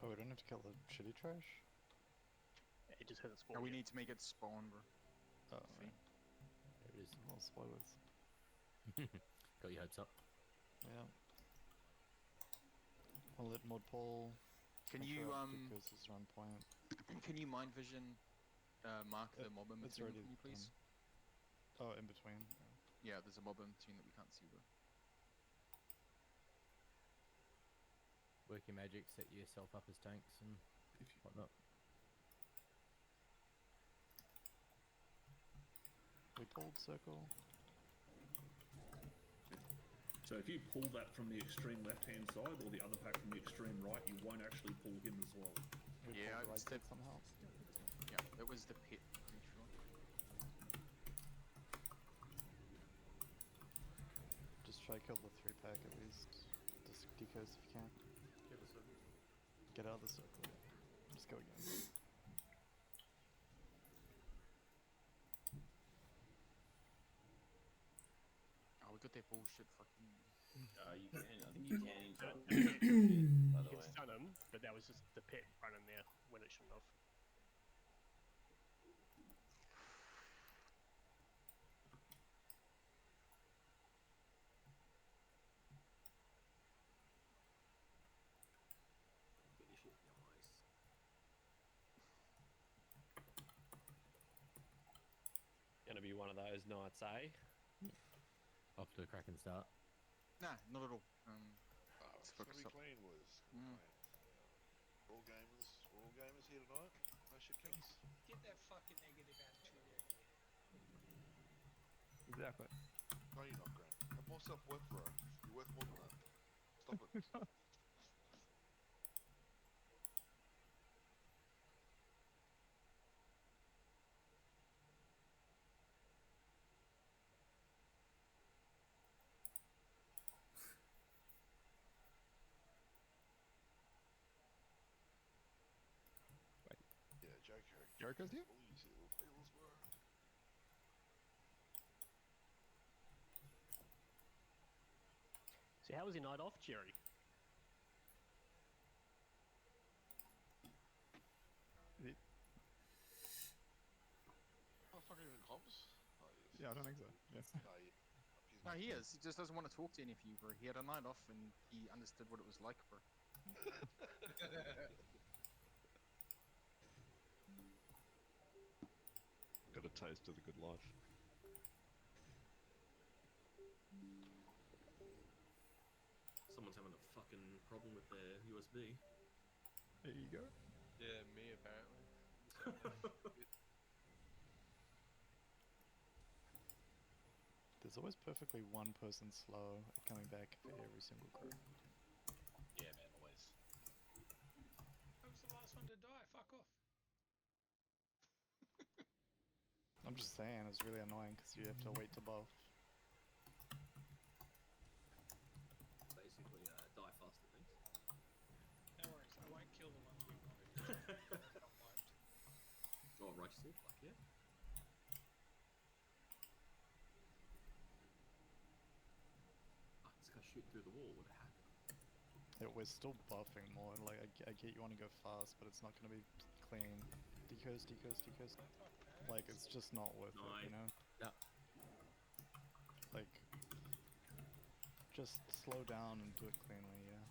Oh, we don't have to kill the shitty trash? It just hasn't spawned. No, we yet. need to make it spawn, bro. Oh, right. There it is. Well, spoilers. Got your hopes up. Yeah. I'll let Mod Paul Can you because it's on point. can you mind vision mark the mob in It's between already for me, please? Oh, in between. Yeah, there's a mob in between that we can't see, bro. Work your magic, set yourself up as tanks and whatnot. We pulled circle. So if you pull that from the extreme left-hand side or the other pack from the extreme right, you won't actually pull him as well. We Yeah, pulled right it's click somehow. Yeah, it was the pit, pretty sure. Just try kill the 3-pack at least. Just decoys if you can. Get out of the circle. Just go again. Oh, we got that bullshit fucking... You can. I think you can interrupt. You By the can way. stun him, but that was just the pit running there when it shouldn't have. Get your shit nice. Gonna be one of those nights, eh? Off to a cracking start. Nah, not at all. It's focus gonna be up. clean, Wiz. All gamers here tonight. No shit counts. Get that fucking negative attitude out of here. Exactly. No, you're not, Grant. Have more self-worth, bro. You're worth more than that. Stop it. Yeah, Joker. Joker's here? All you little feels, bro. So how was your night off, Jerry? Oh, fucking even comps? Oh, yes. Yeah, I don't think so. Yes. No, No, he is. He just doesn't want to talk to any of you, bro. He had a night off and he understood what it was like, bro. Got a taste of the good life. Someone's having a fucking problem with their USB. There you go. Yeah, me apparently. There's always perfectly one person slow at coming back for every single crew. Yeah, man, always. I was the last one to die. Fuck off. I'm just saying, it's really annoying because you have to wait to buff. Basically, die faster things. No worries. I won't kill the ones we wanted. Not wiped. Oh, righteously, fuck yeah. Ah, this guy's shooting through the wall. What a hack. Yeah, we're still buffing more. Like, I get you want to go fast, but it's not going to be clean. Decoys. Like, it's just not worth it, you know? Yeah. Like, just slow down and do it cleanly, yeah.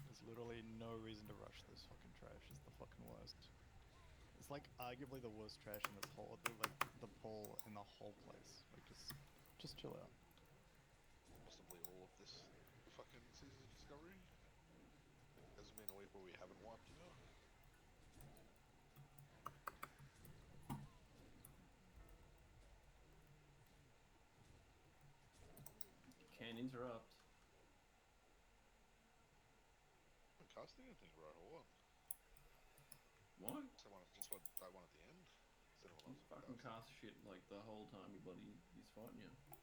There's literally no reason to rush this fucking trash. It's the fucking worst. It's like arguably the worst trash in this whole, like, the pull in the whole place. Like, just chill out. Possibly all of this fucking season of Discovery. Hasn't been a week where we haven't wiped, you know? Can interrupt. I'm casting anything, bro, or what? What? Someone just went that one at the end. Instead of He's fucking cast shit like the whole time he bloody he's fighting you. He's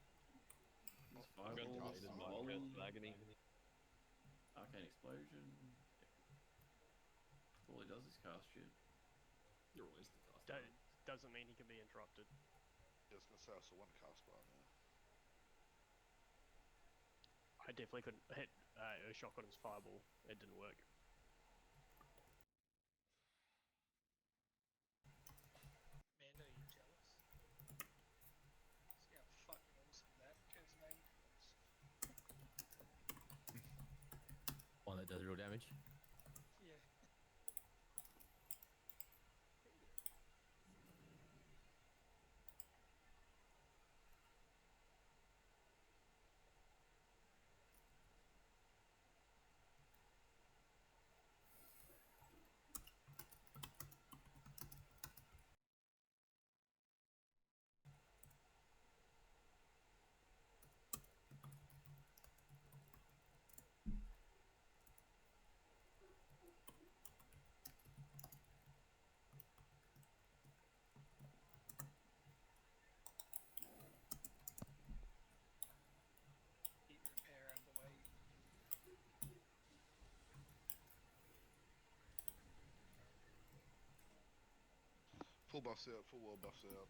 I'm going to fireball, cast he's mine. volley, Agony. arcane explosion. All he does is cast shit. You're always the caster. Doesn't mean he can be interrupted. Yeah, I was gonna say I saw one cast bar now. I definitely couldn't hit a shot on his fireball. It didn't work. Mando, you jealous? See how fucking awesome that curse maiden was? One that does real damage. Yeah. Keep your repair out of the way. Full buffs out, full world buffs out.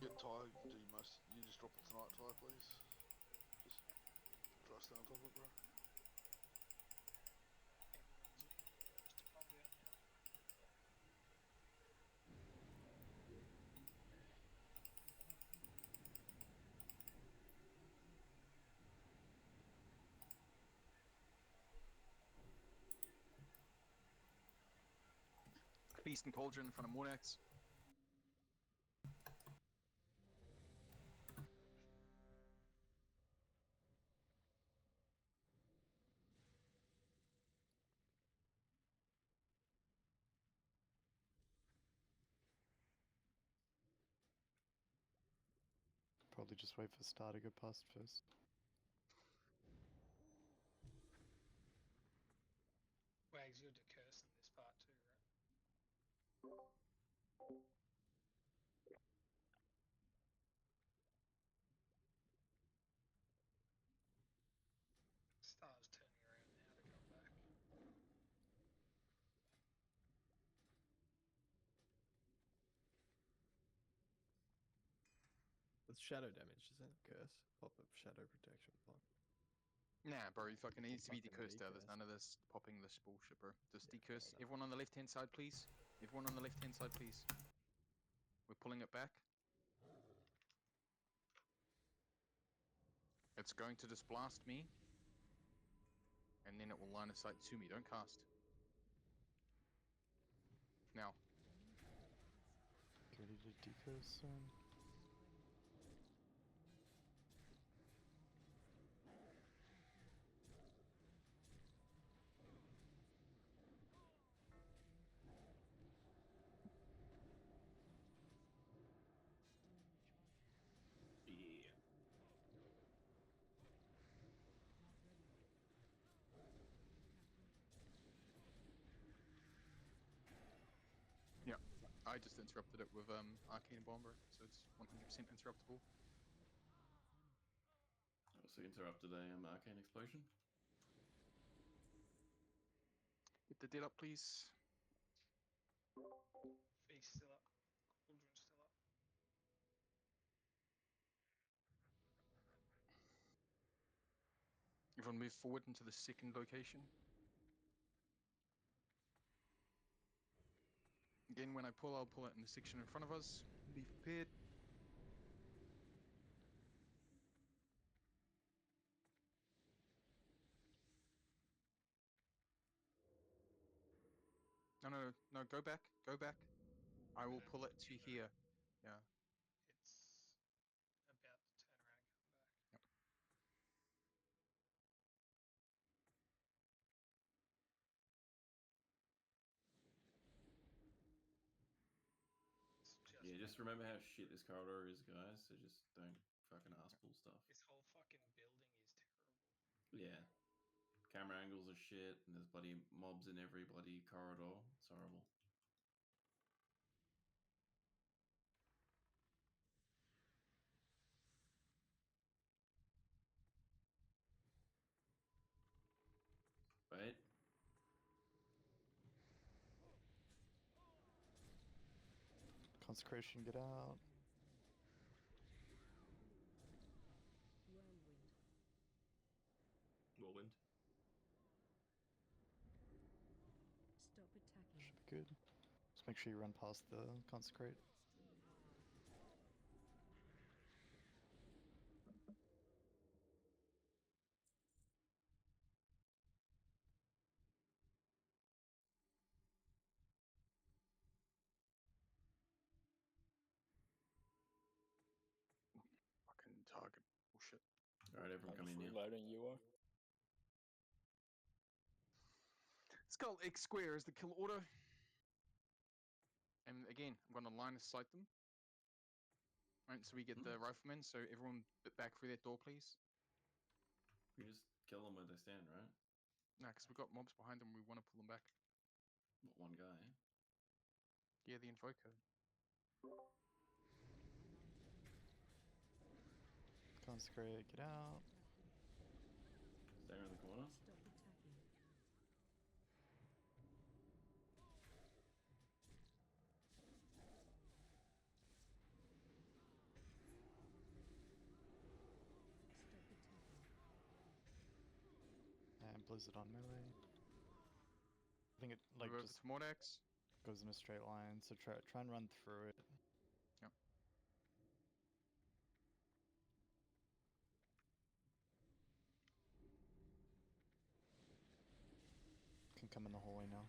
Get Ty, do you most. You just drop it tonight, Ty, please. Just try to stay on top of it, bro. Everyone's just probably on now. Beast and Cauldron in front of Mornax. Probably just wait for Star to go past first. Wags, you're decurse in this part too, right? Star's turning around now to come back. It's shadow damage, isn't it? Curse. Pop up shadow protection. Fine. Nah, bro, he fucking needs to be Fucking decursed out. There's decurse. none of this popping this bullshit, bro. Just Yeah, decurse. fair enough. Everyone on the left hand side, please. Everyone on the left hand side, please. We're pulling it back. It's going to just blast me. And then it will line of sight to me. Don't cast. Now. Get ready to decurse soon. Yeah. I just interrupted it with Arcane Bomber, so it's 100% interruptible. Also interrupted a arcane explosion. Get the dead up, please. Feast still up. Cauldron's still up. Everyone move forward into the second location. Again, when I pull, I'll pull it in the section in front of us. Be prepared. No, go back, go back. I will pull it to here. Yeah. It's about to turn around and come back. Yeah, just remember how shit this corridor is, guys. So just don't fucking ass-pull stuff. This whole fucking building is terrible. Yeah. Camera angles are shit, and there's bloody mobs in every bloody corridor. It's horrible. Wait. Consecration, get out. good. Just make sure you run past the consecrate. Fucking target bullshit. Alright, everyone I'm come just in here. reloading. You are. Skull X square is the kill order. And again, I'm going to line of sight them. Right, so we get the riflemen. So everyone back through that door, please. We just kill them where they stand, right? Nah, because we've got mobs behind them. We want to pull them back. Not one guy. Yeah, the invoker. Consecrate, get out. Stay around the corner. And Blizzard on melee. I think it like Move over just to Mordax. goes in a straight line, so try and run through it. Yep. Can come in the hallway now.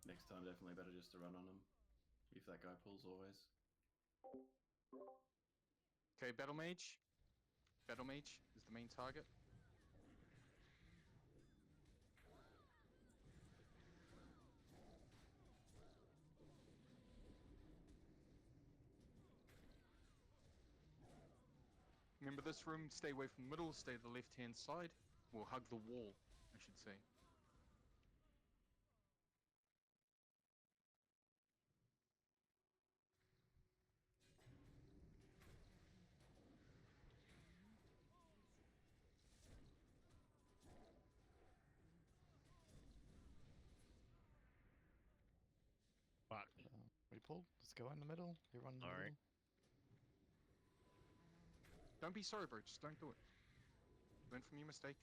Next time, definitely better just to run on them. If that guy pulls, always. Okay, Battle Mage. Battle Mage is the main target. Remember this room, stay away from the middle, stay to the left-hand side. Or hug the wall, I should say. Fuck. We pulled. Let's go in the middle. You run in the Alright. middle. Don't be sorry, bro. Just don't do it. Learn from your mistake.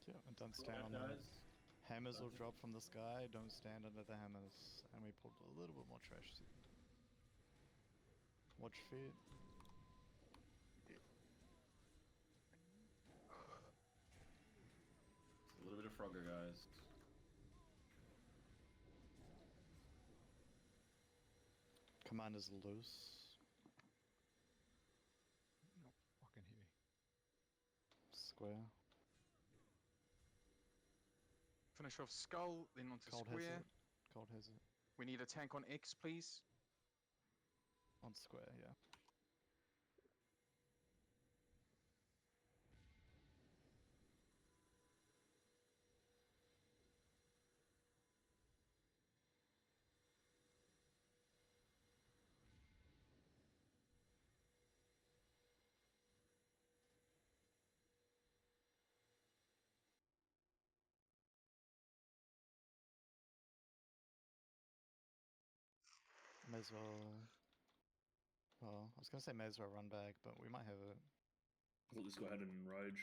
Yeah, and don't stand on Guys, the hammers will drop from the sky. Don't stand under the hammers. And we pulled a little bit more trash. Watch feet. a little bit of Frogger, guys. Command is loose. Fucking heavy. Square. Finish off Skull, then onto Cold has Square. it. Cold has it. We need a tank on X, please. On square, yeah. May as well. Well, I was gonna say may as well run back, but we might have it. I thought this guy had an enrage.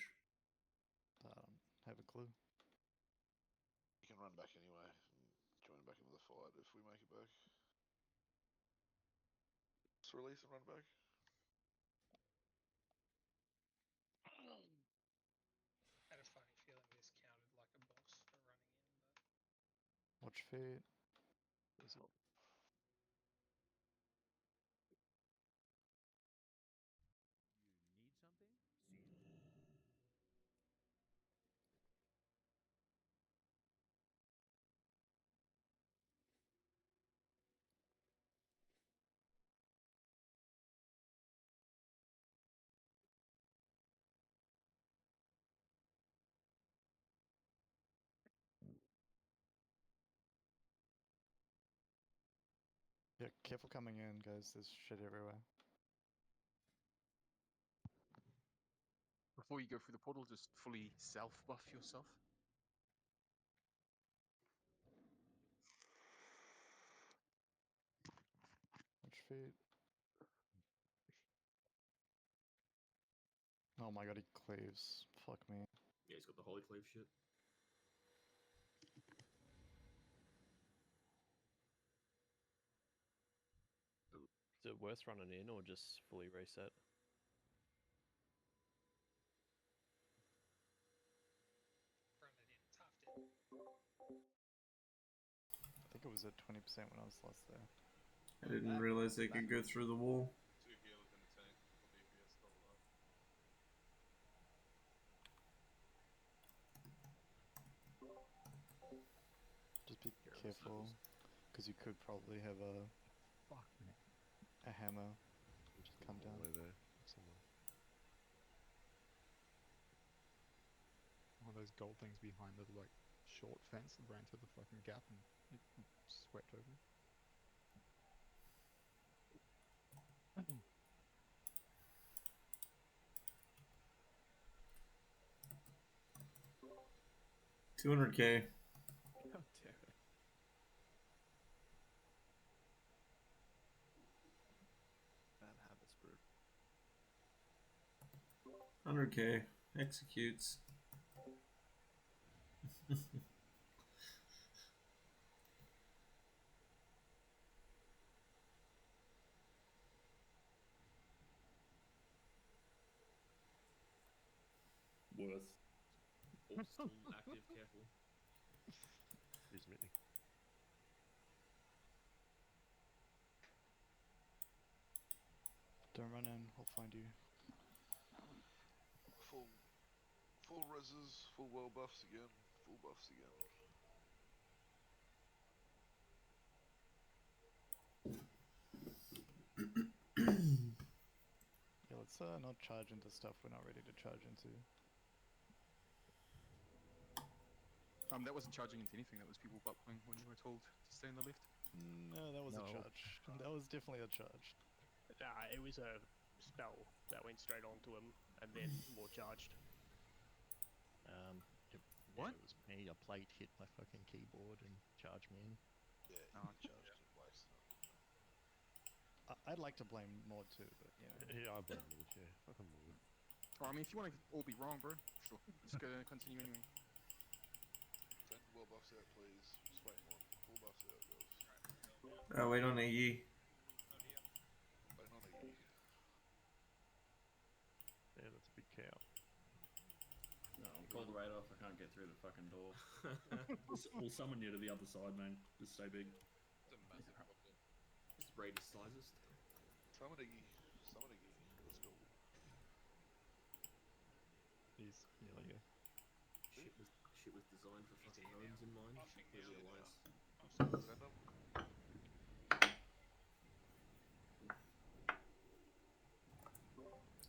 I don't have a clue. You can run back anyway and join back into the fight if we make it back. Just release and run back. Had a funny feeling this counted like a boss for running in, but Watch feet. Yeah, careful coming in, guys. There's shit everywhere. Before you go through the portal, just fully self-buff yourself. Watch feet. No, Oh my god, he cleaves. Fuck me. Yeah, he's got the Holy Cleave shit. Is it worth running in or just fully reset? Running in, toughed it. I think it was at 20% when I was last there. I didn't realize they could go through the wall. 2 healers in the tank for DPS double up. Just be careful, because you could probably have a hammer just come down. There, someone. One of those gold things behind the like short fence that ran through the fucking gap and it swept over. $200K. God damn it. Bad habits, bro. 100K. Executes. Worth. Or still active, careful. He's mini. Don't run in, I'll find you. Full reses, full well buffs again, full buffs again. Yeah, let's not charge into stuff we're not ready to charge into. That wasn't charging into anything, that was people butt playing when you were told to stay on the left. No, that was a No. charge. That was definitely a charge. It was a spell that went straight onto him and then more charged. What? Yeah, it was me. A plate hit my fucking keyboard and charged me in. Yeah, Oh, he charged it twice. I'd like to blame Maud too, but you know. Yeah, I blame Maud, yeah. Fucking Maud. Oh, I mean, if you want to all be wrong, bro, sure. Just go continue anyway. Send well buffs out, please. Just wait one. Full buffs out, guys. Wait on AE. Wait on AE. Yeah, that's a big cow. No, call the raid off. I can't get through the fucking door. We'll summon you to the other side, man. Just stay big. It's a massive problem. Just raid is sizest. Summon AE. Summon AE. Let's go. He's nearly here. Shit was designed for fucking homes in mind. Here's your alliance. Send them.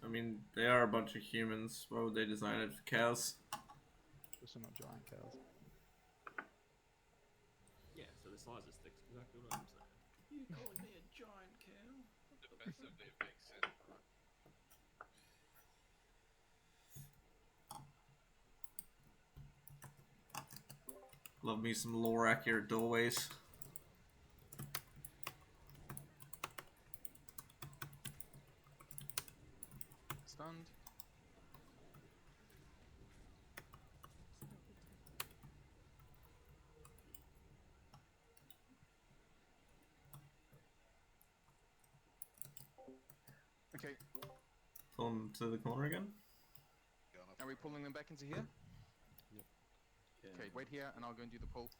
I mean, they are a bunch of humans. Why would they design it for cows? Those are not giant cows. Yeah, so the size is thick. Exactly what I'm saying. You calling me a giant cow? Defensively, it makes sense. Love me some lore accurate doorways. Stunned. Okay, Pull them to the corner again. are we pulling them back into here? Yeah. Okay, wait here and I'll go and do the pull.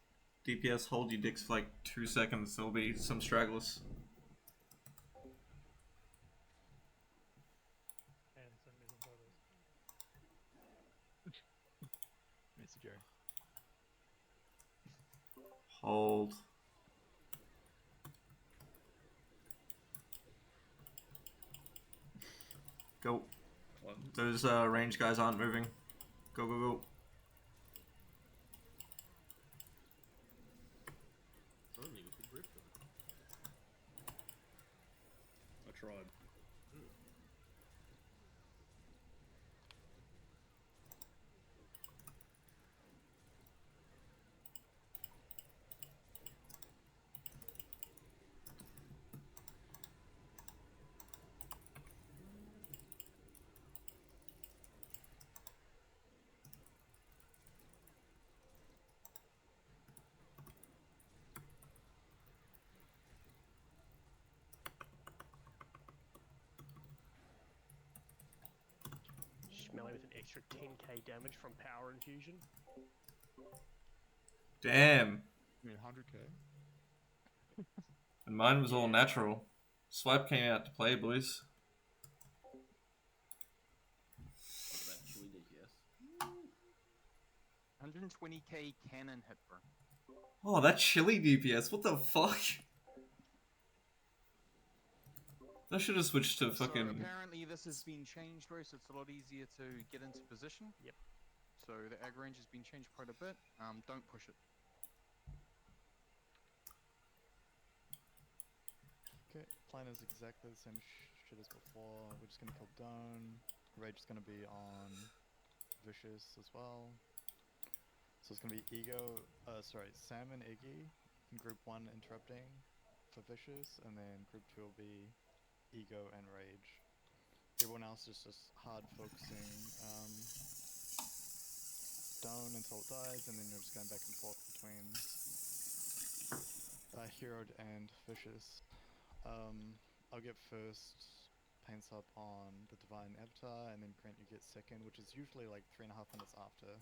DPS, hold you dicks for like 2 seconds. There'll be some stragglers. And send me some photos. Mr. Jerry. Hold. Go. Those range guys aren't moving. Go, go, go. Only we could rip them. I tried. ranged melee with an extra 10k damage from power infusion. Damn. I mean, 100k. And mine was all natural. Swipe came out to play, boys. That chili DPS. 120k cannon hit, bro. Oh, that chili DPS. What the fuck? I should have switched to So fucking. apparently this has been changed, bro, so it's a lot easier to get into position. Yep. So the ag range has been changed quite a bit. Don't push it. Okay, plan is exactly the same shit as before. We're just gonna kill Doan. Rage is gonna be on Vicious as well. So it's gonna be Sam and Iggy in group 1 interrupting for Vicious, and then group 2 will be Ego and Rage. Everyone else is just hard focusing Doan until it dies, and then you're just going back and forth between Heroed and Vicious. I'll get first paints up on the Divine Avatar, and then Grant you get second, which is usually like 3.5 minutes after.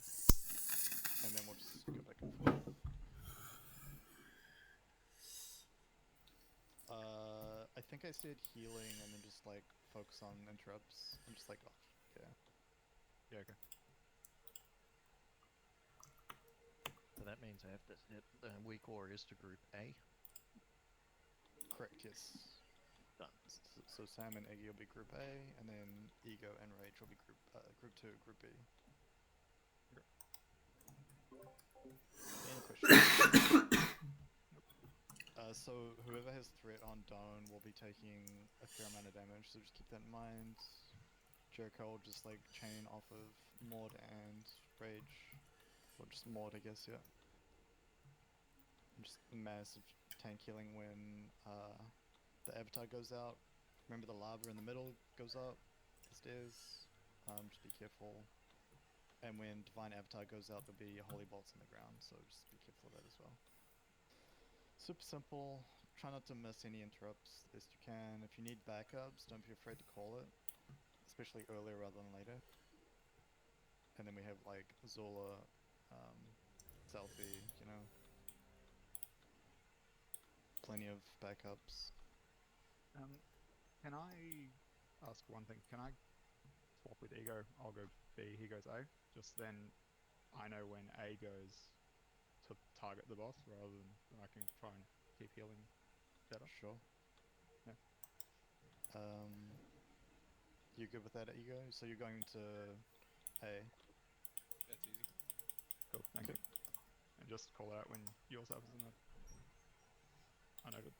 And then we'll just go back and forth. I think I said healing and then just like focus on interrupts. I'm just like, oh, yeah. Yeah, okay. So that means I have to hit the weak warriors to group A. Correct, yes. Done. So Sam and Iggy will be group A, and then Ego and Rage will be group 2, group B. Any questions? So whoever has threat on Doan will be taking a fair amount of damage, so just keep that in mind. Jericho will just like chain off of Maud and Rage, or just Maud, I guess, yeah. And just massive tank healing when the Avatar goes out. Remember the lava in the middle goes up the stairs. Just be careful. And when Divine Avatar goes out, there'll be holy bolts in the ground, so just be careful of that as well. Super simple. Try not to miss any interrupts the best you can. If you need backups, don't be afraid to call it, especially earlier rather than later. And then we have like Zola, Selfie, you know. Plenty of backups. Can I ask one thing? Can I swap with Ego? I'll go B, he goes A. Just then I know when A goes to target the boss rather than I can try and keep healing better. Sure. Yeah. You good with that, Ego? So you're going to A. That's easy. Cool, thank you. And just call out when yours happens in there. I know to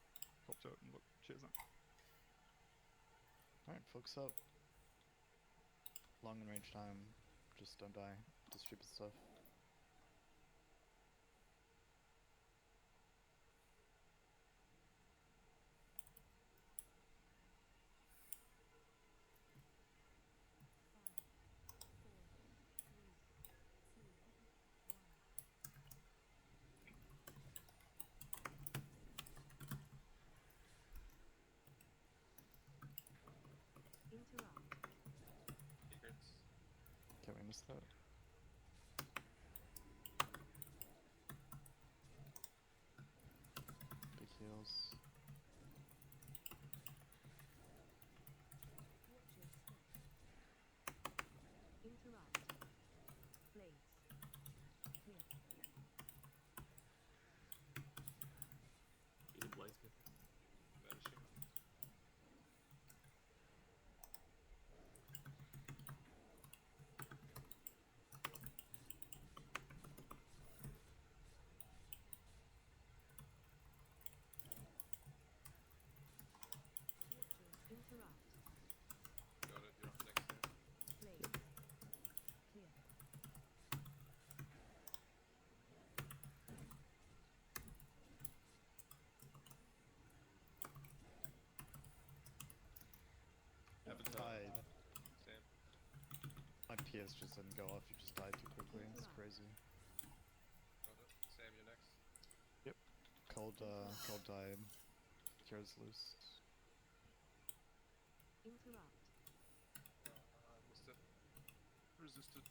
talk to it and look. Cheers, mate. Alright, focus up. Long and range time. Just don't die. Do stupid stuff. Secrets. Can we miss that? Big heals. You did Blaze good. That is you. Got it. You're up next. Sam. Sam. My PS just didn't go off, you just died too quickly. It's crazy. Got it. Sam, you're next. Cold died. Cure's loose. Missed it. resisted.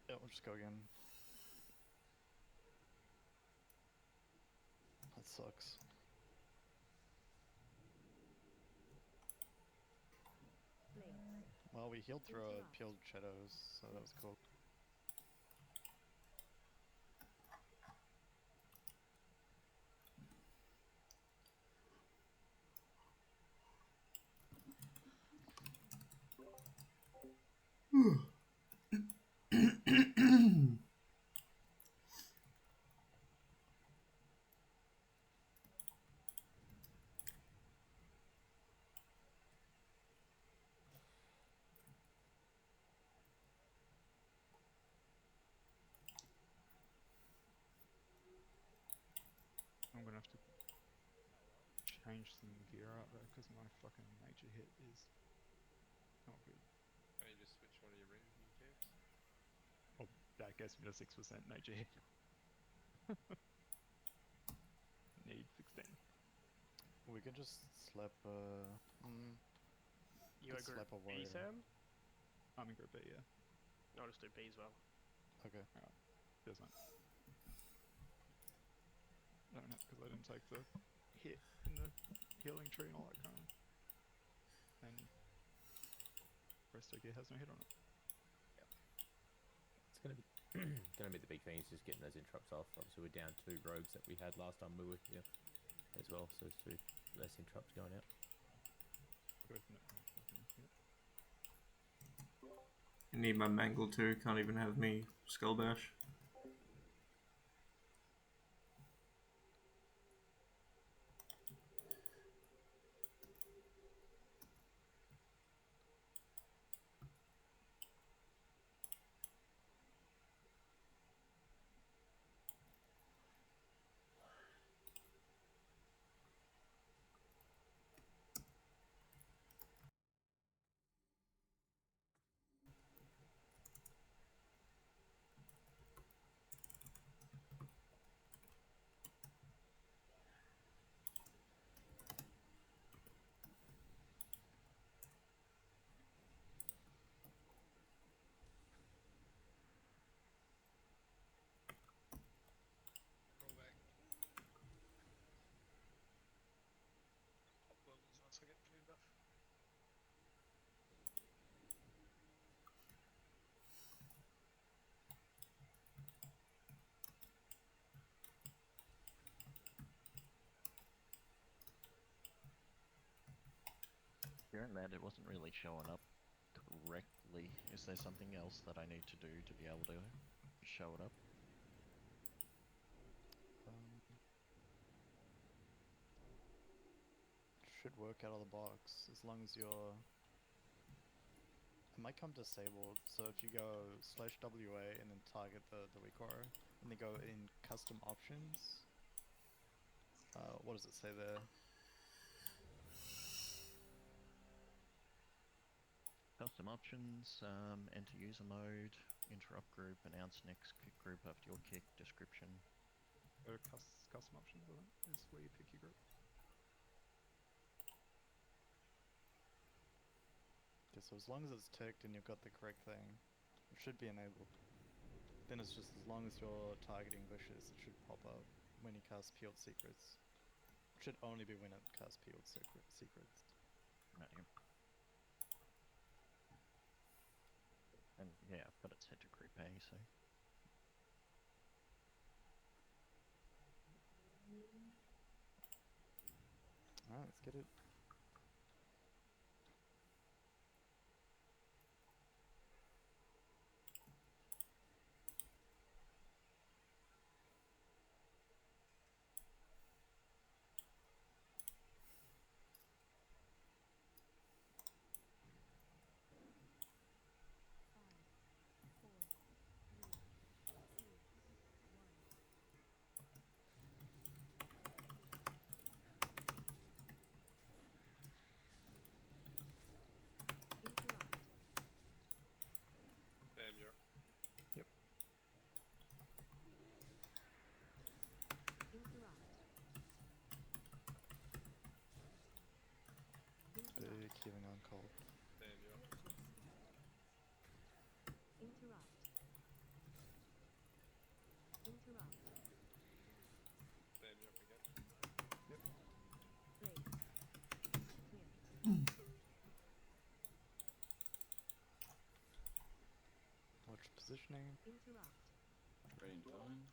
Yeah, we'll just go again. That sucks. Well, we healed through our peeled shadows, so that was cool. I'm gonna have to change some gear up though, because my fucking nature hit is not good. Can you just switch one of your ring caves? Oh, that gets me to 6% nature hit. Need 16. We could just slap You go group slap a B, warrior. Sam? I'm in group B, yeah. I'll just do B as well. Okay. Alright. Cheers, mate. Don't have, because I didn't take the hit in the healing tree and all that kind of. And resto gear has no hit on it. It's gonna be gonna be the big thing is just getting those interrupts off. Obviously we're down 2 rogues that we had last time we were here as well, so it's 2 less interrupts going out. Good. No, fucking, yep. You need my mangle too, can't even have me skull bash. Roll back. Pop levels once I get food enough. Hearing that it wasn't really showing up correctly. Is there something else that I need to do to be able to show it up? Should work out of the box as long as you're. It might come disabled, so if you go /WA and then target the weak aura, and then go in custom options. What does it say there? Custom options, enter user mode, interrupt group, announce next kick group after your kick, description. Go to custom options, I think, is where you pick your group. Okay, so as long as it's ticked and you've got the correct thing, it should be enabled. Then it's just as long as you're targeting bushes, it should pop up when you cast Peeled Secrets. It should only be when it casts Peeled Secrets. Right here. And yeah, I've got it set to group A, so. Alright, let's get it. positioning. Rain coming.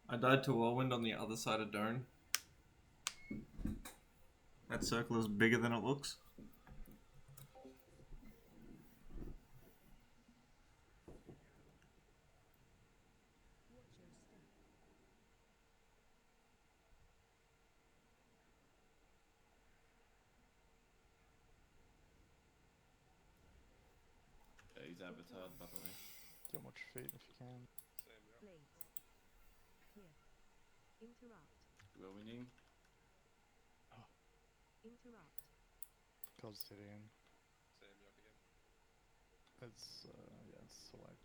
I died to Whirlwind on the other side of Dome. That circle is bigger than it looks. Yeah, he's avatared, by the way. Don't watch your feet if you can. Same, yeah. We're winning. Cause City in. Same, yup again. It's yeah, it's select.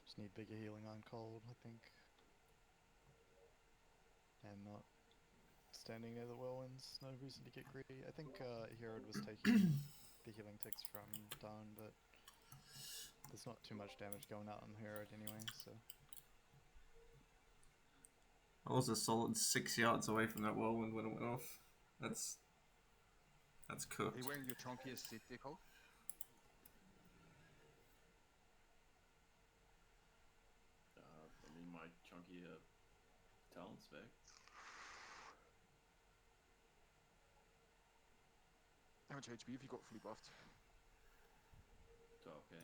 Just need bigger healing on cold, I think. And not standing near the whirlwinds. No reason to get greedy. I think Herod was taking the healing ticks from Dawn, but there's not too much damage going out on Herod anyway, so. I was a solid 6 yards away from that Whirlwind when it went off. That's cooked. Are you wearing your chunkiest city cold? I mean, my chunky talent spec. How much HP have you got fully buffed? 12k.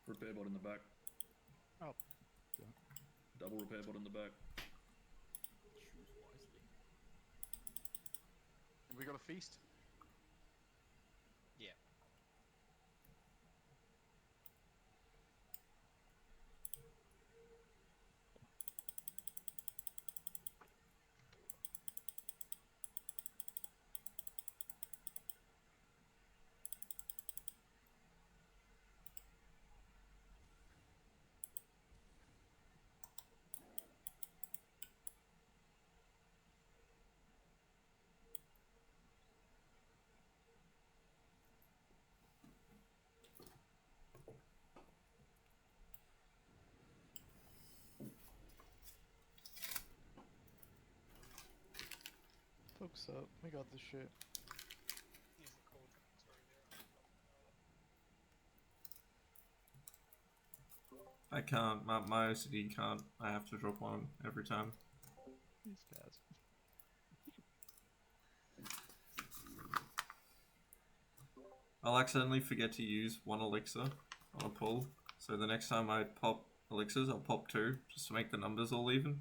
Repair bot in the back. Oh. Double repair bot in the back. Choose wisely. Have we got a feast? Yeah. Folks up, we got this shit. Use the cauldron, sorry there. I can't. My OCD can't. I have to drop one every time. These guys. I'll accidentally forget to use one elixir on a pull, so the next time I pop elixirs, I'll pop 2, just to make the numbers all even.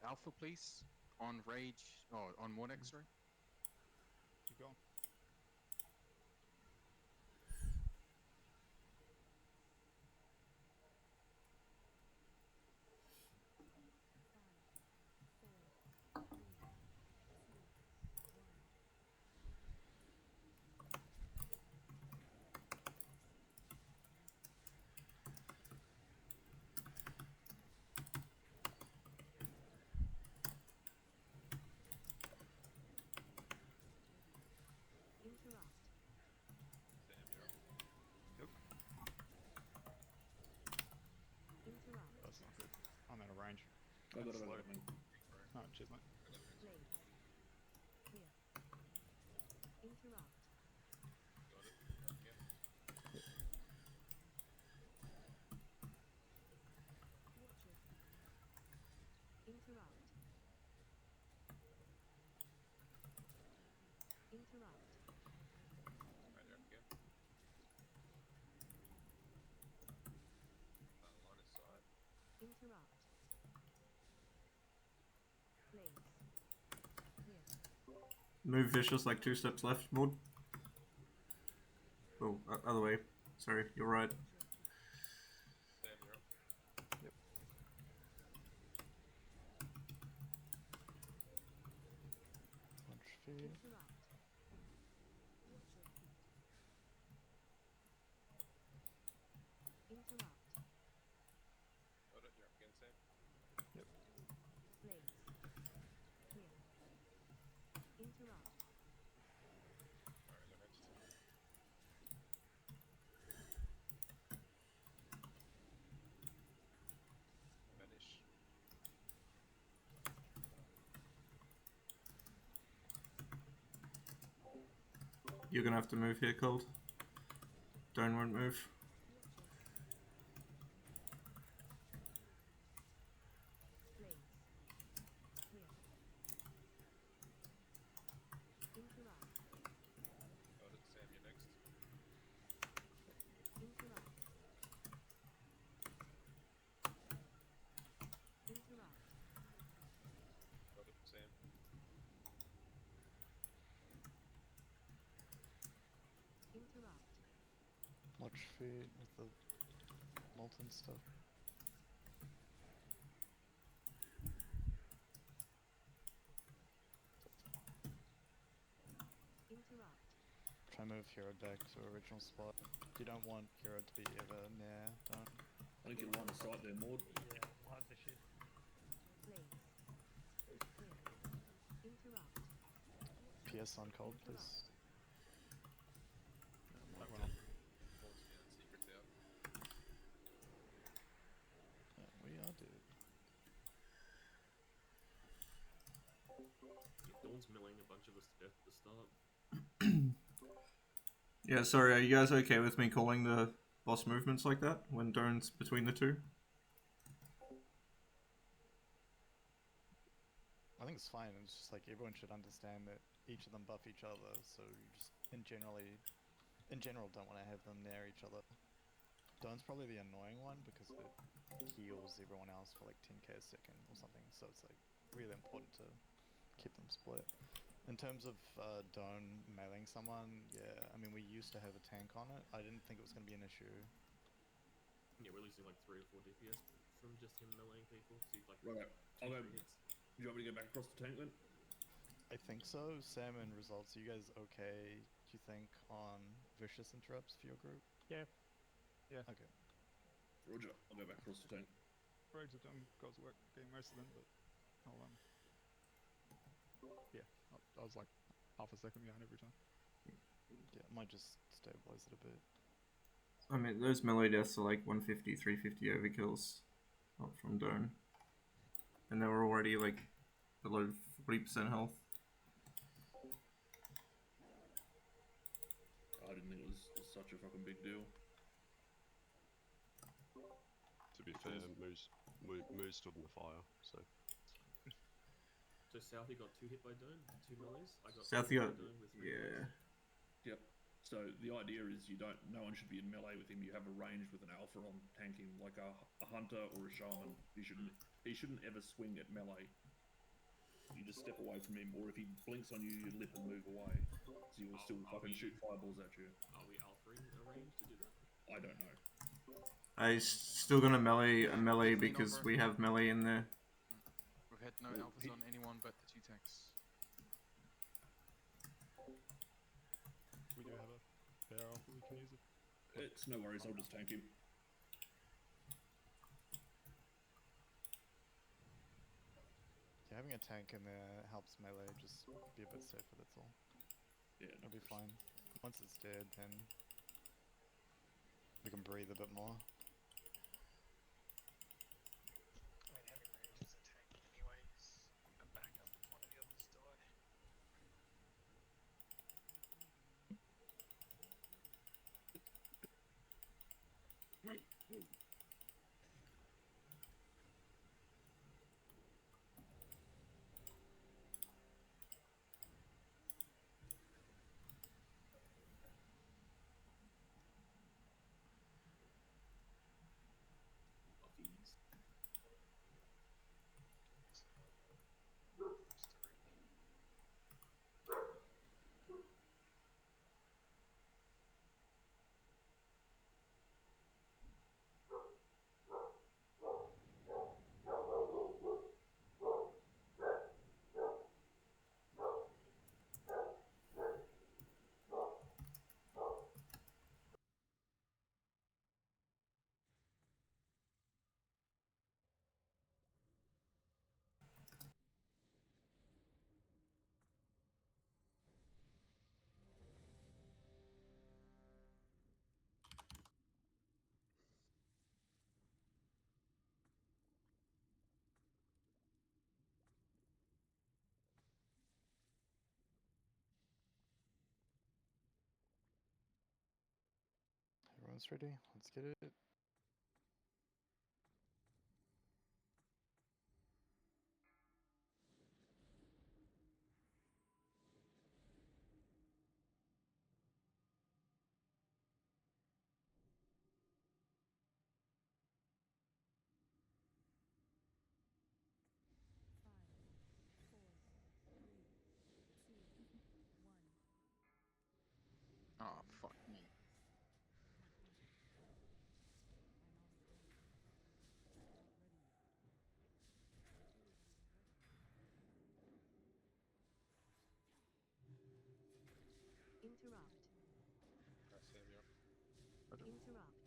Alpha, please. On Rage. Oh, on Mordex, sorry. Keep going. That's not good. I'm out of range. I got That's it. slow. I mean, Oh, cheers, mate. Move vicious like 2 steps left, Maud. Oh, other way. Sorry, you're right. Yep. Punch feed. Yep. You're gonna have to move here, Cold. Don't won't move. Watch feed with the molten stuff. Try move hero back to original spot. You don't want hero to be ever near, don't. I think you'll line of sight there, Maud. Yeah, hard the shit. PS on cold, please. That went on. Yeah, we are, dude. Dawn's milling a bunch of us to death at the start. Yeah, sorry, are you guys okay with me calling the boss movements like that when Dawn's between the two? I think it's fine. It's just like everyone should understand that each of them buff each other, so you just in general don't want to have them near each other. Dawn's probably the annoying one because it heals everyone else for like 10k a second or something, so it's like really important to keep them split. In terms of Dawn mailing someone, yeah, I mean we used to have a tank on it. I didn't think it was going to be an issue. Yeah, we're losing like 3 or 4 DPS from just him meleeing people. So he's like, Right, I'll go. 2-3 hits. Do you want me to go back across the tank then? I think so. Sam and results, are you guys okay, do you think, on vicious interrupts for your group? Yeah. Yeah. Okay. Roger, I'll go back across the tank. Rogues have done God's work getting most of them, but I'll yeah, I was like half a second behind every time. Yeah, I might just stabilize it a bit. I mean, those melee deaths are like 150, 350 overkills up from Dome. And they were already like below 40% health. I didn't think it was such a fucking big deal. To be fair, Moose stood in the fire, so. So Southie got 2 hit by Dome, 2 melees. I got Southie 2 got, by Dome with 3 yeah. melees. Yep. So the idea is no one should be in melee with him. You have a range with an alpha on tanking, like a hunter or a shaman. He shouldn't ever swing at melee. You just step away from him, or if he blinks on you, you lip and move away. So he will still fucking shoot fireballs at you. Are we alphaing a range to do that? I don't know. I still gonna melee because we have melee in there. We've had no alphas on anyone but the 2 tanks. We do have a fair alpha we can use it. It's no worries, I'll just tank him. Yeah, having a tank in there helps melee just be a bit safer, that's all. Yeah, it'll be fine. Once it's dead, then we can breathe a bit more. I mean, having range as a tank anyway is a backup if one of the others die. Everyone's ready? Let's get it. Oh, fuck me. Interrupt. Samuel. Interrupt.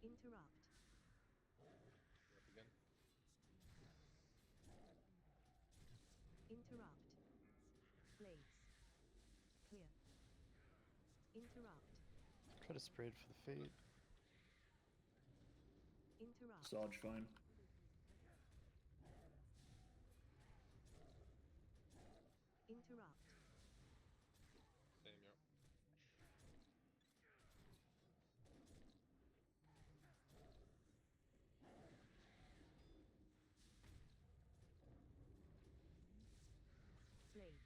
Interrupt. Yep, again. Interrupt. Blades. Clear. Interrupt. Try to spread for the feet. Interrupt. Sarge fine. Interrupt. Samuel. Blades.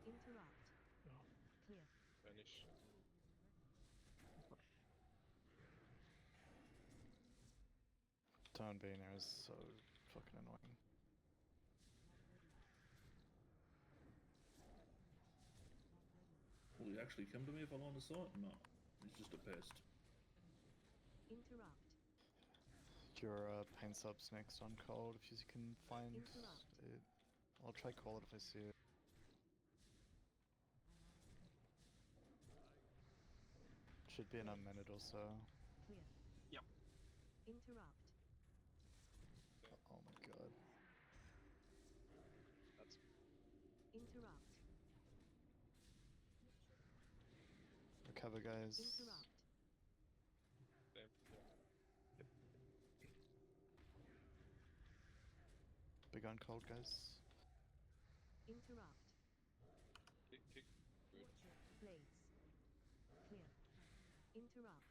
Interrupt. Clear. Finish. Tone being there is so fucking annoying. actually come to me if I line of sight? No, he's just a pest. Interrupt. Your paint sub's next on cold if you can find Interrupt. it. I'll try call it if I see it. Should be in a minute or so. Clear. Yep. Interrupt. Oh my god. That's Interrupt. Recover, guys. Interrupt. damn. Yeah. Big on cold, guys. Interrupt. Kick, kick. Good. Blades. Clear. Interrupt.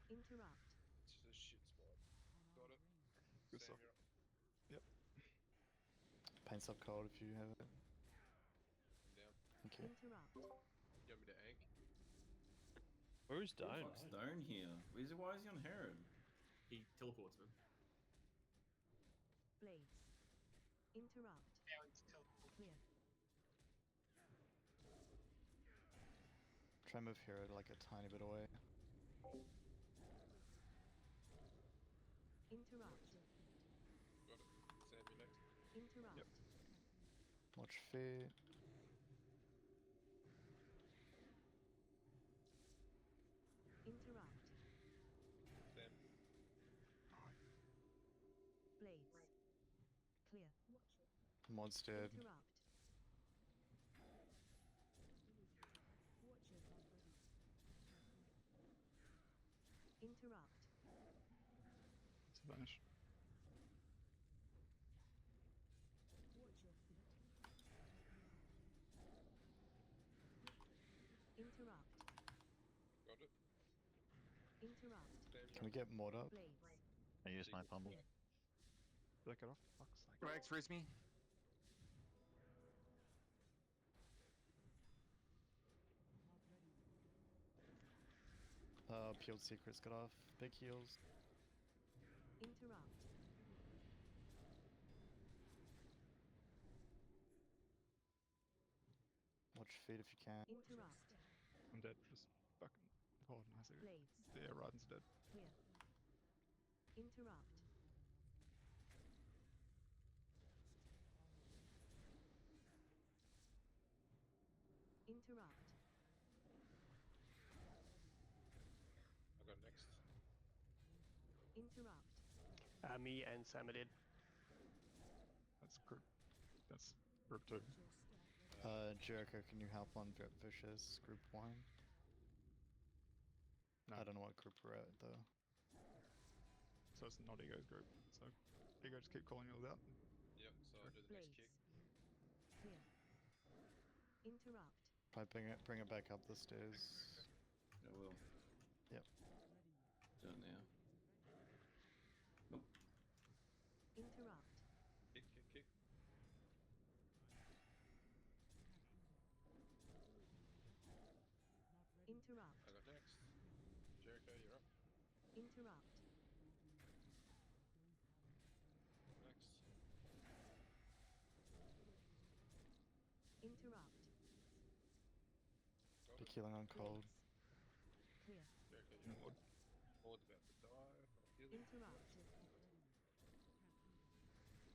Interrupt. It's a shit spot. Got it. Good Sam, stuff. you're up. Paint sub cold if you have it. I'm down. Thank you. Interrupt. You want me to ank? Where's Who the Stone? fuck's Stone here? Why is he on Herod? He teleports, man. Blades. Interrupt. Clear. Try move here like a tiny bit away. Interrupt. Got it. Sam, you next. Interrupt. Yep. Watch feet. Interrupt. Sam. Blades. Clear. Mod's dead. Interrupt. Interrupt. It's a vanish. Interrupt. Got it. Interrupt. Sam, Can we get Mod up? Blades. I use my fumble. Did I get off? Fuck's sake. Rex, raise me. Peeled secrets got off. Big heals. Interrupt. Watch feet if you can. Interrupt. I'm dead. Just fucking. Oh, nice. Blades. Yeah, Ryden's dead. Clear. Interrupt. Interrupt. I got next. Interrupt. Me and Sam are dead. That's group. That's group 2. Jericho, can you help on Vicious Group 1? No. I don't know what group we're at though. So it's not Ego's group. So Ego just keep calling you out. Yep, so I'll do the next kick. Clear. Interrupt. Try bring it back up the stairs. I will. Yep. Do it now. Nope. Interrupt. Kick, kick, kick. Interrupt. I got next. Jericho, you're up. Interrupt. Next. Interrupt. Got Big it. healing on cold. Clear. Jericho, you're up. Maud's about to die. I'll heal you. Interrupt.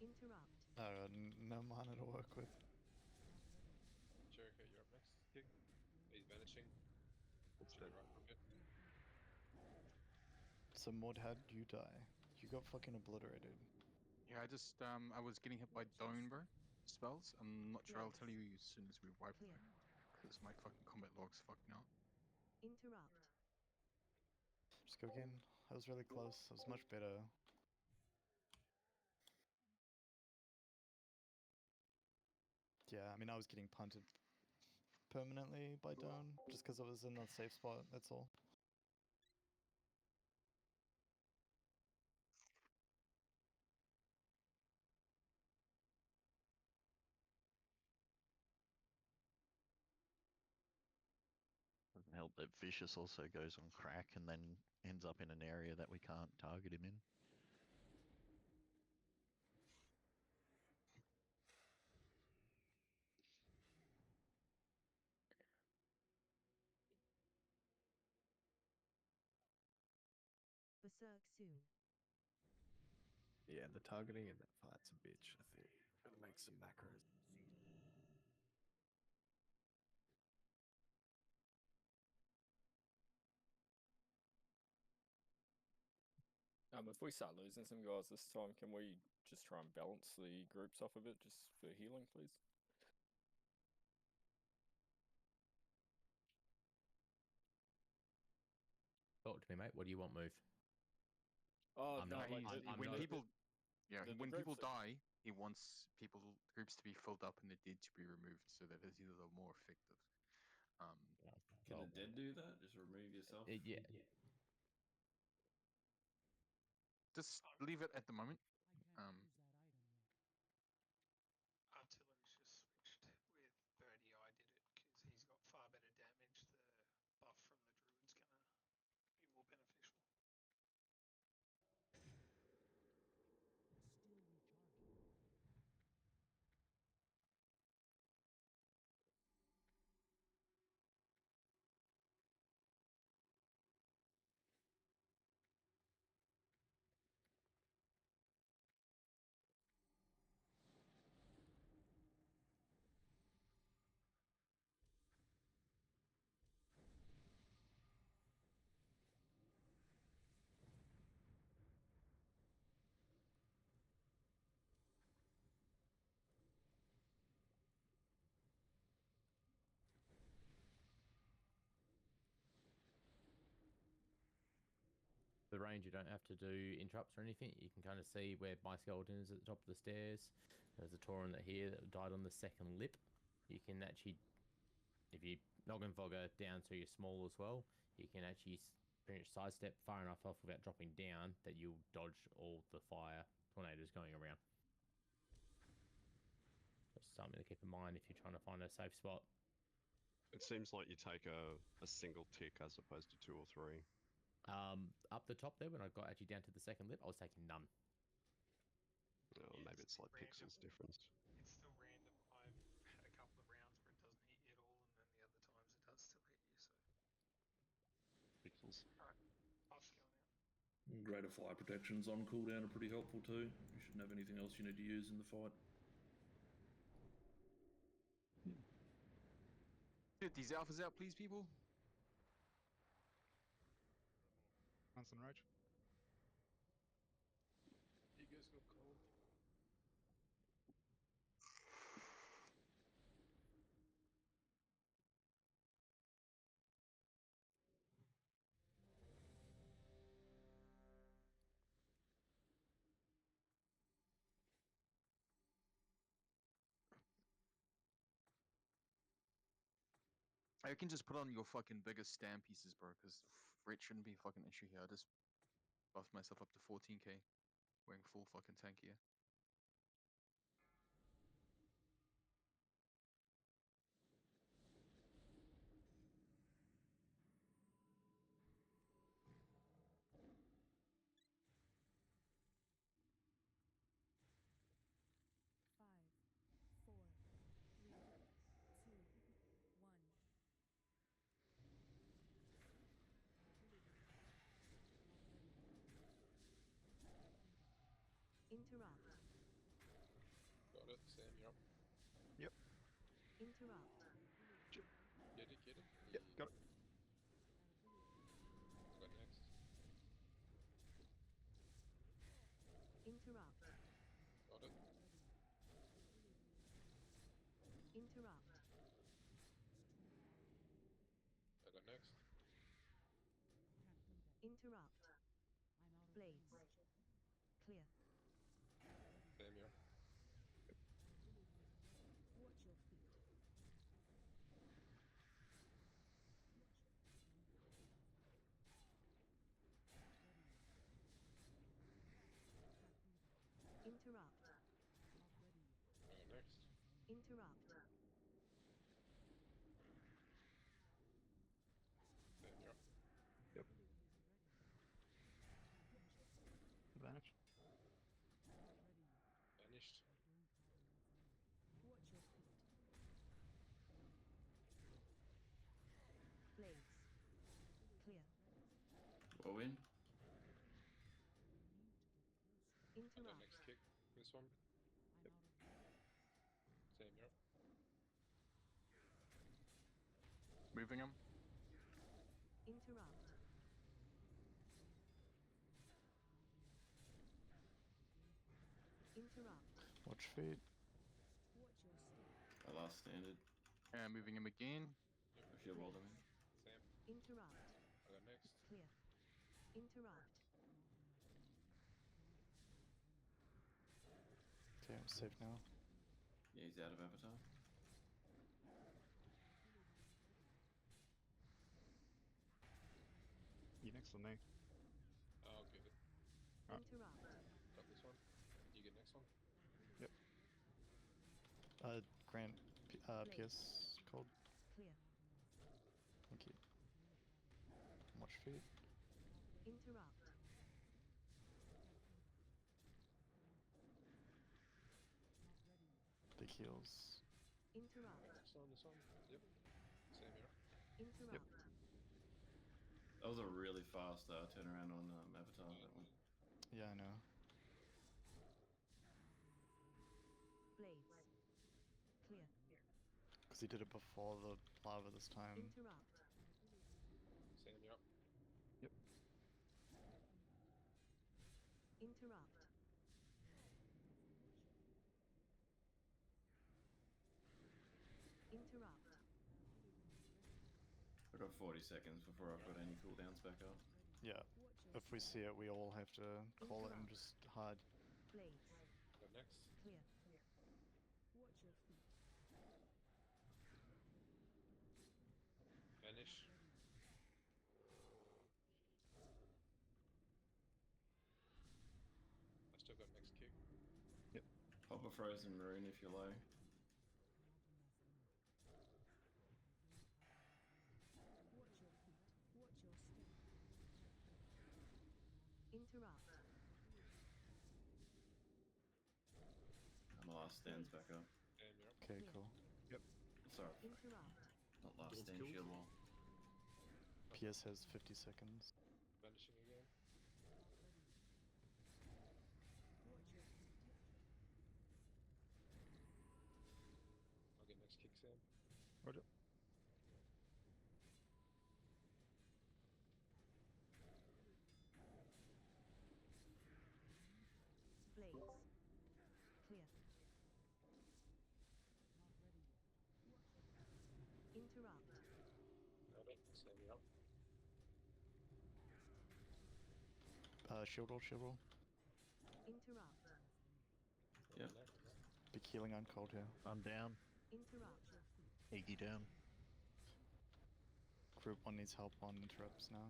Interrupt. No mana to work with. Jericho, you're up next. Kick. He's vanishing. It's Should dead. be right from it. So Mod, how'd you die? You got fucking obliterated. Yeah, I was getting hit by Dome, bro. Spells. I'm not sure. I'll tell you as soon as we wipe Clear. because my fucking combat log's fucked now. Interrupt. Just go again. That was really close. That was much better. Yeah, I mean, I was getting punted permanently by Dawn just because I was in a safe spot, that's all. Doesn't help that Vicious also goes on crack and then ends up in an area that we can't target him in. Cirque soon. Yeah, the targeting in that fight's a bitch, I think. It makes some macros. If we start losing some guys this time, can we just try and balance the groups off of it just for healing, please? Talk to me, mate. What do you want, move? Oh, I'm no, not- like I'm- the- I'm when not- people, yeah, the when people groups that- die, he wants groups to be filled up and the dead to be removed, so that is either more effective. Can the dead do that? Just remove yourself? Yeah. Just leave it at the moment. Artillery's just switched with Birdie. I did it because he's got far better damage. The buff from the Druid's gonna be more beneficial. The range, you don't have to do interrupts or anything. You can kind of see where my skeleton is at the top of the stairs. There's a Tauren that here that died on the second lip. You can actually, if you Noggin Fogger down so you're small as well, you can actually pretty much sidestep far enough off without dropping down that you'll dodge all the fire tornadoes going around. That's something to keep in mind if you're trying to find a safe spot. It seems like you take a single tick as opposed to 2 or 3. Up the top there, when I got actually down to the second lip, I was taking none. Oh, Yeah, maybe it's like random. pixels difference. It's still random. I've had a couple of rounds where it doesn't hit you at all, and then the other times it does still hit you. So Pixels. alright, buff's going out. Greater fire protections on cooldown are pretty helpful too. You shouldn't have anything else you need to use in the fight. Get these alphas out, please, people. Constant Rage. You guys got cold. I can just put on your fucking biggest stand pieces, bro, because rate shouldn't be a fucking issue here. I just buffed myself up to 14k, wearing full fucking tank gear. Interrupt. Got it, Sam, you're up. Yep. Interrupt. Get it, get it? Yep, got it. Got next. Interrupt. Got it. Interrupt. I got next. Interrupt. Blades. Clear. Sam, you're up. Watch your feet. Interrupt. I got next. Interrupt. Sam, you're up. Yep. Advantage. Vanished. Watch your feet. Blades. Clear. Go in. Interrupt. next kick. This one. Yep. Sam, you're up. Moving him. Interrupt. Interrupt. Watch feet. Watch your step. I last standard. And moving him again. I should have rolled him in. Sam, Interrupt. I got next. Clear. Interrupt. Okay, I'm safe now. Yeah, he's out of avatar. You next on me. I'll give it. Alright. Interrupt. Got this one. You get next one. Yep. Grant, PS called. Clear. Thank you. Watch feet. Interrupt. Big heals. Interrupt. This one. Yep. Sam, you're up. Interrupt. That was a really fast turnaround on avatar. That one. Yeah, I know. Blades. Clear. Because he did it before the lava this time. Interrupt. Sam, you're up. Yep. Interrupt. Interrupt. I got 40 seconds before I've got any cooldowns back up. Yeah. If we see it, we all have to call it and just hide. Blades. Got next. Clear. Watch your feet. Vanish. I still got next kick. Pop a frozen rune if you're low. Watch your feet. Watch your step. Interrupt. And the last stands back up. Sam, you're up. Okay, cool. Sorry, Interrupt. not last Dwarf stand killed. shield wall. PS has 50 seconds. Vanishing again. Watch your feet. I'll get next kick, Sam. Roger. Blades. Clear. Interrupt. Got it. Sam, you're up. Shield roll, shield roll. Interrupt. Yep. Next. Big healing on cold here. I'm down. Interrupt. Iggy down. Group 1 needs help on interrupts now.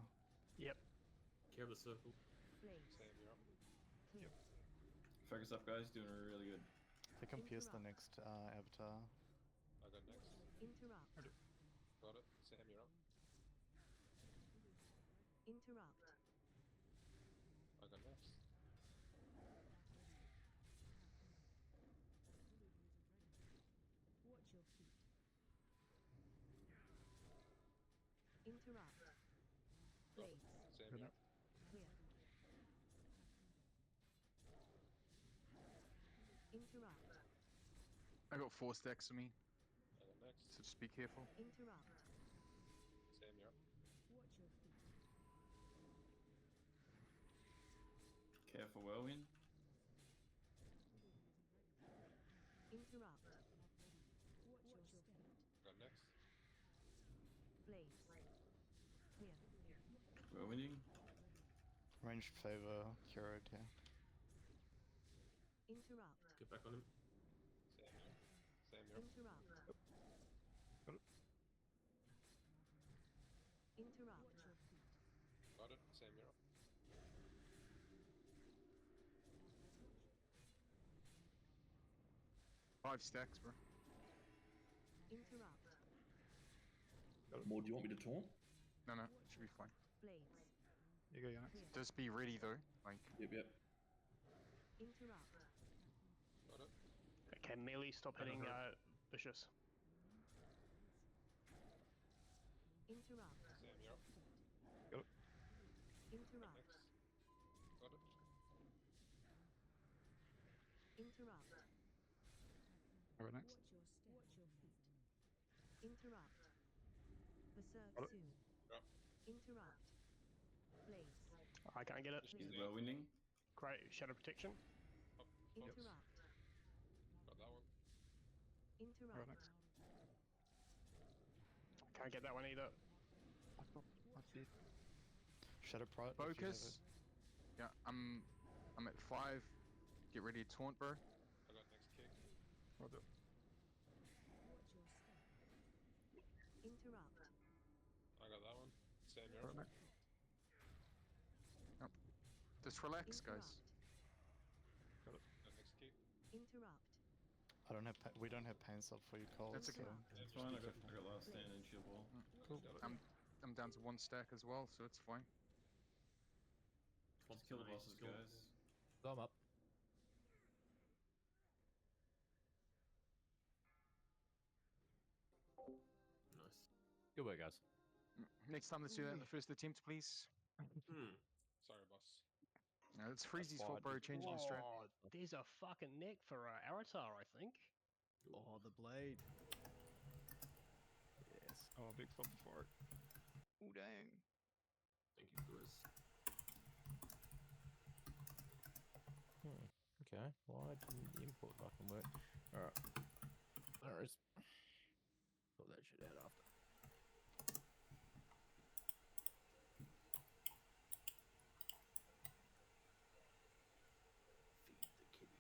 Yep. Care of the circle. Blades. Sam, you're up. Clear. Focus up, guys. Doing really good. They can pierce the next avatar. I got next. Interrupt. Got it. Sam, you're up. Interrupt. I got next. Watch your feet. Interrupt. Blades. Sam, you're up. Clear. Interrupt. I got 4 stacks to me, I got next. so just be careful. Interrupt. Sam, you're up. Watch your feet. Careful, whirlwind. Interrupt. Watch your feet. Got next. Blades. Clear. Whirlwinding. Ranged favor, cured, yeah. Interrupt. Get back on him. Sam, you're up. Sam, you're up. Interrupt. Got it. Interrupt. Watch your feet. Got it. Sam, you're up. Five stacks, bro. Interrupt. More, do you want me to taunt? No, should be fine. Blades. You go, Yannick. Clear. Just be ready though. Like, Yep. Interrupt. Got it. Okay, melee, stop hitting vicious. Interrupt. Sam, you're up. Interrupt. Next. Got it. Interrupt. Alright, next. Watch your step. Watch your feet. Interrupt. Berserk Got it. soon. Interrupt. Place. I can't get it. He's whirlwinding. Great. Shadow protection. Interrupt. Got that one. Interrupt. Alright, next. Can't get that one either. What's this? Shadow Pride. Focus. Yeah, I'm at 5. Get ready to taunt, bro. I got next kick. Roger. Watch your step. Interrupt. I got that one. Sam, you're Alright, up. next. Yep. Just relax, guys. Got it. Got next kick. Interrupt. I don't have. We don't have pain sub for you, Cole. That's okay. That's fine. I got last stand and shield wall. Cool. I'm down to 1 stack as well, so it's fine. Let's kill the bosses, guys. So I'm up. Nice. Good work, guys. Next time, let's do that in the first attempt, please. Sorry, boss. No, it's Freezy's fault, bro. Changing the strat. Oh, there's a fucking neck for Aratar, I think. Oh, the blade. Yes. Oh, big flop for it. Oh, dang. Thank you, Chris. Okay, why didn't the import fucking work? Alright. No worries. Sort that shit out after. Feed the kitty.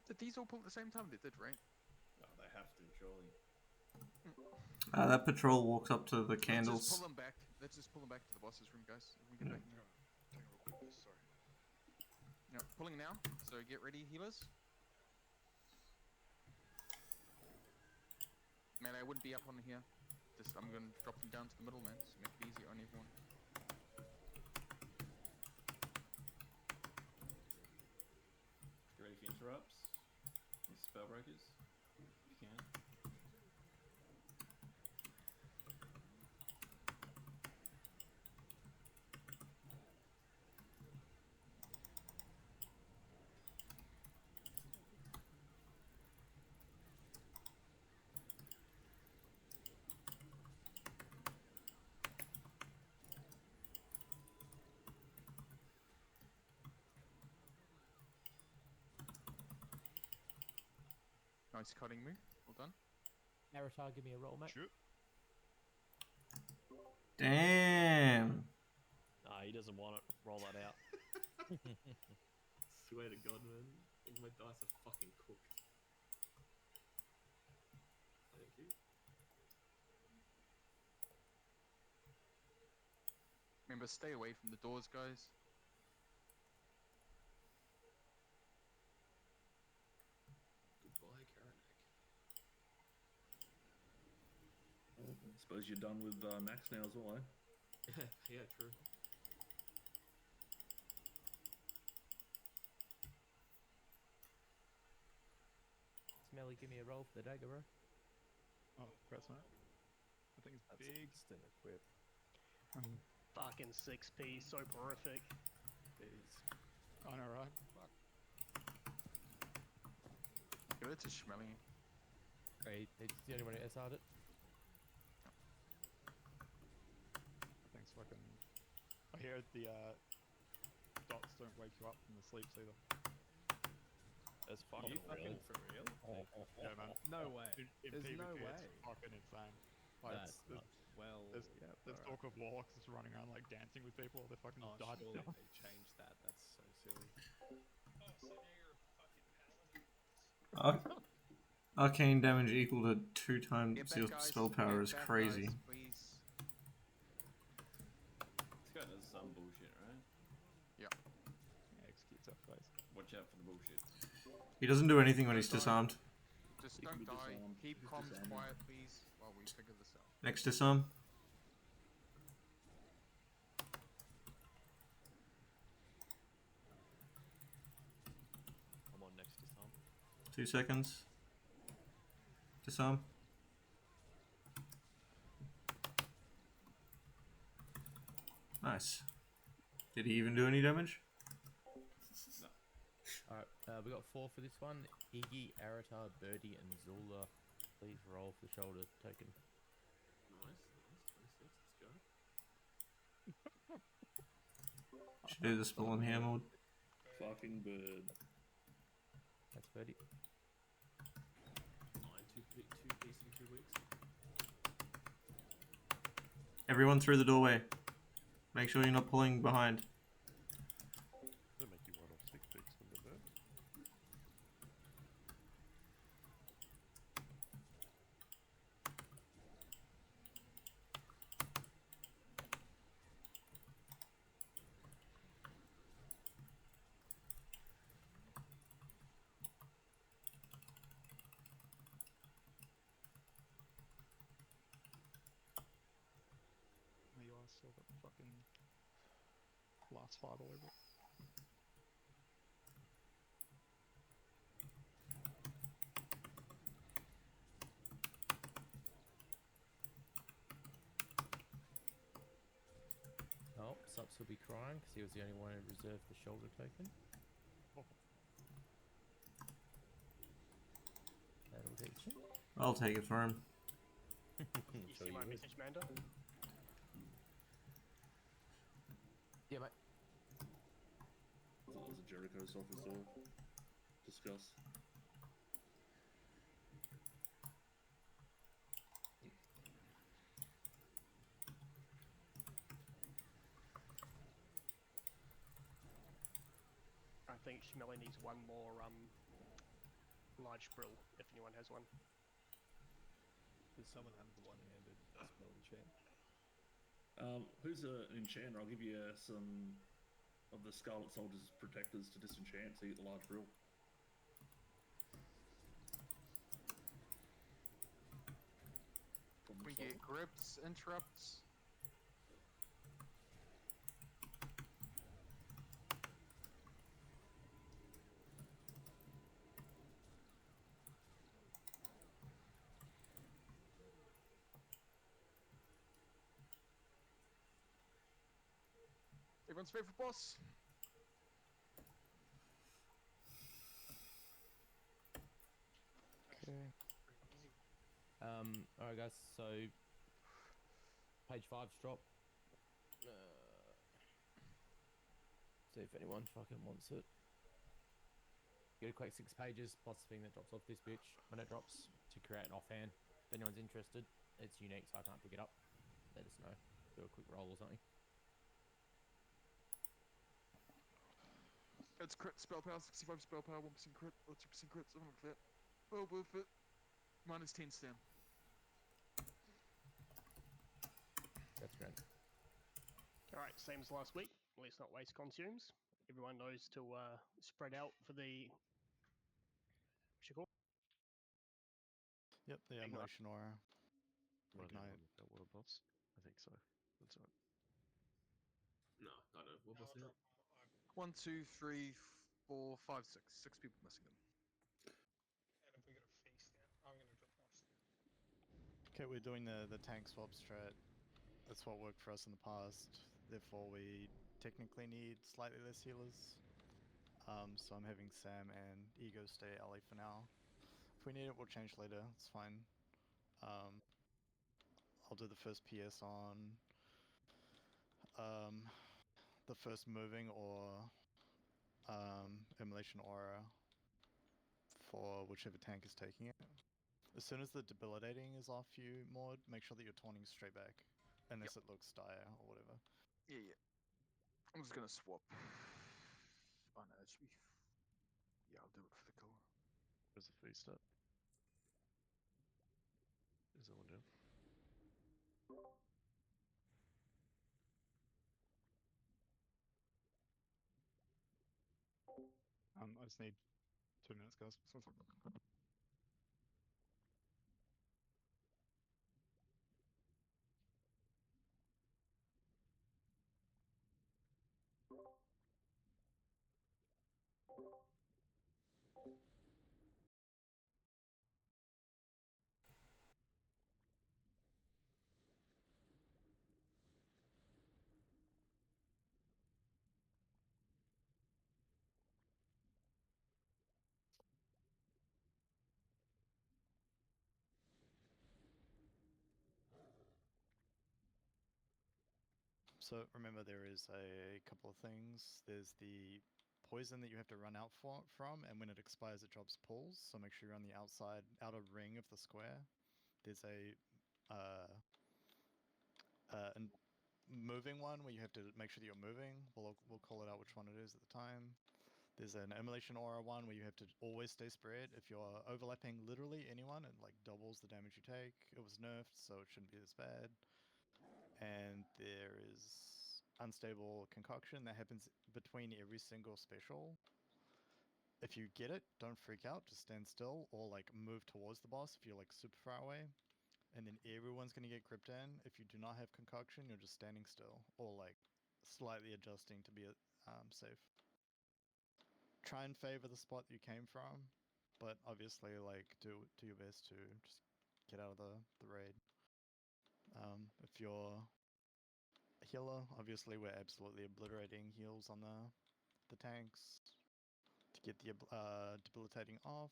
Did these all pull at the same time? They did, right? Oh, they have to, surely. That patrol walks up to the Let's just candles. pull them back. Let's just pull them back to the boss's room, guys. We can get back in there. Take a real quick. Sorry. Yeah, pulling now. So get ready, healers. Man, I wouldn't be up on here. Just I'm gonna drop them down to the middle, man. So make it easier on everyone. Get ready for interrupts. And spellbreakers. If you can. Nice cutting move. Well done. Aratar, give me a roll, mate. Sure. Damn. Nah, he doesn't want it. Roll that out. Swear to God, man. I think my dice are fucking cooked. Thank you. Remember, stay away from the doors, guys. Goodbye, Karanak. Suppose you're done with Nax now as well, eh? Yeah, true. Smelly, give me a roll for the dagger, bro. Oh, press that. I think it's big. Instant equip. Fucking 6p, so horrific. I know, right? Fuck. Give it to Schmelly. Great. It's the only one who SR'd it. Thanks, fucking. I hear the dots don't wake you up from the sleeps either. That's fucking really? for real? Yeah, man. No way. In There's PvP, no way. it's fucking insane. Like, That's there's, well, there's, yeah. there's talk of warlocks just running around like dancing with people. They're fucking Oh, died surely down. they changed that. That's so silly. Arcane damage equal to 2 times Get back, your guys. spell power Get is back, crazy. guys, please. This guy does some bullshit, right? Yeah. Executes that face. Watch out for the bullshit. He doesn't do anything when he's disarmed. Just You can don't be die. disarmed. Keep Just comms disarm him. quiet, please, while we figure this out. Next disarm. I'm on next disarm. 2 seconds. Disarm. Nice. Did he even do any damage? No. Alright, we got 4 for this one. Iggy, Aratar, Birdie, and Zula. Please roll for the shoulder token. Nice. Let's go. Should do the spell on hammered. Fucking bird. That's Birdie. Fine, two piece in 2 weeks. Everyone through the doorway. Make sure you're not pulling behind. Does it make you run off 6 ticks when they're there? You guys still got the fucking last fight all over it. Oh, Sups will be crying because he was the only one who reserved the shoulder token. That'll teach him. I'll take it for him. You see my message, Manda? Yeah, mate. I thought it was a Jericho soft sword. Discuss. I think Schmelly needs one more large brill, if anyone has one. Does someone have the one-handed spell enchant? Who's an enchanter? I'll give you some of the Scarlet Soldier's protectors to disenchant, so you get the large brill. We get grips, interrupts. Everyone's favorite boss. Okay. Alright guys, so page 5's drop. See if anyone fucking wants it. Get a quick 6 pages plus the thing that drops off this bitch when it drops to create an offhand. If anyone's interested, it's unique so I can't pick it up. Let us know. Do a quick roll or something. It's crit spell power, 65 spell power, 1% crit, 2% crit, something like that. Well worth it. Minus 10 stam. That's great. Alright, same as last week. Let's not waste consumes. Everyone knows to spread out for the... What's it called? Yep, the Evolution Aura. Ignite. That water buffs? I think so. That's right. No, I don't. What was it? 1, 2, 3, 4, 5, 6. 6 people missing them. And if we got a feast down, I'm gonna drop off. Okay, we're doing the tank swap strat. That's what worked for us in the past. Therefore, we technically need slightly less healers. So I'm having Sam and Ego stay alley for now. If we need it, we'll change later. It's fine. I'll do the first PS on the first moving or Immolation Aura for whichever tank is taking it. As soon as the debilitating is off you, Maud, make sure that you're taunting straight back. Unless it looks dire or whatever. Yeah. I'm just gonna swap. Oh no, that should be... Yeah, I'll do it for the kill. Where's the feast at? Is that one down? I just need 2 minutes, guys. So remember, there is a couple of things. There's the poison that you have to run out from, and when it expires, it drops pulls. So make sure you're on the outer ring of the square. There's a moving one where you have to make sure that you're moving. We'll call it out which one it is at the time. There's an immolation aura one where you have to always stay spread. If you're overlapping literally anyone, it like doubles the damage you take. It was nerfed, so it shouldn't be as bad. And there is unstable concoction that happens between every single special. If you get it, don't freak out, just stand still or like move towards the boss if you're like super far away. And then everyone's gonna get gripped in. If you do not have concoction, you're just standing still or like slightly adjusting to be safe. Try and favor the spot you came from, but obviously like do your best to just get out of the raid. If you're a healer, obviously we're absolutely obliterating heals on the tanks to get the debilitating off,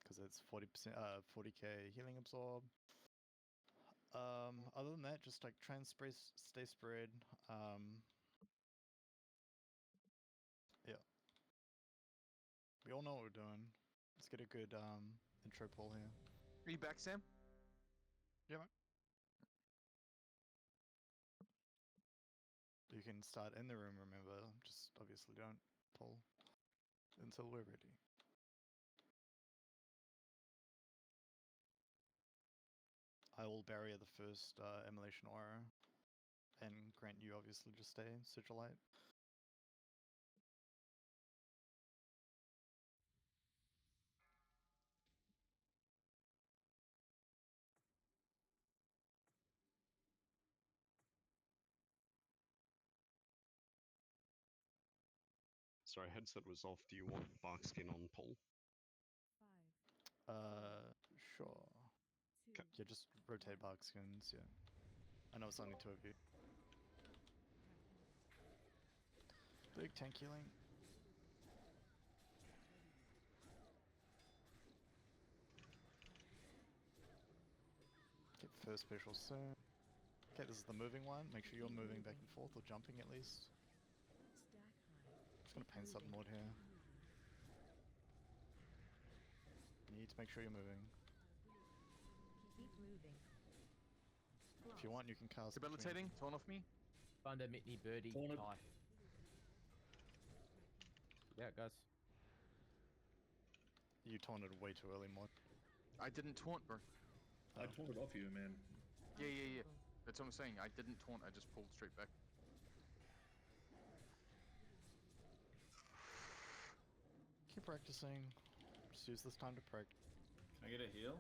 because it's 40%, 40k healing absorb. Other than that, just like try and stay spread. Yeah. We all know what we're doing. Let's get a good intro pull here. Are you back, Sam? Yeah, mate. You can start in the room, remember. Just obviously don't pull until we're ready. I will barrier the first immolation aura and grant you obviously just stay sigilite. Sorry, headset was off. Do you want Barkskin on pull? Sure. Yeah, just rotate Barkskins, yeah. I know it's only 2 of you. Big tank healing. Get first special soon. Okay, this is the moving one. Make sure you're moving back and forth, or jumping at least. Just gonna paint submod here. You need to make sure you're moving. Keep moving. If you want, you can cast. Debilitating, torn off me. Thunder, Mitney, Birdie, Torn it. knife. Yeah, it goes. You taunted way too early, mod. I didn't taunt, bro. I taunted off you, man. Yeah. That's what I'm saying. I didn't taunt, I just pulled straight back. Keep practicing. Just use this time to practice. Can I get a heal?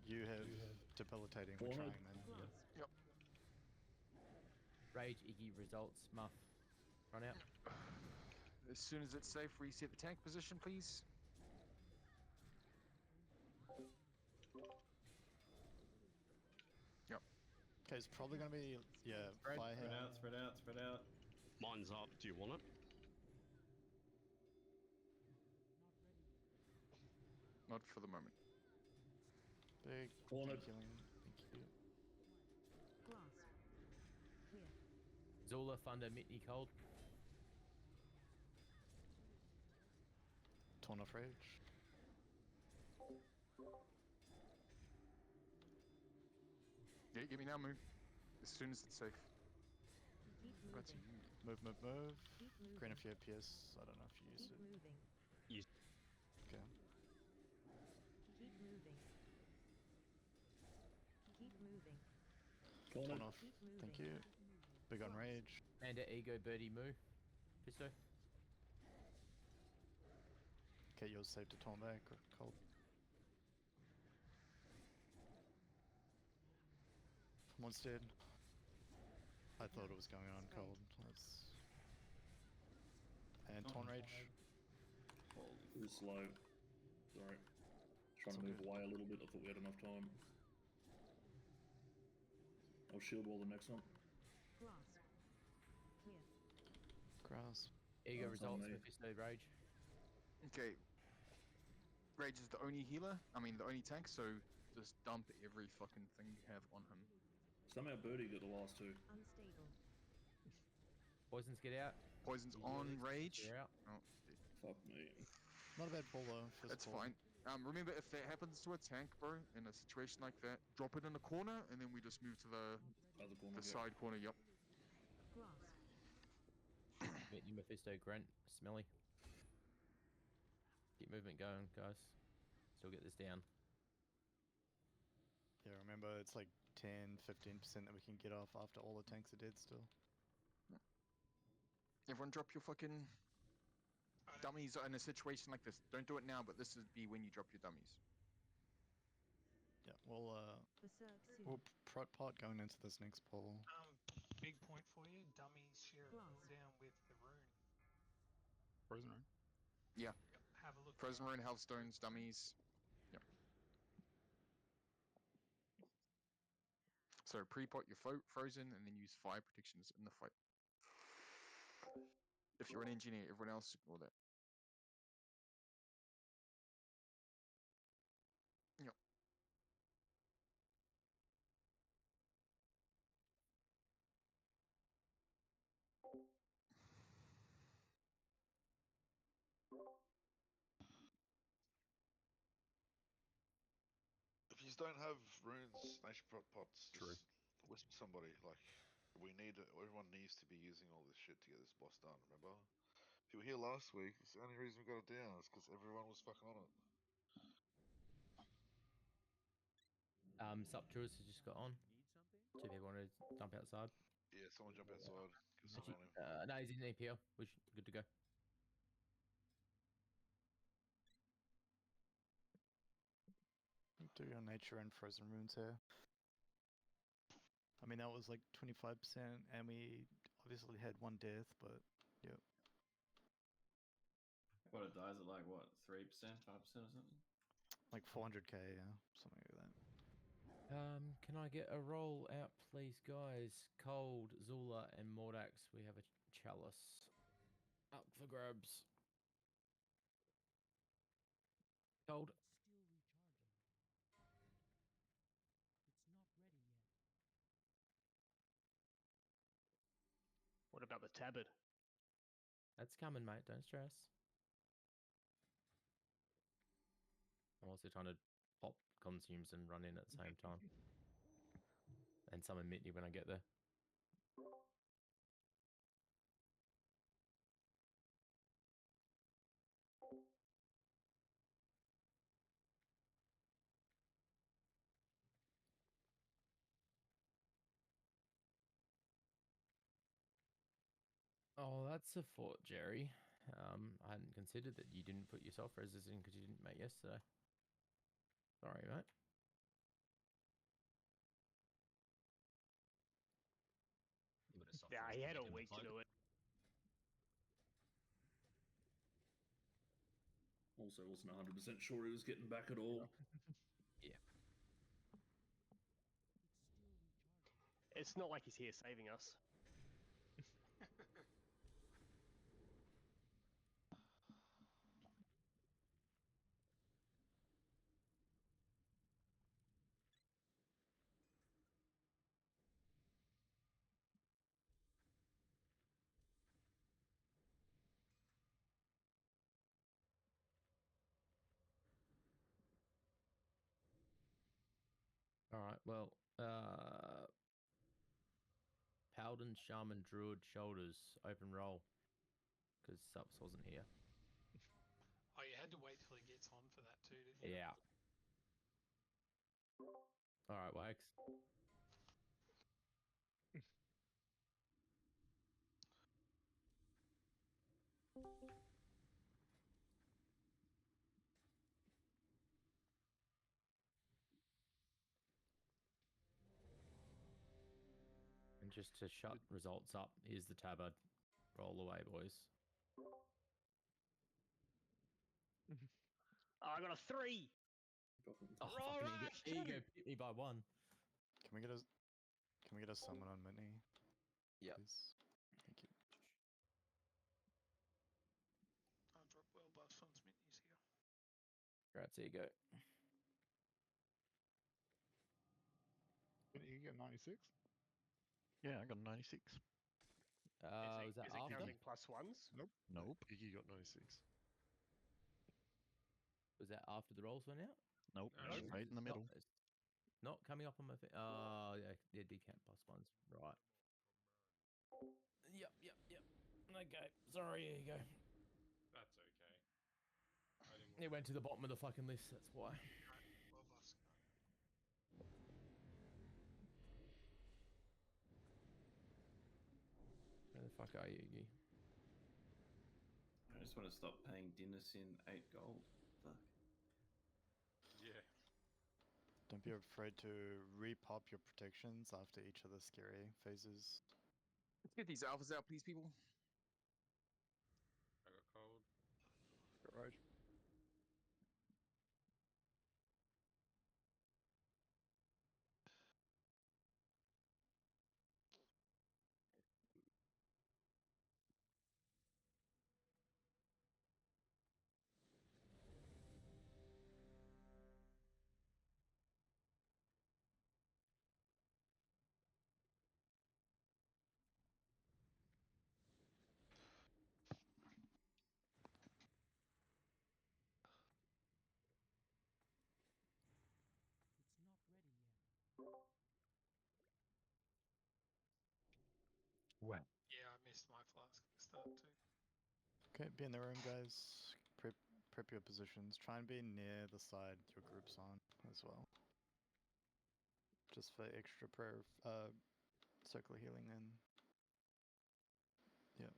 You have debilitating. We're trying, man. Yep. Rage, Iggy, results, Muff. Run out. As soon as it's safe, reset the tank position, please. Yep. Okay, it's probably gonna be fire Spread here. out, spread out, spread out. Mine's up. Do you want it? Not for the moment. Big Torn it. healing. Thank you. Grasp. Clear. Zula, Thunder, Mitney, Cold. Torn off rage. Yeah, give me now, move. As soon as it's safe. Keep That's moving. Move. Keep moving. Grant if you have PS. I don't know if you used Keep it. moving. Okay. Keep moving. Keep moving. Torn Torn it. off. Keep moving. Thank you. Big on rage. Panda, Ego, Birdie, Moo. Pisto. Okay, yours safe to torn back. Cold. One's dead. I thought it was going on cold. Let's. And torn rage. It was slow. Sorry. Trying to move away a little bit. I thought we had enough time. I'll shield wall the next one. Grasp. Clear. Grass. Ego, Oh, it's on results, me. Mephisto, Rage. Okay. Rage is the only healer. I mean, the only tank, so just dump every fucking thing you have on him. Somehow Birdie got the last two. Unstable. Poisons get out. Poison's Use your on elixirs, rage. you're out. Oh, Fuck me. Not a bad pull though. First that's pull. fine. Remember, if that happens to a tank, bro, in a situation like that, drop it in the corner, and then we just move to the Other corner. side corner. Yep. Grasp. Get your Mephisto grunt, smelly. Keep movement going, guys. Still get this down. Yeah, remember it's like 10-15% that we can get off after all the tanks are dead still. Everyone drop your fucking dummies in a situation like this. Don't do it now, but this would be when you drop your dummies. Yeah, we'll pot going into this next pull. Big point for you. Dummies share a cooldown with the rune. Frozen Rune? Yeah. Have a look. Frozen Rune, Healthstones, dummies. Yep. So pre-pot your frozen, and then use fire protections in the fight. If you're an engineer, everyone else ignore that. Yep. If you don't have runes, nation pots, True. just whisper somebody. Like, we need it. Everyone needs to be using all this shit to get this boss done. Remember? If you were here last week, it's the only reason we got it down is because everyone was fucking on it. Subtrus has just got on. Two people want to dump outside. Yeah, someone jump outside. Get some on him. No, he's in EPL. We're good to go. Do your nature and frozen runes here. I mean, that was like 25%, and we obviously had one death, but yeah. What it dies at like what, 3%, 5% or something? Like 400k, yeah, something like that. Can I get a roll out, please, guys? Cold, Zula, and Mordax. We have a chalice up for grabs. Cold. What about the tabard? That's coming, mate. Don't stress. I'm also trying to pop consumes and run in at the same time. And summon Mitney when I get there. Oh, that's a fort, Jerry. I hadn't considered that you didn't put your self reses in because you didn't mate yesterday. Sorry, mate. Yeah, he had a week to do it. Also, wasn't 100% sure he was getting back at all. Yeah. It's not like he's here saving us. All right. Well, Paladin, Shaman, Druid, Shoulders, open roll. Because Subs wasn't here. Oh, you had to wait till he gets on for that too, didn't you? Yeah. All right, Wags. And just to shut results up, here's the tabard. Roll away, boys. I got a 3. Oh, fucking ego hit me by 1. Can we get a summon on Mitney? Yep. Please? Thank you. I'll drop well buffs once Mitney's here. Congrats, ego. Can Iggy get 96? Yeah, I got 96. Was that is it after? counting plus ones? Nope. Nope. Iggy got 96. Was that after the rolls went out? Nope. No. Straight in the middle. It's not coming up on my. Oh, yeah, yeah, did count plus ones. Right. Yep. Okay. Sorry, here you go. That's okay. I didn't It went to the bottom of the fucking list. That's why. Well, us go. Where the fuck are you, Iggy? I just want to stop paying Denizen 8 gold. Fuck. Yeah. Don't be afraid to repop your protections after each of the scary phases. Let's get these alphas out, please, people. I got cold. Right. Well. Yeah, I missed my flask at the start too. Okay, be in the room, guys. Prep your positions. Try and be near the side your group's on as well. Just for extra prayer, circular healing then. Yeah.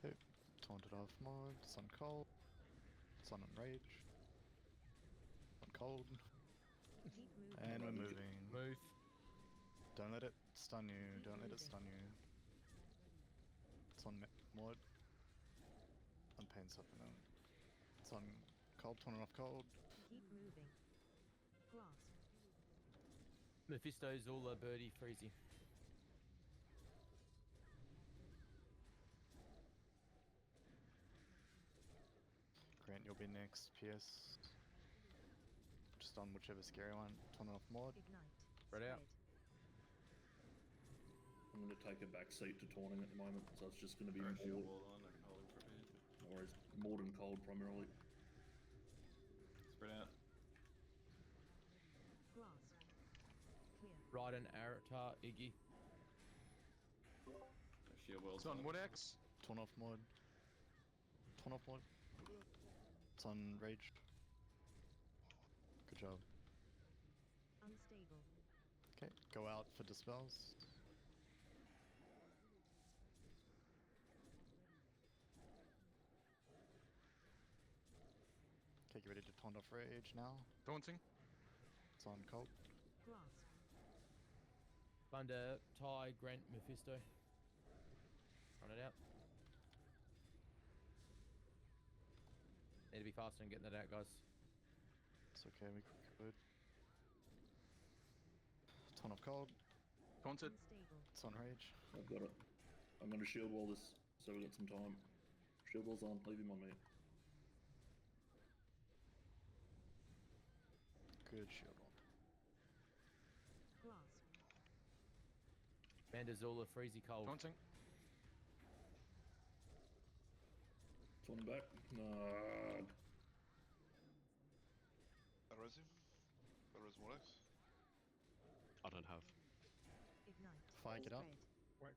Okay, taunted off mod, sun cold, sun enrage, sun cold, and we're moving. Move. Don't let it stun you, don't let it stun you. It's on mod. On pain supplement. It's on cold, taunted off cold. Keep moving. Grasp. Mephisto's all a birdie freezy. Grant, you'll be next, PS. Just on whichever scary one. Taunted off mod. Ignite. Spread out. I'm going to take a back seat to taunting at the moment, so it's just going to be Throw a shield Maud, wall on, I can hold him for a bit. or is Maud and cold primarily. Spread out. Grasp. Clear. Ride an Aratar, Iggy. Throw shield walls It's on what X? Torn off mod. Torn off mod. It's on rage. Good job. Unstable. Okay, go out for dispels. Okay, get ready to taunt off rage now. Daunting. It's on cold. Grasp. Thunder, Ty, Grant, Mephisto. Run it out. Need to be faster and getting that out, guys. It's okay, we could. Ton of cold. Taunted. Unstable. It's on rage. I've got it. I'm going to shield wall this, so we've got some time. Shield wall's on, leave him on me. Good shield wall. Grasp. Mandazula, freezy cold. Taunting. Taunt back. Nod. Res him? Res what X? I don't have. Ignite. Fire, get up. Spread.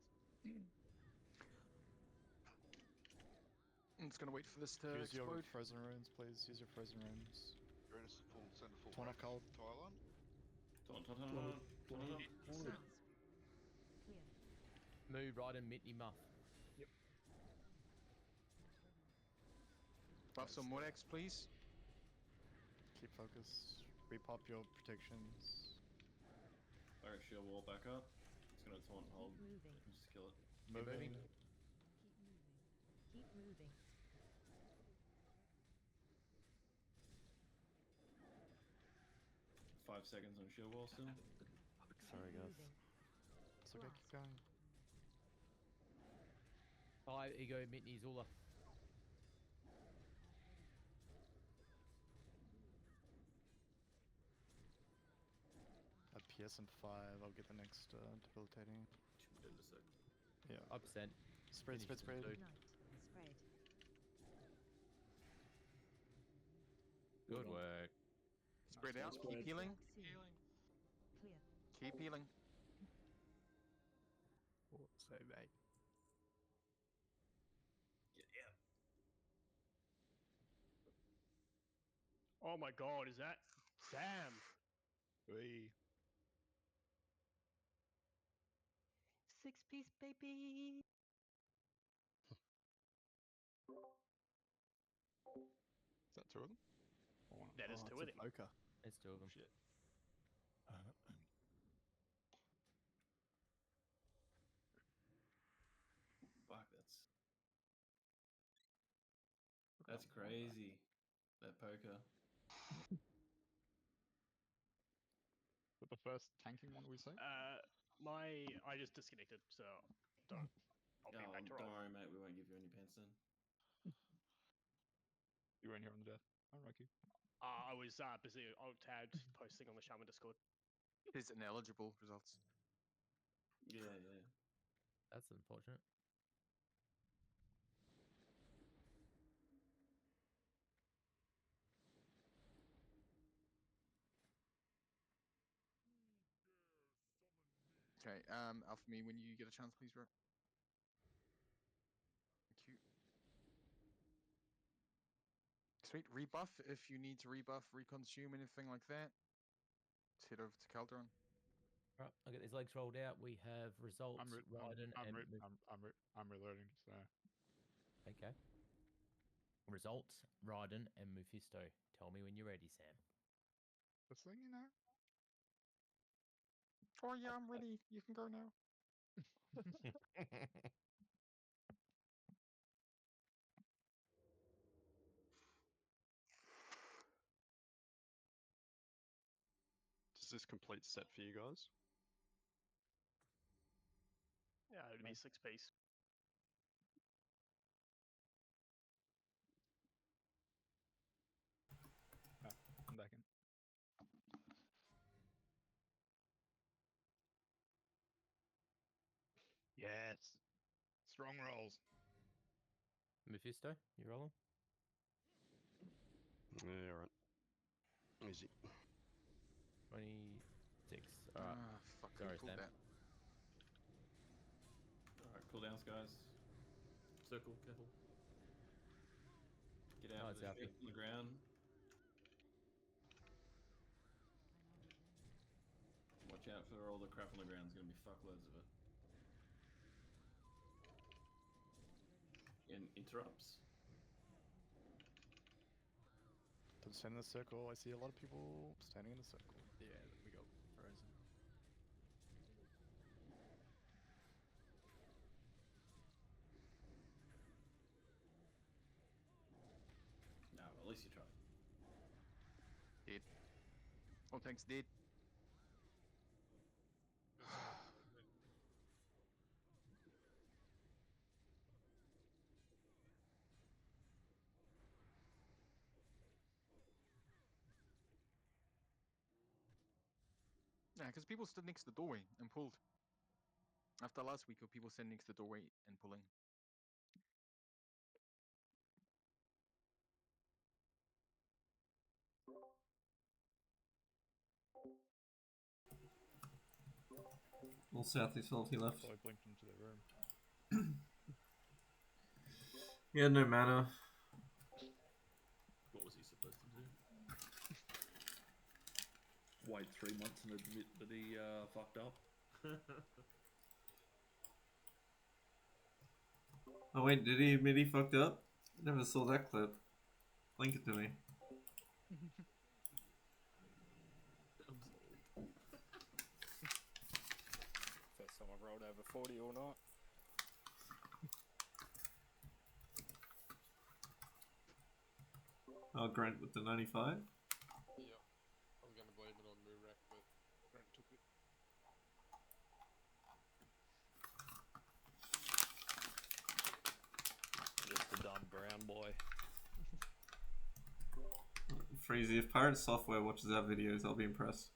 I'm just gonna wait for this to Use your explode. frozen runes, please. Use your frozen runes. Greatest full, send a full. Torn off cold. Thailand? Taunt. Grasp. Clear. Move, ride and Mitney Muff. Buff some more X, please. Keep focus. Repop your protections. Alright, shield wall back up. It's going to taunt hold. Keep moving. Just kill it. Moving. Keep moving. Keep moving. seconds on shield wall still. Sorry, guys. It's okay, keep going. Hi, Ego, Mitney, Zula. At PS and 5, I'll get the next debilitating. Should be dead in a sec. Yeah. Upset. Spread, Finish spread, them spread. too. Spread. Good work. Spread out. Spread. Keep healing. Healing. Clear. Keep healing. Oh, so bad. Get out. Oh my god, is that? Damn. Wee. 6-piece, baby. Is that two of them? Or one? That is Oh, two it's of a them. poker. It's two of them. Shit. Fuck, that's crazy. That poker. But the first tanking one we see? I just disconnected, so don't. I'll be back to Don't roll. worry, mate. We won't give you any pence then. You weren't here on the death. Oh, Rocky. I was busy alt-tabbed posting on the Shaman Discord. His ineligible results. Yeah, yeah. That's unfortunate. Okay, Alpha me when you get a chance, please, bro. Thank you. Sweet, rebuff if you need to rebuff, reconsume, anything like that. Let's head over to Caldoran. Right, I'll get these legs rolled out. We have results, Raiden, I'm reloading, so. Okay. Results, Raiden, and Mephisto. Tell me when you're ready, Sam. This thing, you know? Oh yeah, I'm ready. You can go now. Does this complete set for you guys? Yeah, it would be 6-piece. Oh, I'm back in. Yes. Strong rolls. Mephisto, you rolling? Yeah, right. Easy. 26. Alright. Ah, fuck, I Sorry, pulled Sam. that. Alright, cooldowns, guys. Circle, careful. Get out of Nice, the Alfie. shit on the ground. Watch out for all the crap on the ground. There's gonna be fuckloads of it. And interrupts. Don't stand in the circle. I see a lot of people standing in a circle. Yeah, we got frozen. No, at least you tried. Dead. Oh, thanks, dead. Yeah, because people stood next to the doorway and pulled. After last week, people standing next to the doorway and pulling. All southeast salty left. So I blinked into the room. He had no mana. What was he supposed to do? Wait 3 months and admit that he fucked up. Oh wait, did he admit he fucked up? I never saw that clip. Link it to me. First time I've rolled over 40 all night. Oh, Grant with the 95. Yeah, I'm gonna blame it on Murak. Freezy, if Pirate Software watches our videos, I'll be impressed.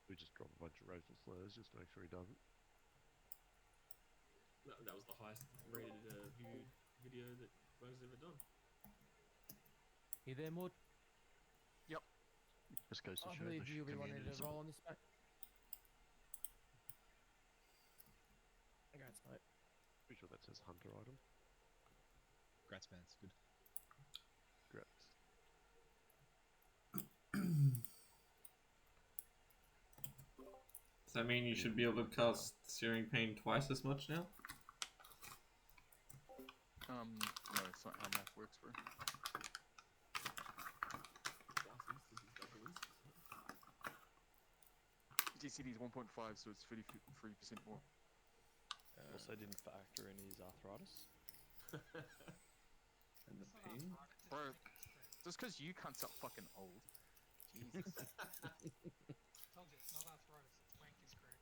We just drop a bunch of racial slurs just to make sure he doesn't. That was the highest rated viewed video that Bug's ever done. You there, Maud? Yep. Just goes to I show believe the you'll be wanting community to roll support. on this, mate. Congrats, mate. Pretty sure that says hunter item. Congrats, man. It's good. Congrats. Does that mean you should be able to cast Searing Pain twice as much now? No, it's not how math works, bro. DCD is 1.5, so it's 33% more. Also didn't factor in his arthritis. And the pain? Bro, just because you cunts are fucking old. Jesus. Told you, it's not arthritis, it's wanker's cramp.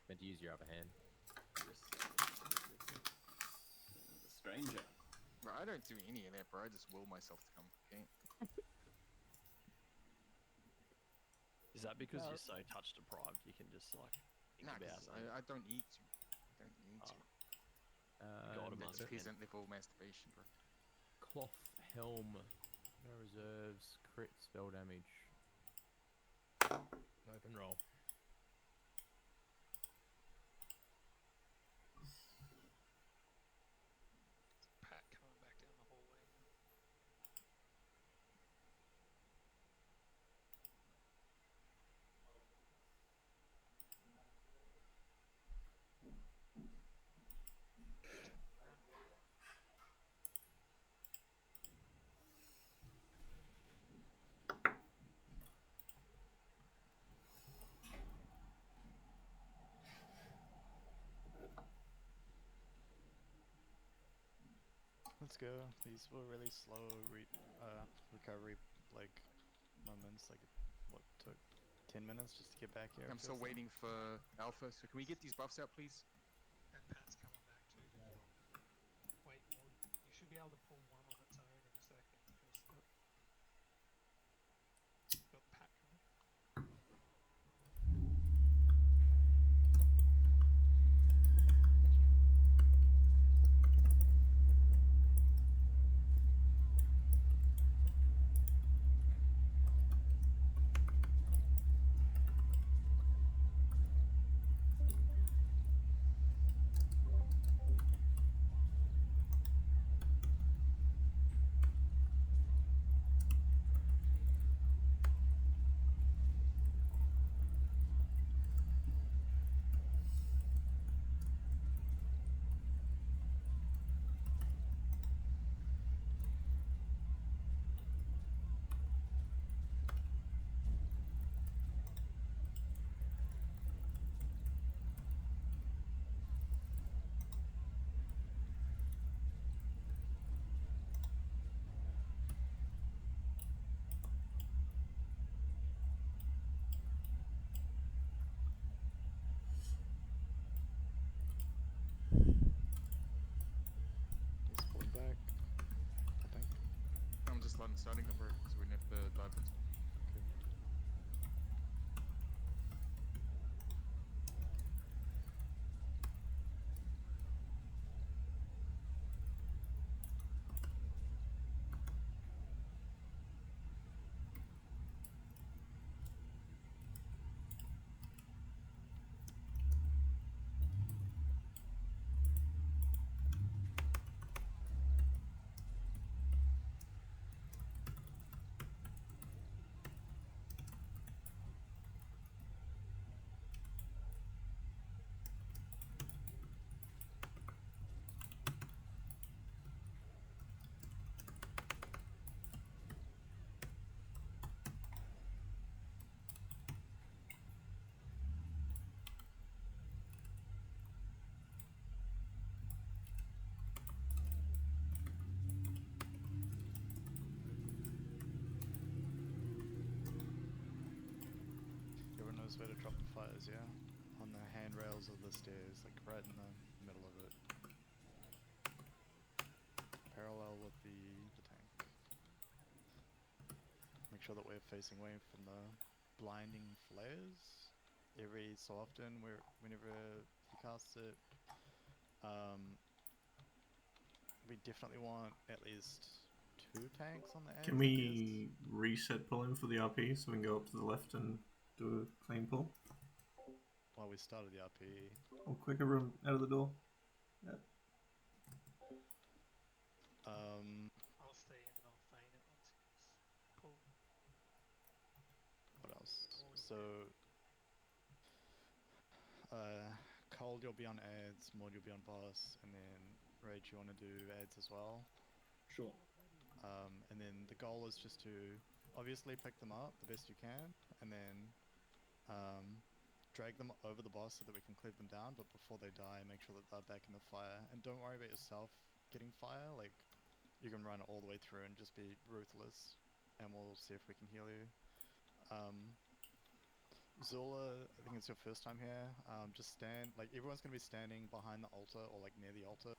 Meant to use your other hand. The stranger. Bro, I don't do any of that, bro. I just will myself to come. Okay. Is that because No. you're so touch deprived you can just like think Nah, about 'cause it? I don't need to. I don't need to. God, That's man. peasant level masturbation, bro. Cloth helm. No reserves. Crit spell damage. Open roll. Pat coming back down the hallway now. Let's go. These were really slow recovery like moments. Like what took 10 minutes just to get back here. I'm still waiting for Alpha, so can we get these buffs out, please? And Pat's coming back too. Wait, well, you should be able to pull one on its own in a second. Got Pat coming. He's pulling back. I think. I'm just starting number because we have to dive into. Okay. Everyone knows where to drop the fires, yeah? on the handrails of the stairs, like right in the middle of it. Parallel with the tank. Make sure that we're facing away from the blinding flares. Every so often, whenever he casts it, we definitely want at least 2 tanks on the edge. Can we reset pulling for the RP so we can go up to the left and do a clean pull? Well, we started the RP. Oh, quick, everyone out of the door. Yep. I'll stay in and I'll feign it once it's pulled. What else? So, Cold, you'll be on ads, Maud, you'll be on boss, and then Rage, you want to do ads as well. Sure. And then the goal is just to obviously pick them up the best you can, and then drag them over the boss so that we can cleave them down, but before they die, make sure that they're back in the fire. And don't worry about yourself getting fire, like, you can run all the way through and just be ruthless, and we'll see if we can heal you. Zula, I think it's your first time here. Just stand, like, everyone's gonna be standing behind the altar or like near the altar.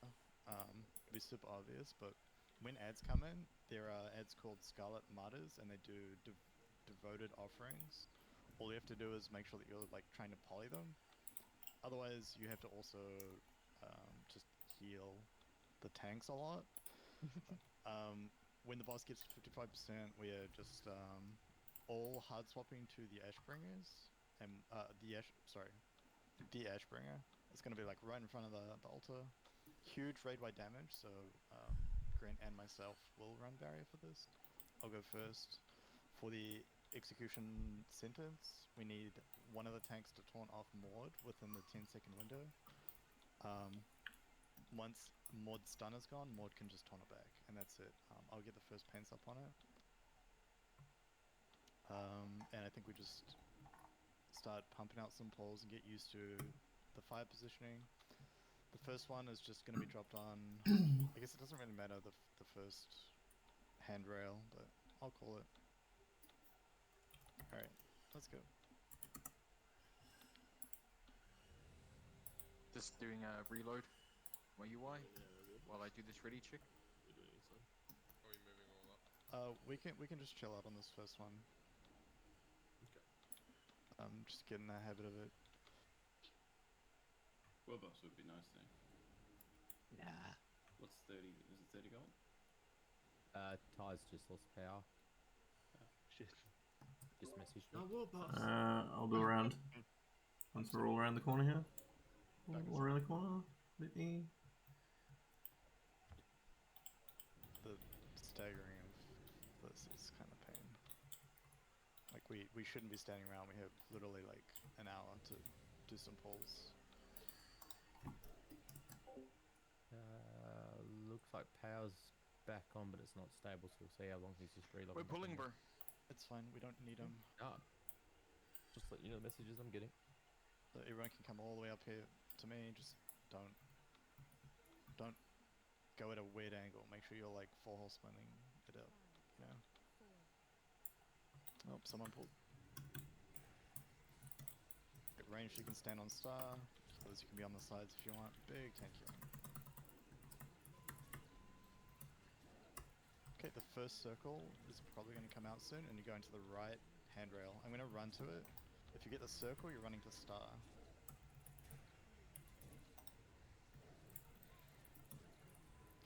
It'll be super obvious, but when ads come in, there are ads called Scarlet Martyrs, and they do devoted offerings. All you have to do is make sure that you're like trying to poly them. Otherwise, you have to also just heal the tanks a lot. When the boss gets to 55%, we are just all hard swapping to the Ashbringers, and the Ashbringer. It's going to be like right in front of the altar. Huge raid-wide damage, so Grant and myself will run barrier for this. I'll go first. For the execution sentence, we need one of the tanks to taunt off Maud within the 10-second window. Once Maud's stun is gone, Maud can just taunt it back, and that's it. I'll get the first paints up on it. And I think we just start pumping out some pulls and get used to the fire positioning. The first one is just going to be dropped on, I guess it doesn't really matter the first handrail, but I'll call it. Alright, let's go. Just doing a reload my UI while I do this ready check. Or are you moving all up? We can just chill out on this first one. Just get in the habit of it. Webos would be nice though. Nah. What's 30? Is it 30 gold? Ty's just lost power. Shit. Just messaged me. Oh, Warpass. I'll do a round. Once we're all around the corner here. All around the corner. Let me. The staggering of this is kind of pain. Like, we shouldn't be standing around. We have literally like an hour to do some pulls. Looks like power's back on, but it's not stable, so we'll see how long he's just reloading. We're pulling, bro. It's fine. We don't need him. Ah. Just let you know the messages I'm getting. So everyone can come all the way up here to me. Just don't go at a weird angle. Make sure you're like 4 horsemanning it up. You know. Oh, someone pulled. At range, you can stand on star. Others, you can be on the sides if you want. Big tank healing. Okay, the first circle is probably going to come out soon, and you're going to the right handrail. I'm going to run to it. If you get the circle, you're running to star.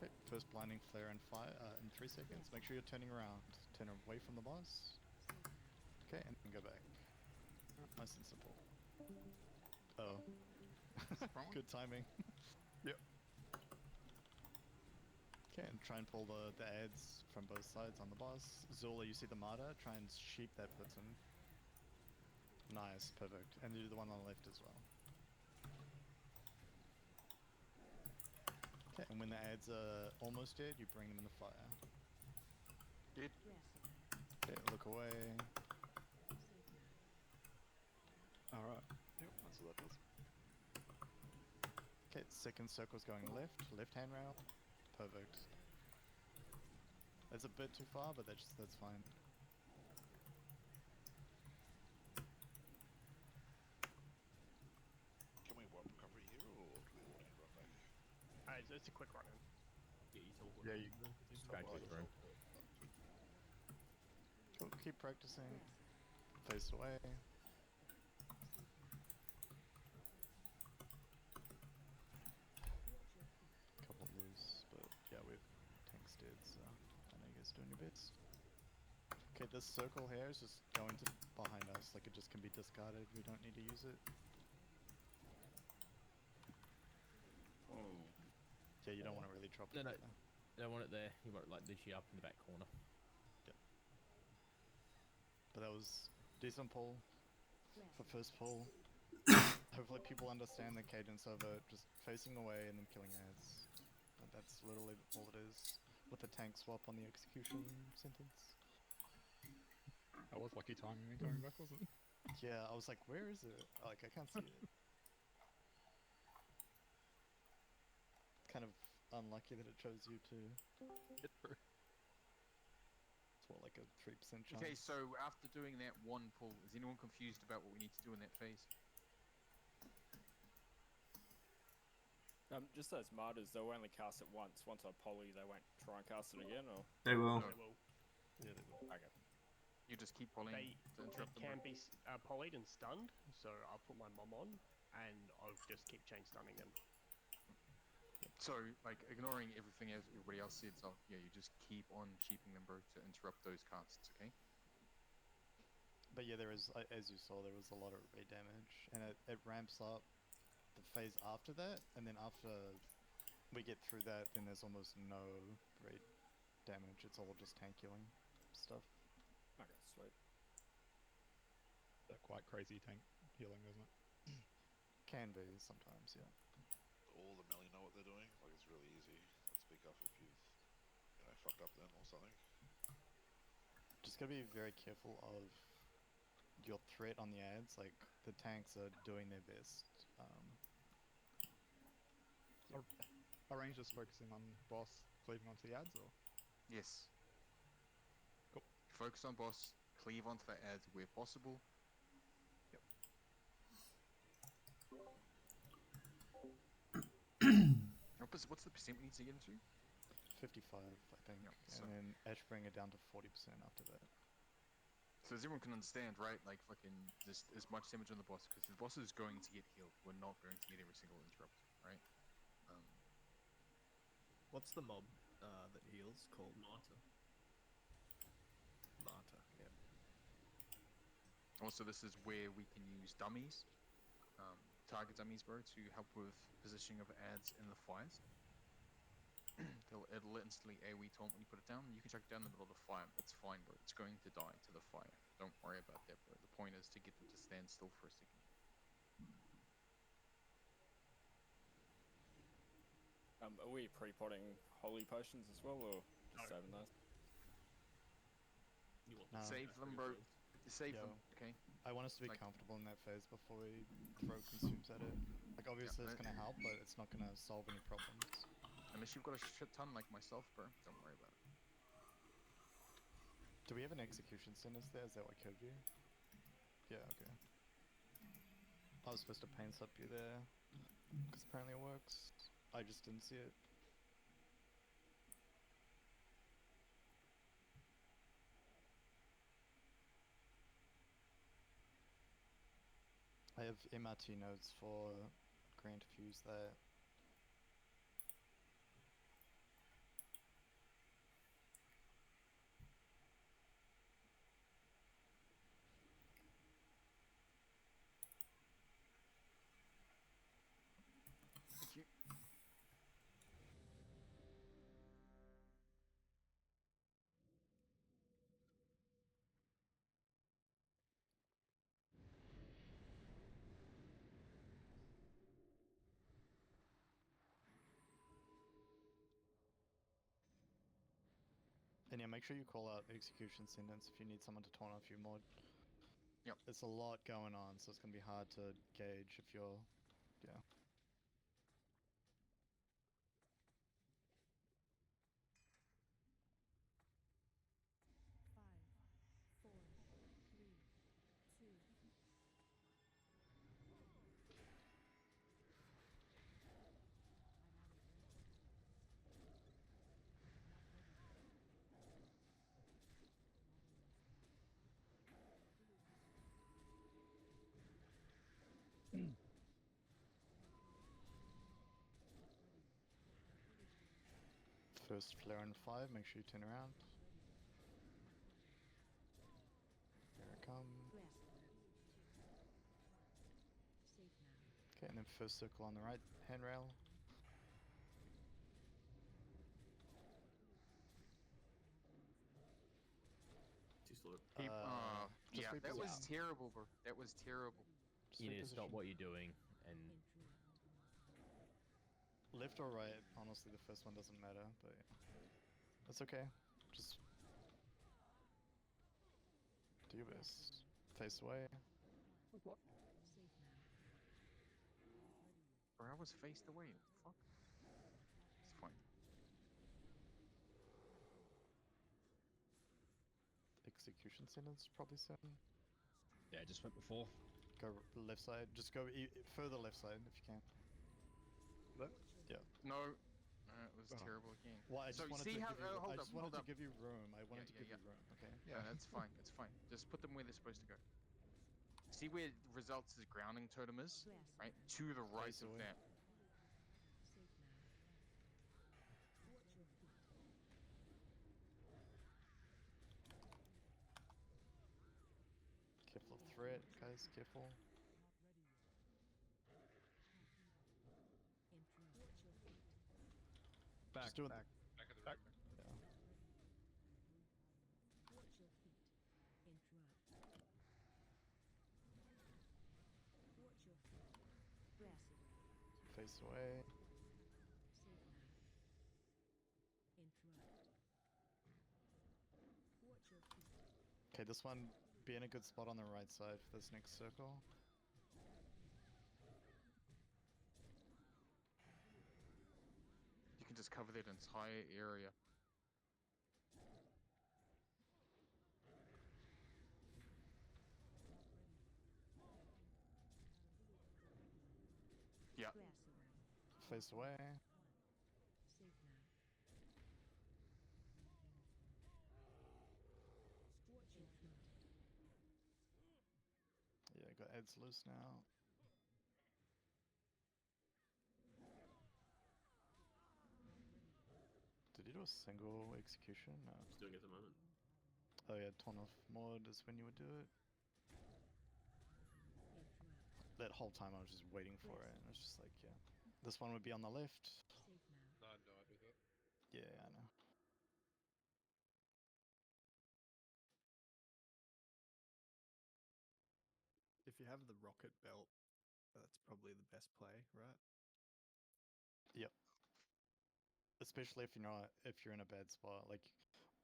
Okay, first blinding flare and fire in 3 seconds. Make sure you're turning around. Turn away from the boss. Okay, and then go back. Nice and simple. Oh. Good timing. Yep. Okay, and try and pull the ads from both sides on the boss. Zula, you see the martyr? Try and sheep that puts him. Nice, perfect. And you do the one on the left as well. Okay, and when the ads are almost dead, you bring them in the fire. Dead. Okay, look away. Alright. Yep, that's what that does. Okay, second circle's going left handrail. Perfect. That's a bit too far, but that's fine. it's a quick run in. Yeah, you teleport. Yeah, you Practice room. Cool, keep practicing. Face away. Couple loose, but yeah, we've tank steered, so I know you guys doing your bits. Okay, this circle here is just going to behind us, like it just can be discarded, we don't need to use it. Oh. Yeah, you don't want to really drop it No, there. you don't want it there. You want it like literally up in the back corner. Yep. But that was decent pull for first pull. Hopefully people understand the cadence of it, just facing away and then killing ads. And that's literally all it is. With the tank swap on the execution sentence. That was lucky timing me coming back, wasn't it? Yeah, I was like, where is it? Like, I can't see it. Kind of unlucky that it chose you to get through. It's what, like a 3% chance? Okay, so after doing that one pull, is anyone confused about what we need to do in that phase? Just those martyrs, they'll only cast it once. Once I poly, they won't try and cast it again, or? They will. They will. Yeah, they will. Okay. You just keep polying to interrupt them. Can be polyed and stunned, so I'll put my mom on, and I'll just keep chain stunning them. So, like, ignoring everything everybody else said, so yeah, you just keep on sheeping them, bro, to interrupt those casts, okay? But yeah, there is, as you saw, there was a lot of raid damage, and it ramps up the phase after that, and then after we get through that, then there's almost no raid damage. It's all just tank killing stuff. Okay, sweet. They're quite crazy tank healing, isn't it? Can be sometimes, yeah. All the melee know what they're doing. Like, it's really easy. Speak up if you've, fucked up then or something. Just gotta be very careful of your threat on the ads. Like, the tanks are doing their best. Are rangers focusing on boss, cleaving onto the ads, or? Yes. Cool. Focus on boss, cleave onto the ads where possible. Yep. What's the percent we need to get into? 55, I think. Yep, And then Edge bring it down to 40% after that. So as everyone can understand, right, like, fucking, there's as much damage on the boss, because the boss is going to get healed. We're not going to get every single interrupt, right? What's the mob that heals called? Martyr. Martyr, yeah. Also, this is where we can use dummies, target dummies, bro, to help with positioning of ads in the fires. It'll instantly AoE taunt when you put it down. You can chuck it down in the middle of the fire. It's fine, bro. It's going to die to the fire. Don't worry about that, bro. The point is to get them to stand still for a second. Are we pre-potting holy potions as well, or just saving those? No. Save them, bro. Save them, okay? I want us to be comfortable in that phase before we throw consumes at it. Like, obviously it's gonna help, but it's not gonna solve any problems. Unless you've got a shit ton like myself, bro. Don't worry about it. Do we have an execution sentence there? Is that what killed you? Yeah, okay. I was supposed to pain slap you there, because apparently it works. I just didn't see it. I have MRT nodes for Grand Fuse there. Thank you. And yeah, make sure you call out execution sentence if you need someone to taunt off your mod. Yep. There's a lot going on, so it's gonna be hard to gauge if you're, yeah. First flare on 5, make sure you turn around. Here I come. Okay, and then first circle on the right handrail. Too slow. Yeah, that was terrible, bro. That was terrible. You need to stop what you're doing and left or right, honestly the first one doesn't matter, but that's okay. Just do your best. Face away. What? Bro, I was faced away. What the fuck? It's fine. Execution sentence probably soon. Yeah, just went before. Go left side. Just go further left side if you can. Left? Yeah. No. It was terrible again. Well, I just so wanted see to how? give you, Hold I up, just wanted hold to up. give you room. I wanted to give you room. Okay. Yeah, that's fine. It's fine. Just put them where they're supposed to go. See where results' grounding totem is, right? To the right of that. Careful of threat, guys. Careful. Back, just doing back. Back of the back. river. Yeah. Face away. Okay, this one be in a good spot on the right side for this next circle. You can just cover that entire area. Yeah. Face away. Yeah, got Ed's loose now. Did he do a single execution? No. He's doing it at the moment. Oh yeah, torn off mod is when you would do it. That whole time I was just waiting for it, and I was just like, yeah. This one would be on the left. No, I died with it. Yeah, I know. If you have the rocket belt, that's probably the best play, right? Yep. Especially if you're in a bad spot. Like,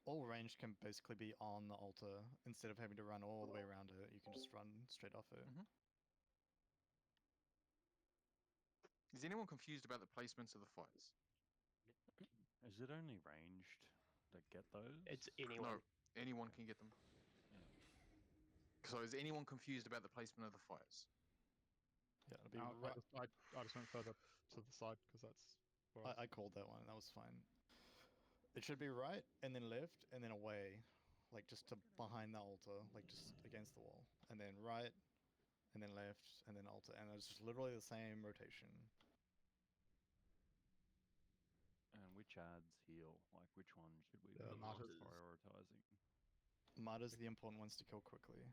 all range can basically be on the altar. Instead of having to run all the way around it, you can just run straight off it. Is anyone confused about the placements of the fires? Is it only ranged that get those? It's anyone. No, anyone can get them. So is anyone confused about the placement of the fires? Yeah, it'll be No, right. I just went further to the side because that's. I called that one. That was fine. It should be right, and then left, and then away, like just to behind the altar, like just against the wall, and then right, and then left, and then altar, and it's just literally the same rotation. And which ads heal? Like which one should we The be martyrs. prioritizing? Martyrs are the important ones to kill quickly.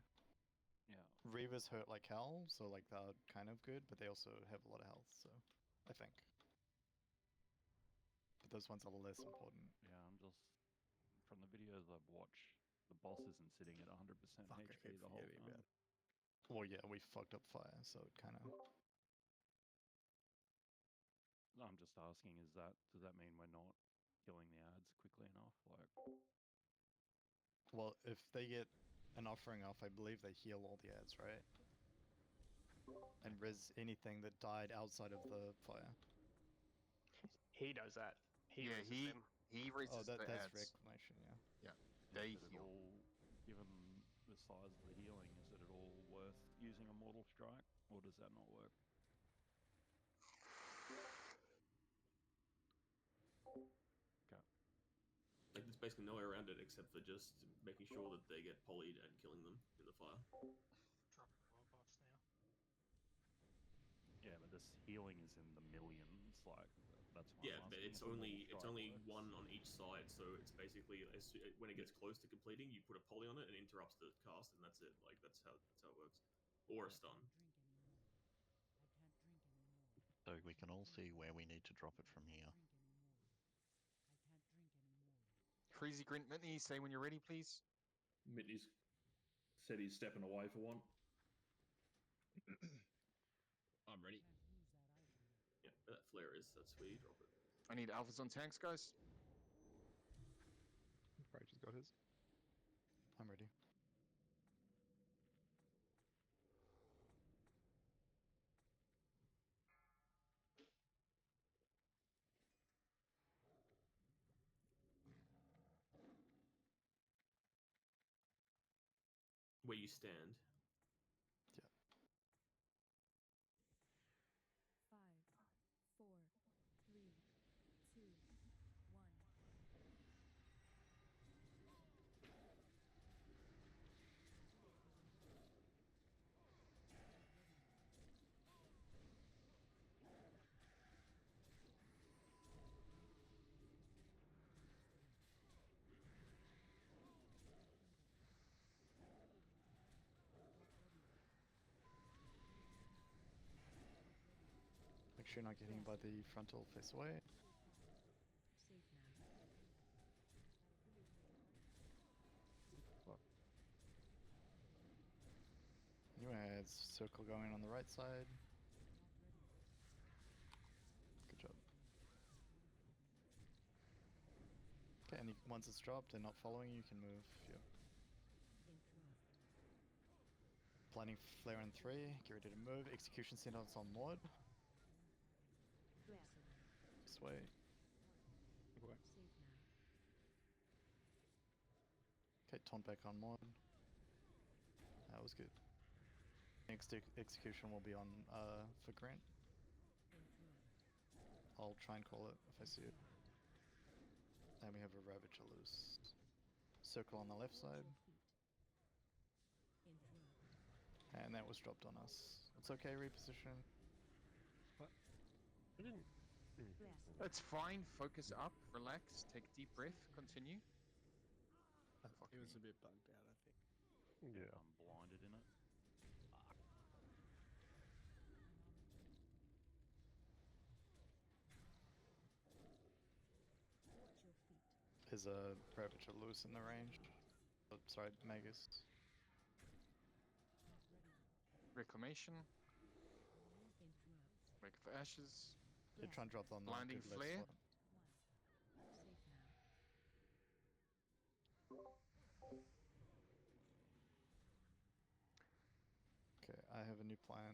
Yeah. Reavers hurt like hell, so like they're kind of good, but they also have a lot of health, so I think. But those ones are less important. Yeah, I'm just from the videos I've watched, the boss isn't sitting at 100% HP the whole time. Well, yeah, we fucked up fire, so it kind of. No, I'm just asking, does that mean we're not killing the ads quickly enough? Like, Well, if they get an offering off, I believe they heal all the ads, right? And res anything that died outside of the fire. He does that. He raises that's the ads. reclamation, yeah. Yeah, they is it heal. all, given the size of the healing, is it at all worth using a mortal strike, or does that not work? Okay. Like, there's basically no way around it except for just making sure that they get polyed and killing them in the fire. Dropping raw buffs now. Yeah, but this healing is in the millions. Like, That's why Yeah, I'm but asking it's if a normal only strike works. one on each side, so it's basically when it gets close to completing, you put a poly on it and interrupts the cast, and that's it. Like that's how it works, or a stun. So we can all see where we need to drop it from here. Freezy Grint Mitney, say when you're ready, please. Mitney's said he's stepping away for one. I'm ready. Yeah, where that flare is, that's where you drop it. I need alphas on tanks, guys. Rage has got his. I'm ready. Where you stand. Yeah. 5, 4, 3, 2, 1. Make sure you're not getting by the frontal face away. Safe now. Anyway, it's circle going on the right side. Good job. Okay, and once it's dropped and not following, you can move. Yep. Planning flare in 3. Get ready to move. Execution sentence on Maud. This way. Good way. Safe now. Okay, taunt back on Maud. That was good. Next execution will be on for Grant. I'll try and call it if I see it. And we have a Ravager loose. Circle on the left side. And that was dropped on us. It's okay, reposition. What? I didn't. That's fine. Focus up, relax, take a deep breath, continue. He was a bit bugged out, I think. Yeah. I'm blinded in it. Is a Ravager loose in the range? Oh, sorry, Magus. Reclamation. Wake of Ashes. Yeah, try and drop on the Blinding left Flare. slot. Okay, I have a new plan.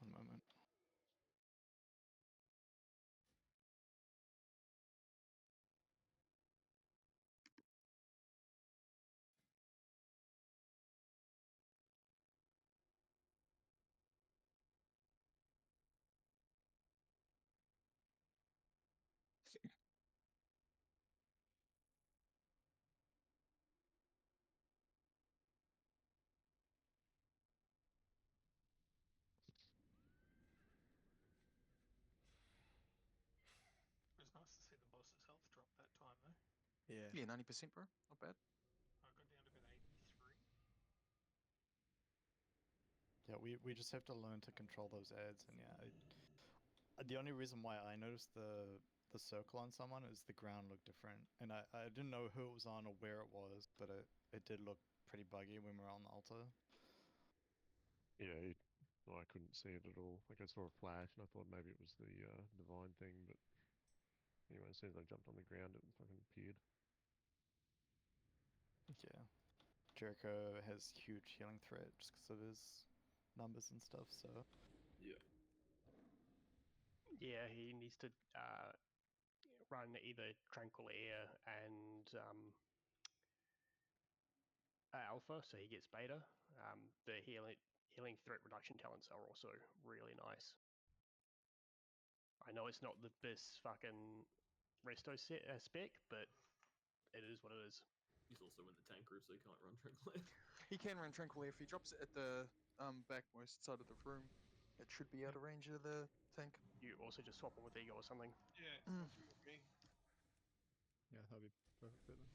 One moment. It was nice to see the boss's health drop that time, though. Yeah. Yeah, 90%, bro. Not bad. I got down to about 83. Yeah, we just have to learn to control those ads, and yeah, the only reason why I noticed the circle on someone is the ground looked different, and I didn't know who it was on or where it was, but it did look pretty buggy when we were on the altar. Yeah, I couldn't see it at all. Like I saw a flash and I thought maybe it was the divine thing, but anyway, as soon as I jumped on the ground, it fucking appeared. Yeah, Jericho has huge healing threat just because of his numbers and stuff. So Yeah. Yeah, he needs to run either Tranquil Air and Alpha, so he gets beta. The healing threat reduction talents are also really nice. I know it's not the best fucking resto spec, but it is what it is. He's also in the tank group, so he can't run Tranquil. He can run Tranquil if he drops it at the backmost side of the room. It should be out of range of the tank. You also just swap him with Ego or something. Yeah, Mm. that's good with me. Yeah, that'd be perfect fit then.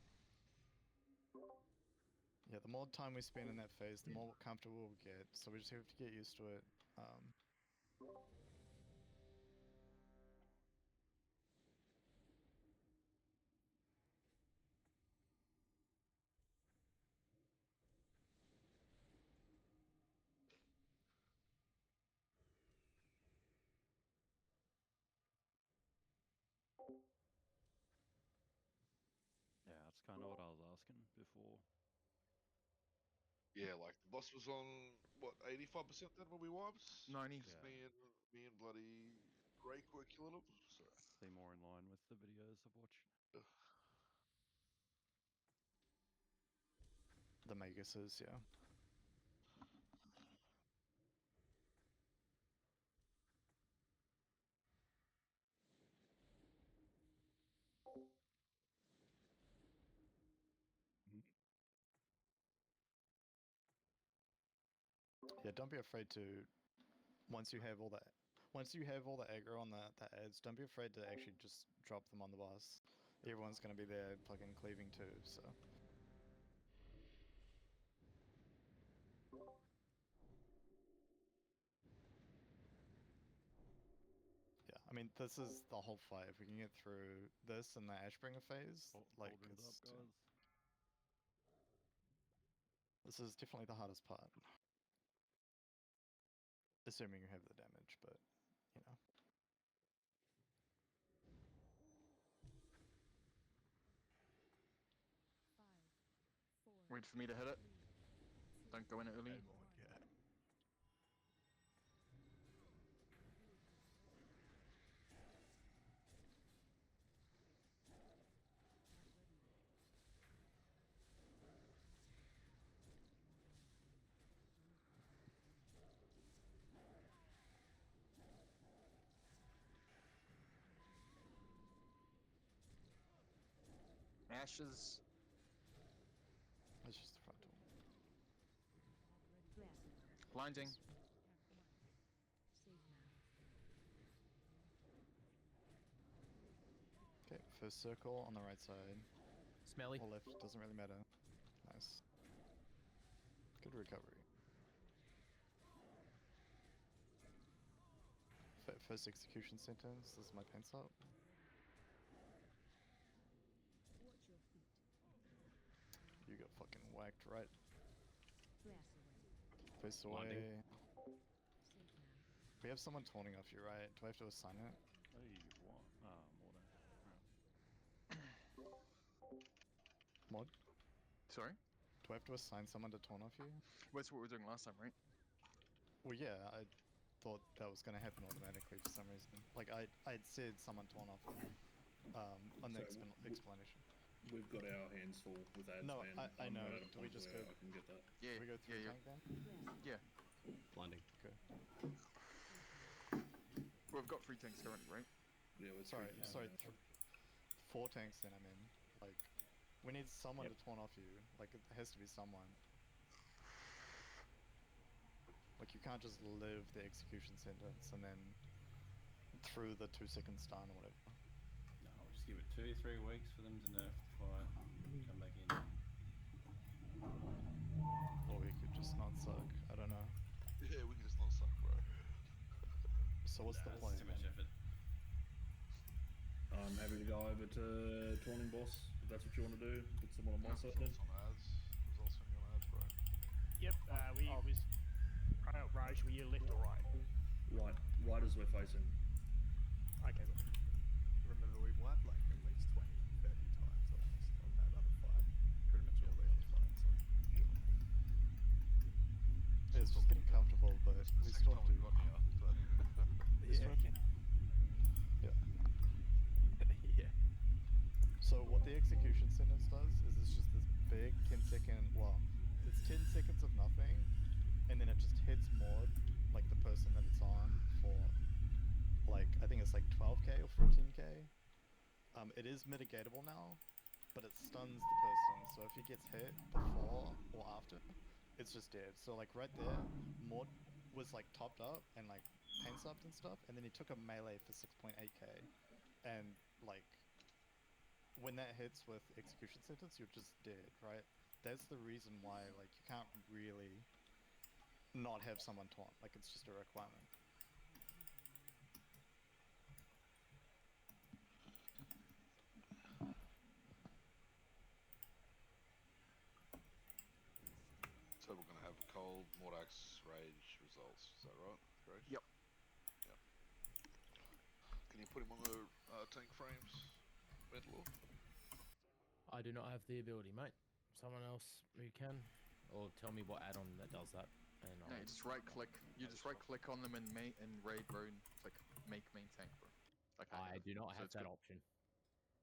Yeah, the more time we spend in that phase, the more comfortable we'll get. So we just have to get used to it. Yeah, that's kind of what I was asking before. Yeah, like the boss was on what 85% then when we wiped. 90. Just me and bloody Grey were killing him. So Seem more in line with the videos I've watched. The Maguses, yeah. Yeah, don't be afraid to, once you have all the aggro on the ads, don't be afraid to actually just drop them on the boss. Everyone's gonna be there fucking cleaving too, so. Yeah, I mean, this is the whole fight. If we can get through this and the Ashbringer phase, like, Cauldron's up, guys. this is definitely the hardest part. Assuming you have the damage, but, you know. Wait for me to hit it. Don't go in it early. Ashes. It's just the front door. Blinding. Okay, first circle on the right side. Smelly. Or left, doesn't really matter. Nice. Good recovery. First execution sentence, this is my pants up. You got fucking whacked right. Face away. We have someone taunting off you, right? Do I have to assign it? Hey, what? More than. Mod? Sorry? Do I have to assign someone to taunt off you? Well, that's what we were doing last time, right? Well, yeah, I thought that was going to happen automatically for some reason. Like, I'd said someone taunt off me on the So explanation. We've got our hands full with ads, No, man. I I'm know. not at a Do we point just where go? I can get that. Yeah, Do we go through yeah, tank then? Yeah. Blinding. Okay. We've got 3 tanks currently, right? Yeah, we're Sorry, three now. 4 tanks then I'm in. Like, we need someone Yep. to taunt off you. Like, it has to be someone. Like, you can't just live the execution sentence and then through the 2-second stun or whatever. No, I'll just give it 2-3 weeks for them to nerf the fight. Come back in. Or we could just not suck. I don't know. yeah, we can just not suck, bro. So what's the That's plan? too much effort. I'm happy to go over to taunting boss if that's what you want to do. Put someone on my side then. Results on ads. Results on your ads, bro. Yep, Raj, were you left or right? Right as we're facing. Okay, look. Remember, we wiped like at least 20, 30 times almost on that other fight. Pretty much all the other fights. Yeah, it's just getting comfortable, but we still have to. Got here, but Yeah. Yeah. So what the execution sentence does is it's just this big 10-second, well, it's 10 seconds of nothing, and then it just hits Maud, like the person that it's on, for, like, I think it's like 12k or 14k. It is mitigatable now, but it stuns the person. So if he gets hit before or after, it's just dead. So like right there, Mort was like topped up and like pain stopped and stuff, and then he took a melee for 6.8k, and like when that hits with execution sentence, you're just dead, right? That's the reason why like you can't really not have someone taunt. Like it's just a requirement. So we're gonna have cold, Mordax, rage results. Is that right? Correct. Yep. Yep. Can you put him on the tank frames, Mentalor? I do not have the ability, mate. Someone else who can, or tell me what add-on that does that. And No, you just right click. You just right click on them in raid, bro, and click make main tank, bro. Like I have. do not So have it's that good. option.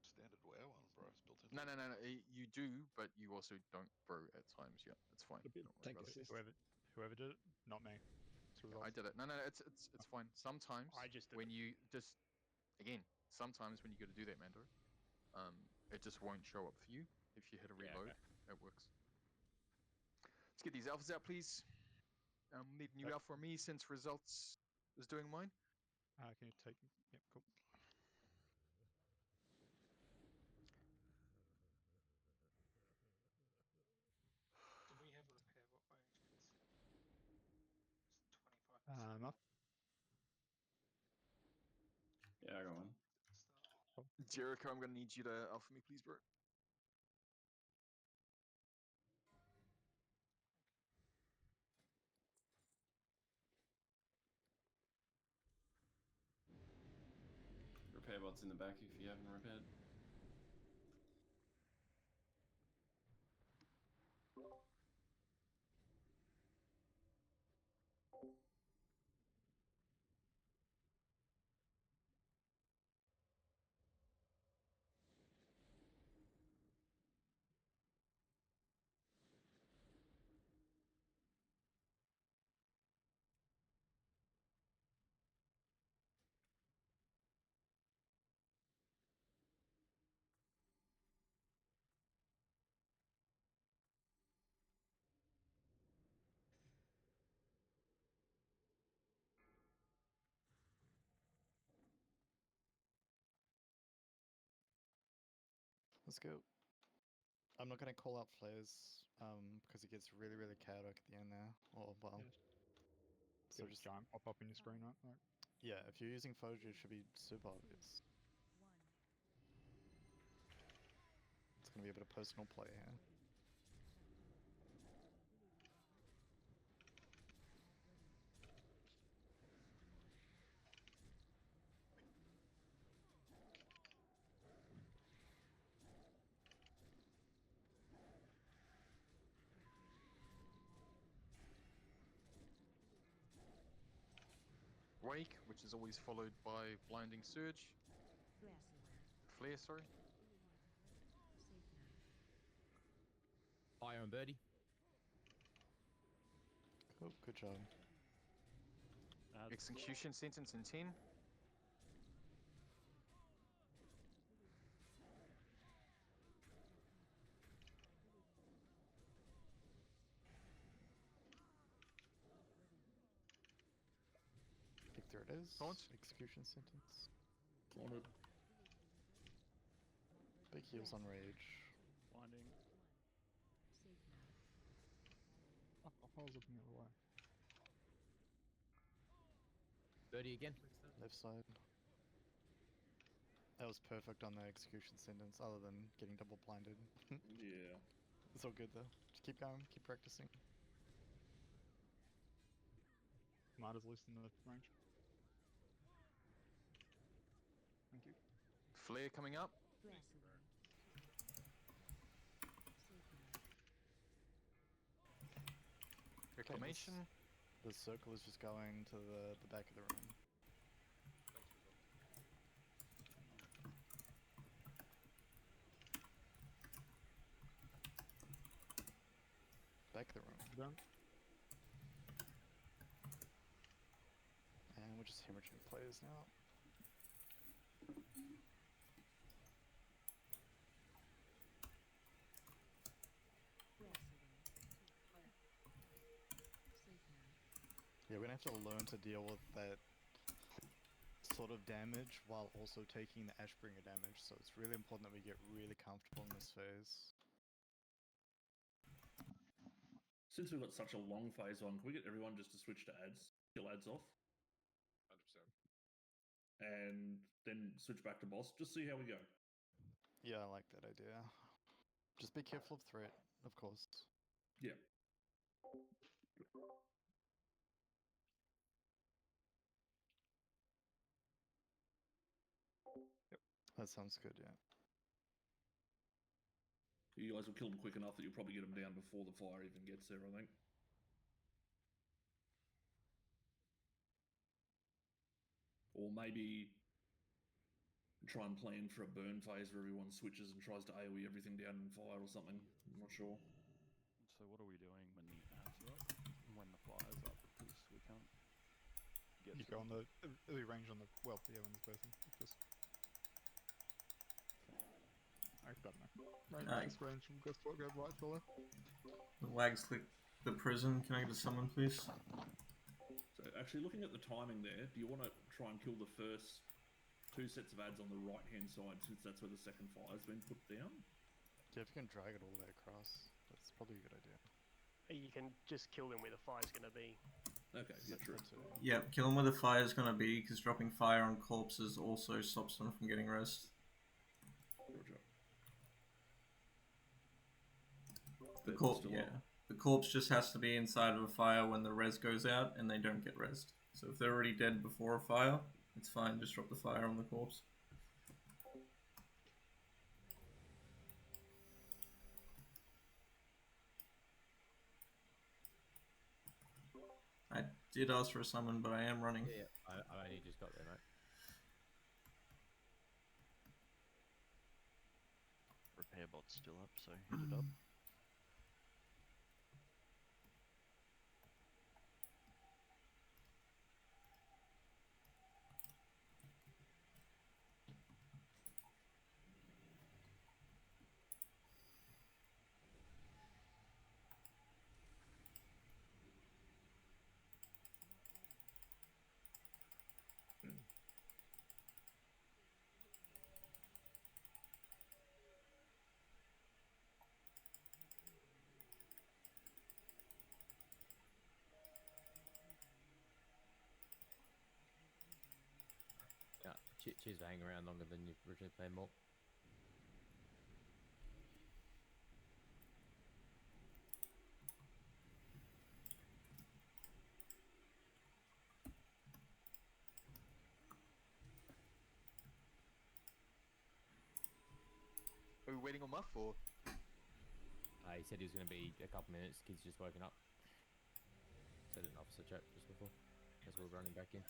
Standard WoW one, bro. It's built in. No. You do, but you also don't, bro. At times, yeah, that's fine. Don't worry Tank about it. assist. Whoever did it, not me. Yeah, I did it. No, it's fine. Sometimes I just did when you just again, sometimes when you go to do that, Mando, it just won't show up for you. If you hit a Yeah, reload, it works. Let's get these alphas out, please. Need new alpha for me since results is doing mine. Can you take? Yep, cool. Do we have repair bot by any chance? It's 25%. Not. Yeah, I got one. Jericho, I'm gonna need you to alpha me, please, bro. Repair bot's in the back if you haven't repaired. Let's go. I'm not gonna call out flares, because it gets really, really chaotic at the end there. Or well, So just giant pop up in your screen, right? Like, yeah. If you're using Foge, it should be super obvious. It's gonna be a bit of personal play here. Wake, which is always followed by blinding surge. Flare, sorry. Fire on Birdie. Cool, good job. Execution sentence in 10. There it is. Taunt. Execution sentence. Taunted. Big heals on rage. Blinding. I was looking the other way. Birdie again. Left side. That was perfect on the execution sentence, other than getting double blinded. Yeah. It's all good though. Just keep going, keep practicing. Marta's loose in the range. Thank you. Flare coming up. Reclamation. The circle is just going to the back of the room. Back of the room. Done. And we're just hemorrhaging players now. Yeah, we're gonna have to learn to deal with that sort of damage while also taking the Ashbringer damage, so it's really important that we get really comfortable in this phase. Since we've got such a long phase on, can we get everyone just to switch to ads? Kill ads off? 100%. And then switch back to boss. Just see how we go. Yeah, I like that idea. Just be careful of threat, of course. Yeah. Yep. That sounds good, yeah. You guys will kill them quick enough that you'll probably get them down before the fire even gets there, I think. Or maybe try and plan for a burn phase where everyone switches and tries to AoE everything down in fire or something. I'm not sure. So what are we doing when the ads are up? When the fire's up? Because we can't get You to go on them. the range on the yeah when this person just. I don't know. Range, just range from just go right to left. The wags click the prison. Can I get a summon, please? So actually looking at the timing there, do you want to try and kill the first 2 sets of ads on the right hand side since that's where the second fire's been put down? Yeah, if you can drag it all the way across, that's probably a good idea. You can just kill them where the fire's going to be. Okay, yeah, true. Yep, kill them where the fire is going to be, because dropping fire on corpses also stops them from getting rest. Roger. The corpse, yeah. The corpse just has to be inside of a fire when the res goes out, and they don't get rest. So if they're already dead before a fire, it's fine, just drop the fire on the corpse. I did ask for a summon, but I am running. Yeah, I only just got there, mate. Repair bot's still up, so hit it up. Yeah, cheers for hanging around longer than you originally planned, Mork. Are we waiting on Muff or? He said he was going to be a couple minutes. Kid's just woken up. Said an officer chat just before, as we're running back in.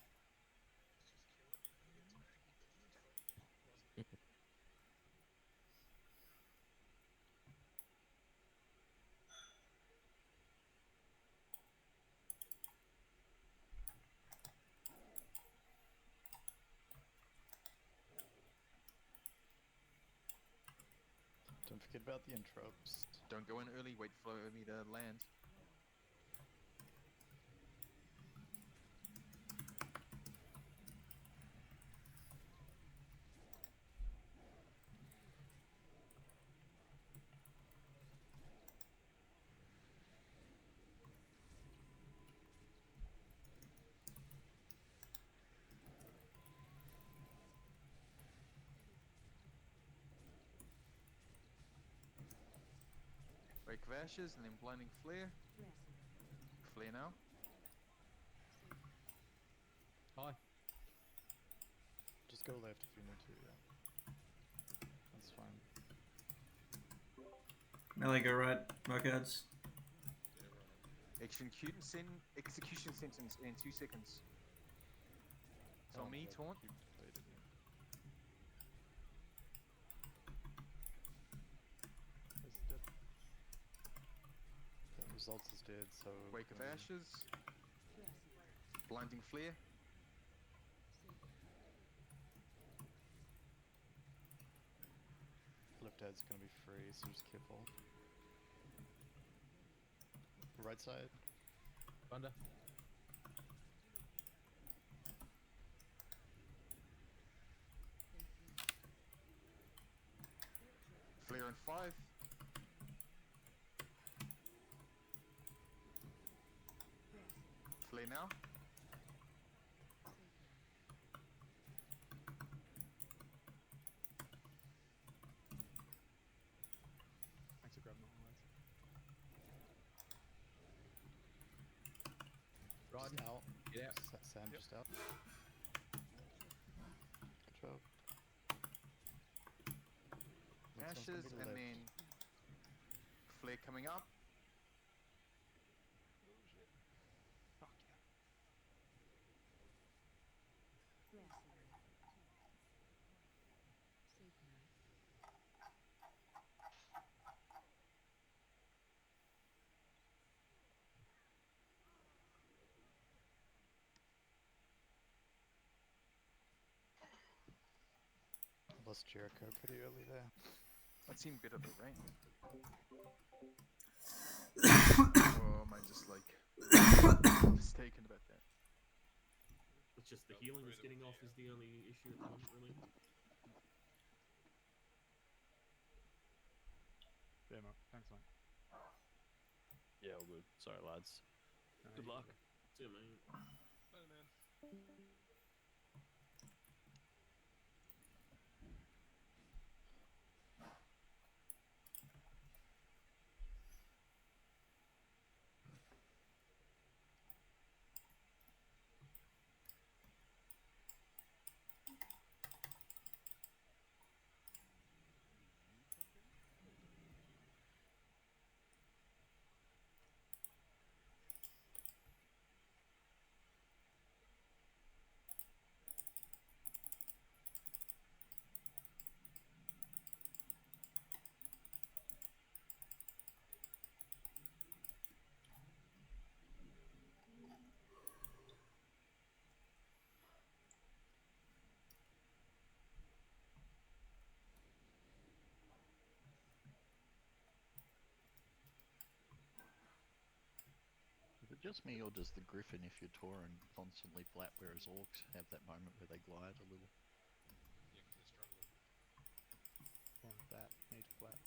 Don't forget about the interrupts. Don't go in early, wait for me to land. Wake of Ashes and then Blinding Flare. Flare now. Hi. Just go left if you need to, yeah. That's fine. Melee go right, mark ads. Execution sentence in 2 seconds. So me, taunt. Results is dead, so... Wake of Ashes. Blinding Flare. Left ad's gonna be free, so just careful. Right side. Thunder. Flare in 5. Flare now. Thanks for grabbing that one, lads. Rod, Just out. get out. Sam just out. Good job. Next one's gonna Ashes, be and left. then flare coming up. Fuck yeah. Lost Jericho pretty early there. That seemed a bit of a rain. Or am I just like mistaken about that? It's just the healing that's getting off is the only issue at the moment, really. Demo. Thanks, mate. Yeah, all good. Sorry, lads. Good luck. See you, mate. Bye, man. Is it just me, or does the Griffin, if you're Tauren, constantly flat, whereas Orcs have that moment where they glide a little? Yeah, 'cause they're stronger. Want that. Need flat.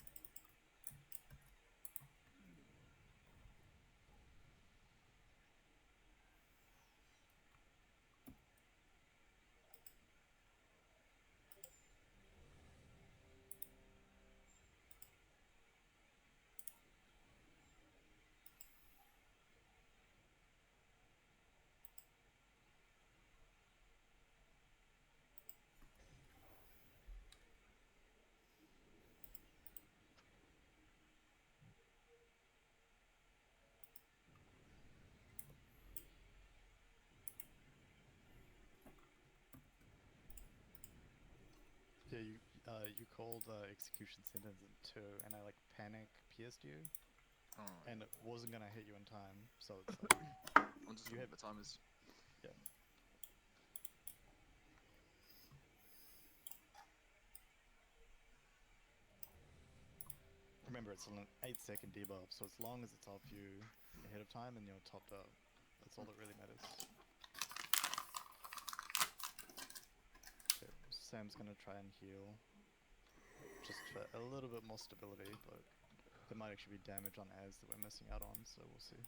Yeah, you called execution sentence in 2, and I like panic pierced you, and it wasn't gonna hit you in time, so it's like I'm just you looking have at the timers. Yeah. Remember, it's an 8-second debuff, so as long as it's off you ahead of time and you're topped up, that's all that really matters. Okay, Sam's gonna try and heal, just for a little bit more stability, but there might actually be damage on Az that we're missing out on, so we'll see.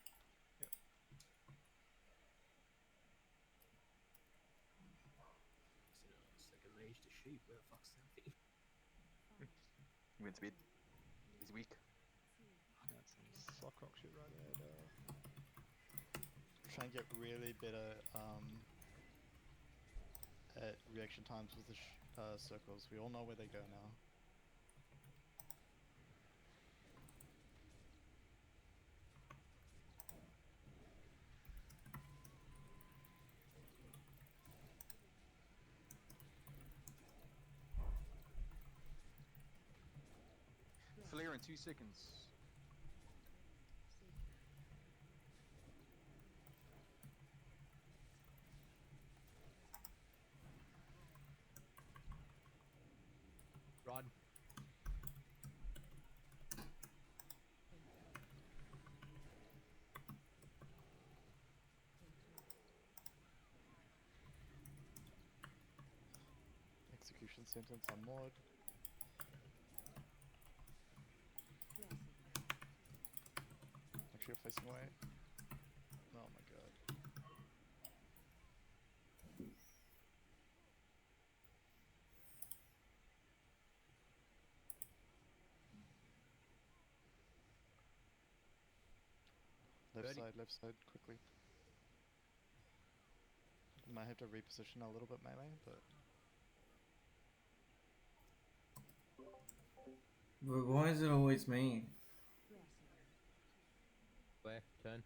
Second mage to sheep. Where the fuck's that? He went to bed. He's weak. That's some sock rock shit right there, dog. Try and get really better at reaction times with the circles. We all know where they go now. Flare in 2 seconds. Rod. Execution sentence on mod. you're facing away. Oh my god. Left side, quickly. Might have to reposition a little bit melee, but But why is it always me? Where? Turn.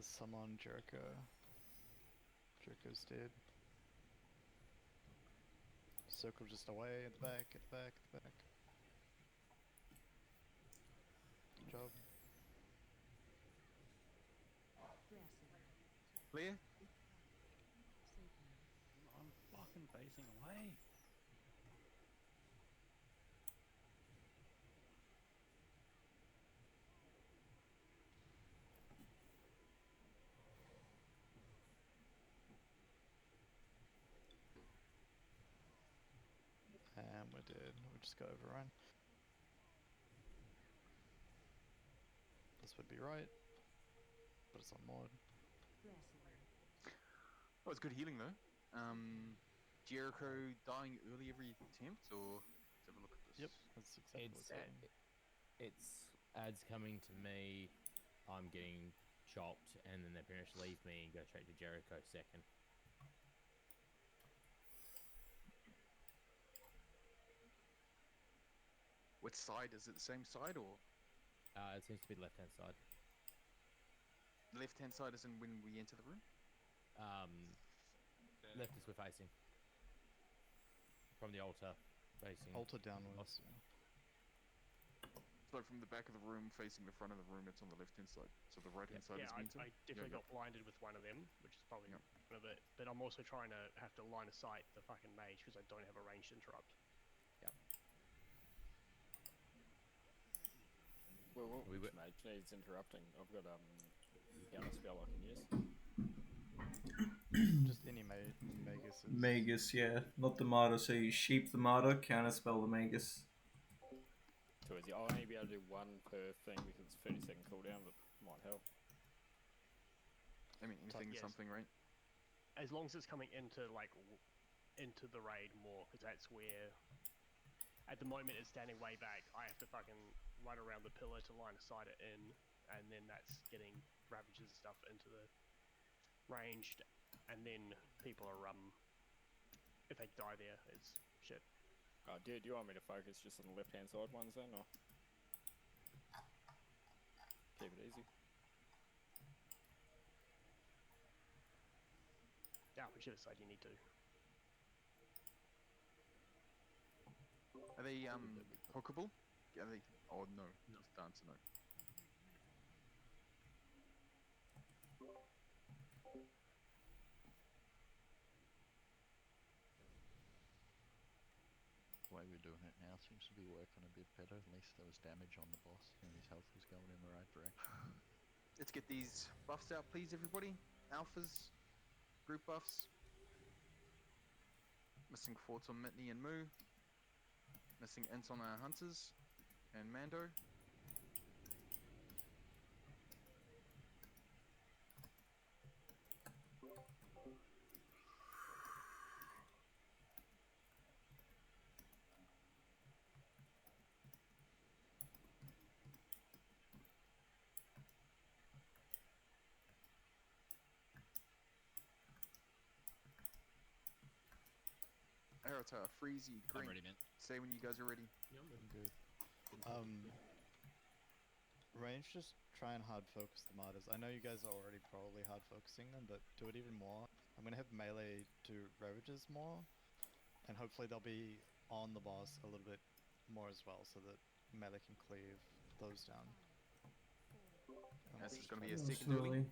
summon Jericho. Jericho's dead. Circle just away at the back, at the back, at the back. Good job. Clear? I'm fucking facing away. And we're dead. We just got overrun. This would be right, but it's on mod. Oh, it's good healing though. Jericho dying early every attempt, or let's have a look at this. Yep, that's exactly what's happening. It's ads coming to me. I'm getting chopped, and then they pretty much leave me and go straight to Jericho second. Which side? Is it the same side or? It seems to be the left-hand side. The left-hand side is in when we enter the room? Left is we're facing. From the altar, facing. Altar downwards. So from the back of the room facing the front of the room, it's on the left-hand side. So the right-hand side is meter? I definitely got blinded with one of them, which is probably one of it. But I'm also trying to have to line of sight the fucking mage because I don't have a ranged interrupt. Yep. Well, which mage needs interrupting? I've got counter spell I can use. Just any Magus. Magus, yeah. Not the Martyr, so you sheep the Martyr, counterspell the Magus. Too easy. I'll only be able to do one per thing because it's 30-second cooldown, but might help. I mean, anything is something, right? As long as it's coming into into the raid more, because that's where, at the moment, it's standing way back. I have to fucking run around the pillar to line of sight it in, and then that's getting ravages and stuff into the ranged, and then people are if they die there, it's shit. Do you want me to focus just on the left-hand side ones then, or keep it easy? Yeah, whichever side you need to. Are they hookable? Are they? Oh no, it's dancer no. The way we're doing it now seems to be working a bit better. At least there was damage on the boss and his health was going in the right direction. Let's get these buffs out, please, everybody. Alphas, group buffs. Missing forts on Mitney and Moo. Missing ints on our hunters and Mando. Arata, Freezy, Green. I'm ready, man. Say when you guys are ready. Yeah, I'm good. Range, just try and hard focus the martyrs. I know you guys are already probably hard focusing them, but do it even more. I'm gonna have melee do ravages more, and hopefully they'll be on the boss a little bit more as well, so that melee can cleave those down. This is gonna be a second early.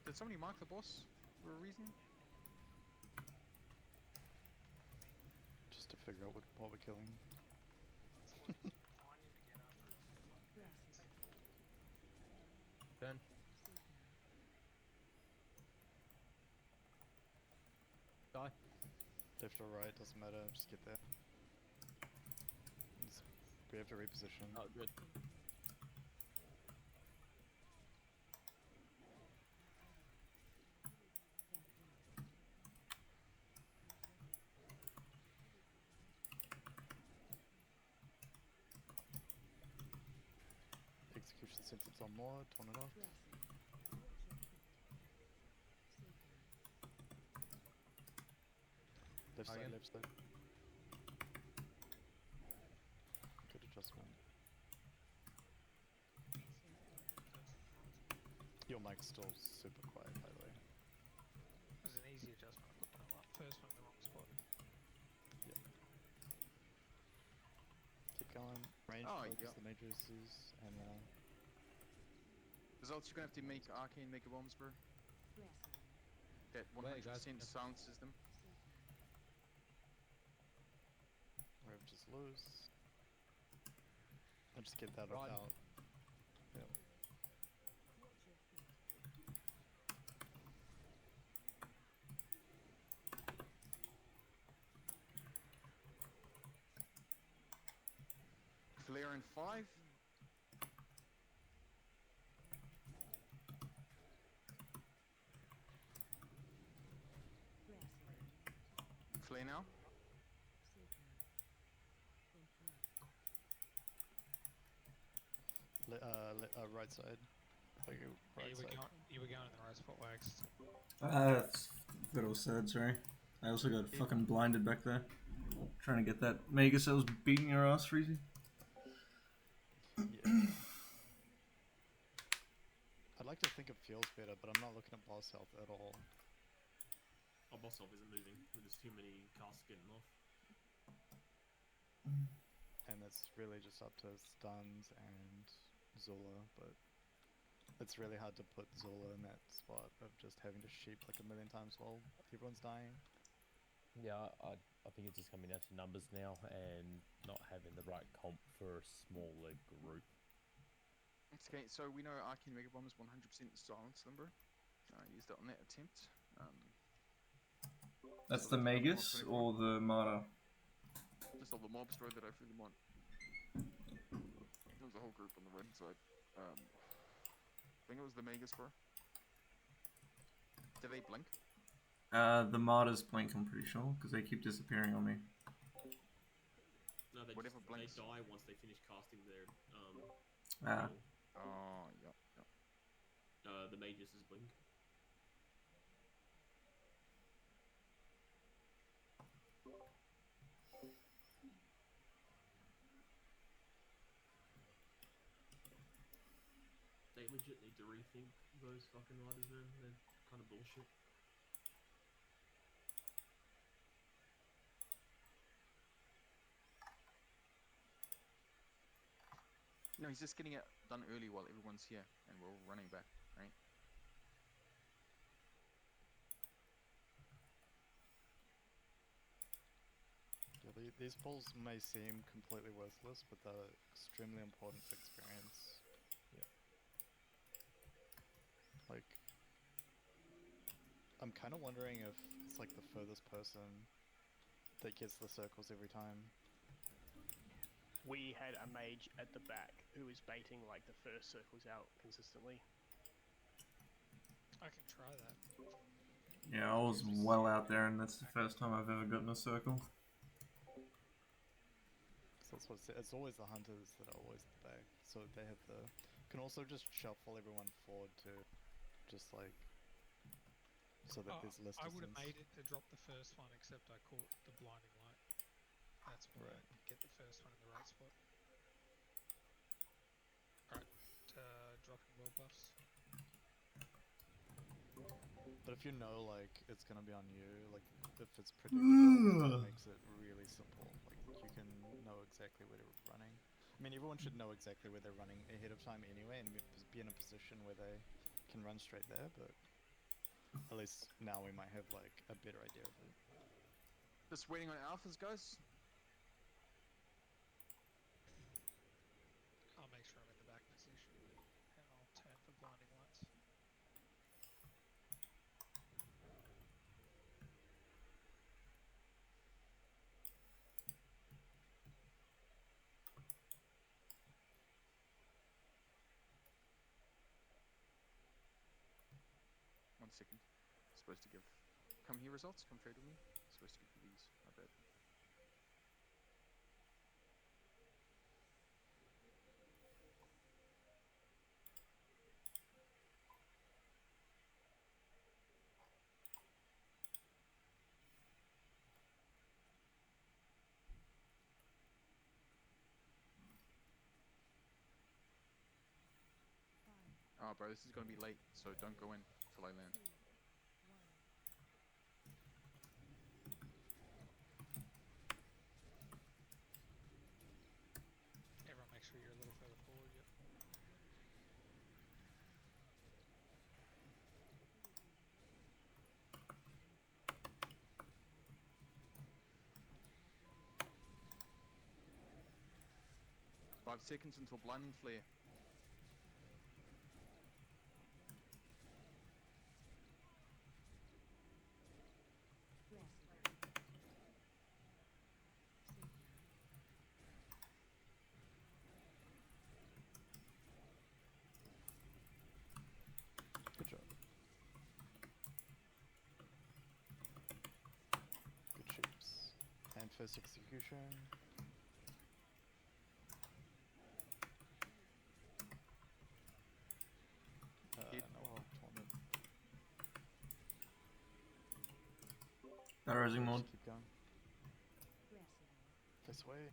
Did somebody mark the boss for a reason? Just to figure out what we're killing. Turn. Die. Left or right, doesn't matter, just get there. We have to reposition. Oh, good. Execution sentence on more, turn it off. Left side, Again. left side. Good adjustment. Your mic's still super quiet, by the way. It was an easy adjustment. I put the first one in the wrong spot. Yeah. Keep going. Range, focus the major issues, and Results, you're gonna have to make arcane mega bombs, bro. That 100% silences them. Rev just loose. I'll just get that Right. out. Yep. Flare in 5. Flare now. Right side. Like right you, side. You were going in the right spot, Wax. Good all said, sorry. I also got fucking blinded back there. Trying to get that mega cells beating your ass, Freezy. Yeah. I'd like to think it feels better, but I'm not looking at boss health at all. Our boss health isn't moving. There's too many casts getting off. And it's really just up to stuns and Zula, but it's really hard to put Zula in that spot of just having to sheep like a million times while everyone's dying. Yeah, I think it's just coming down to numbers now and not having the right comp for a smaller group. Okay, so we know arcane mega bombs 100% silence them, bro. I used that on that attempt. That's the Magus or the Martyr? Just all the mobs, bro, that I really want. There was a whole group on the red side. I think it was the Magus, bro. Do they blink? The Martyrs blink, I'm pretty sure, because they keep disappearing on me. No, they die once they finish casting their Ah. Oh, yep. The Magus is blink. They legit need to rethink those fucking riders, man. They're kind of bullshit. No, he's just getting it done early while everyone's here, and we're all running back, right? Yeah, these pulls may seem completely worthless, but they're extremely important for experience. Yeah. Like, I'm kind of wondering if it's like the furthest person that gets the circles every time. We had a mage at the back who was baiting like the first circles out consistently. I can try that. Yeah, I was well out there, and that's the first time I've ever gotten a circle. So that's what it's always the hunters that are always at the back. So they have the... Can also just shuffle everyone forward too. Just like... So that there's less I would have distance. made it to drop the first one, except I caught the blinding light. That's why I didn't get the first one in the right spot. Alright, dropping world buffs. But if you know, like, it's gonna be on you, like, if it's predictable, it makes it really simple. Like, you can know exactly where they're running. I mean, everyone should know exactly where they're running ahead of time anyway, and be in a position where they can run straight there, but At least now we might have like a better idea of it. Just waiting on alphas, guys. I'll make sure I'm in the back position, and I'll turn for blinding lights. One second. Supposed to give. Come here results. Come trade with me. Supposed to give you these. I bet. Oh, bro, this is gonna be late, so don't go in till I land. Everyone make sure you're a little further forward, yep. Five seconds until blinding flare. Good job. Good shapes. And first execution. No, tournament. That rising mode. Keep going. This way.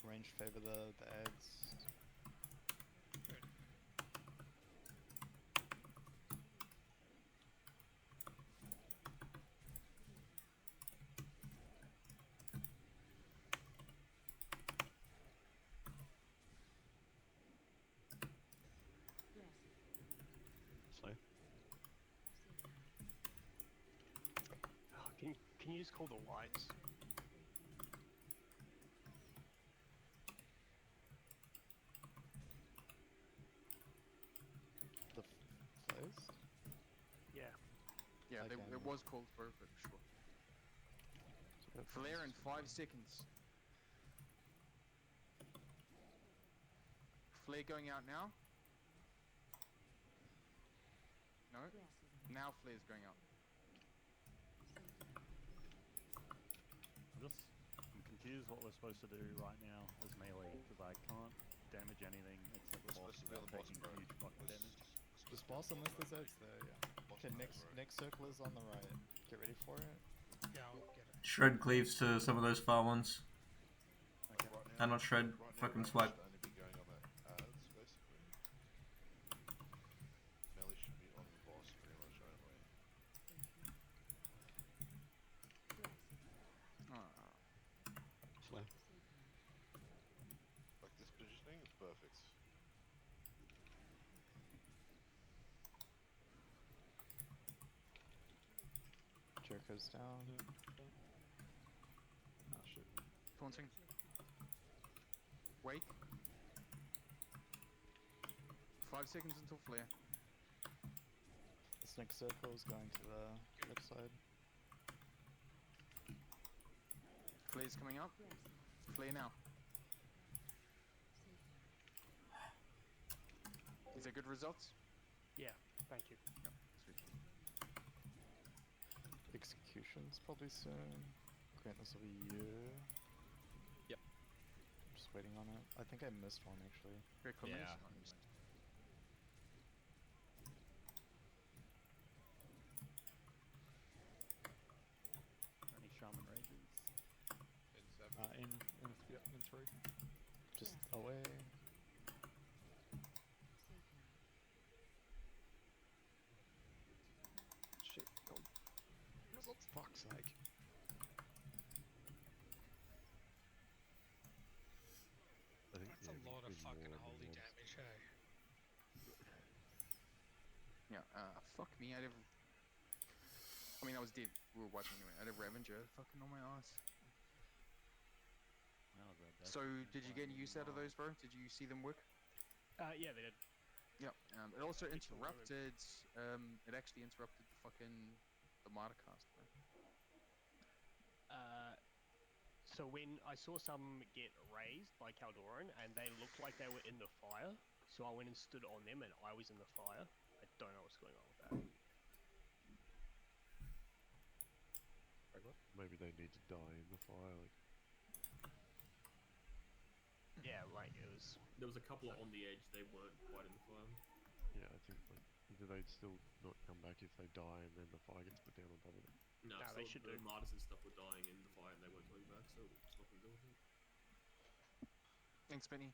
Range favor the ads. Slay. Oh, can you just call the lights? The flares? Yeah. Yeah, Okay. it was called for, but sure. Flare in 5 seconds. Flare going out now. No? Now flare's going out. I'm confused what we're supposed to do right now as melee, because I can't damage anything except the boss without taking huge fucking damage. Just boss unless there's ads there, yeah. Okay, next circle is on the right. Get ready for it. Yeah, I'll get it. Shred cleaves to some of those far ones. Okay. And not shred, fucking swipe. Should only be going on that ads, basically. Melee should be on the boss pretty much only. Slay. Like this positioning is perfect. Jericho's down. Oh shit. Taunting. Wake. 5 seconds until flare. This next circle is going to the left side. Flare's coming up. Flare now. Is there good results? Yeah, thank you. Yep, sweet. Execution's probably soon. Grant, this will be you. Yep. Just waiting on it. I think I missed one actually. Great combination. Yeah. Any shaman rages? In 3. Just away. Shit, gold. Results, fuck's sake. fucking more of the holy mobs. damage, hey? Yeah, fuck me, I mean, I was dead. We were wiping anyway. I had a Ravager fucking on my ass. That was a So, did you get any use out of those, bro? Did you see them work? Yeah, they did. Yeah. It also It's all ruined. interrupted. It actually interrupted the fucking the Martyr cast, bro. So when I saw some get raised by Caldoran and they looked like they were in the fire, so I went and stood on them and I was in the fire. I don't know what's going on with that. Maybe they need to die in the fire. Like, Yeah, like it was. There was a couple on the edge. They weren't quite in the fire. yeah, I think like do they still not come back if they die and then the fire gets put down on top of it? No, Nah, so they should the do. martyrs and stuff were dying in the fire and they weren't coming back, so it's not gonna do anything. Thanks, Benny.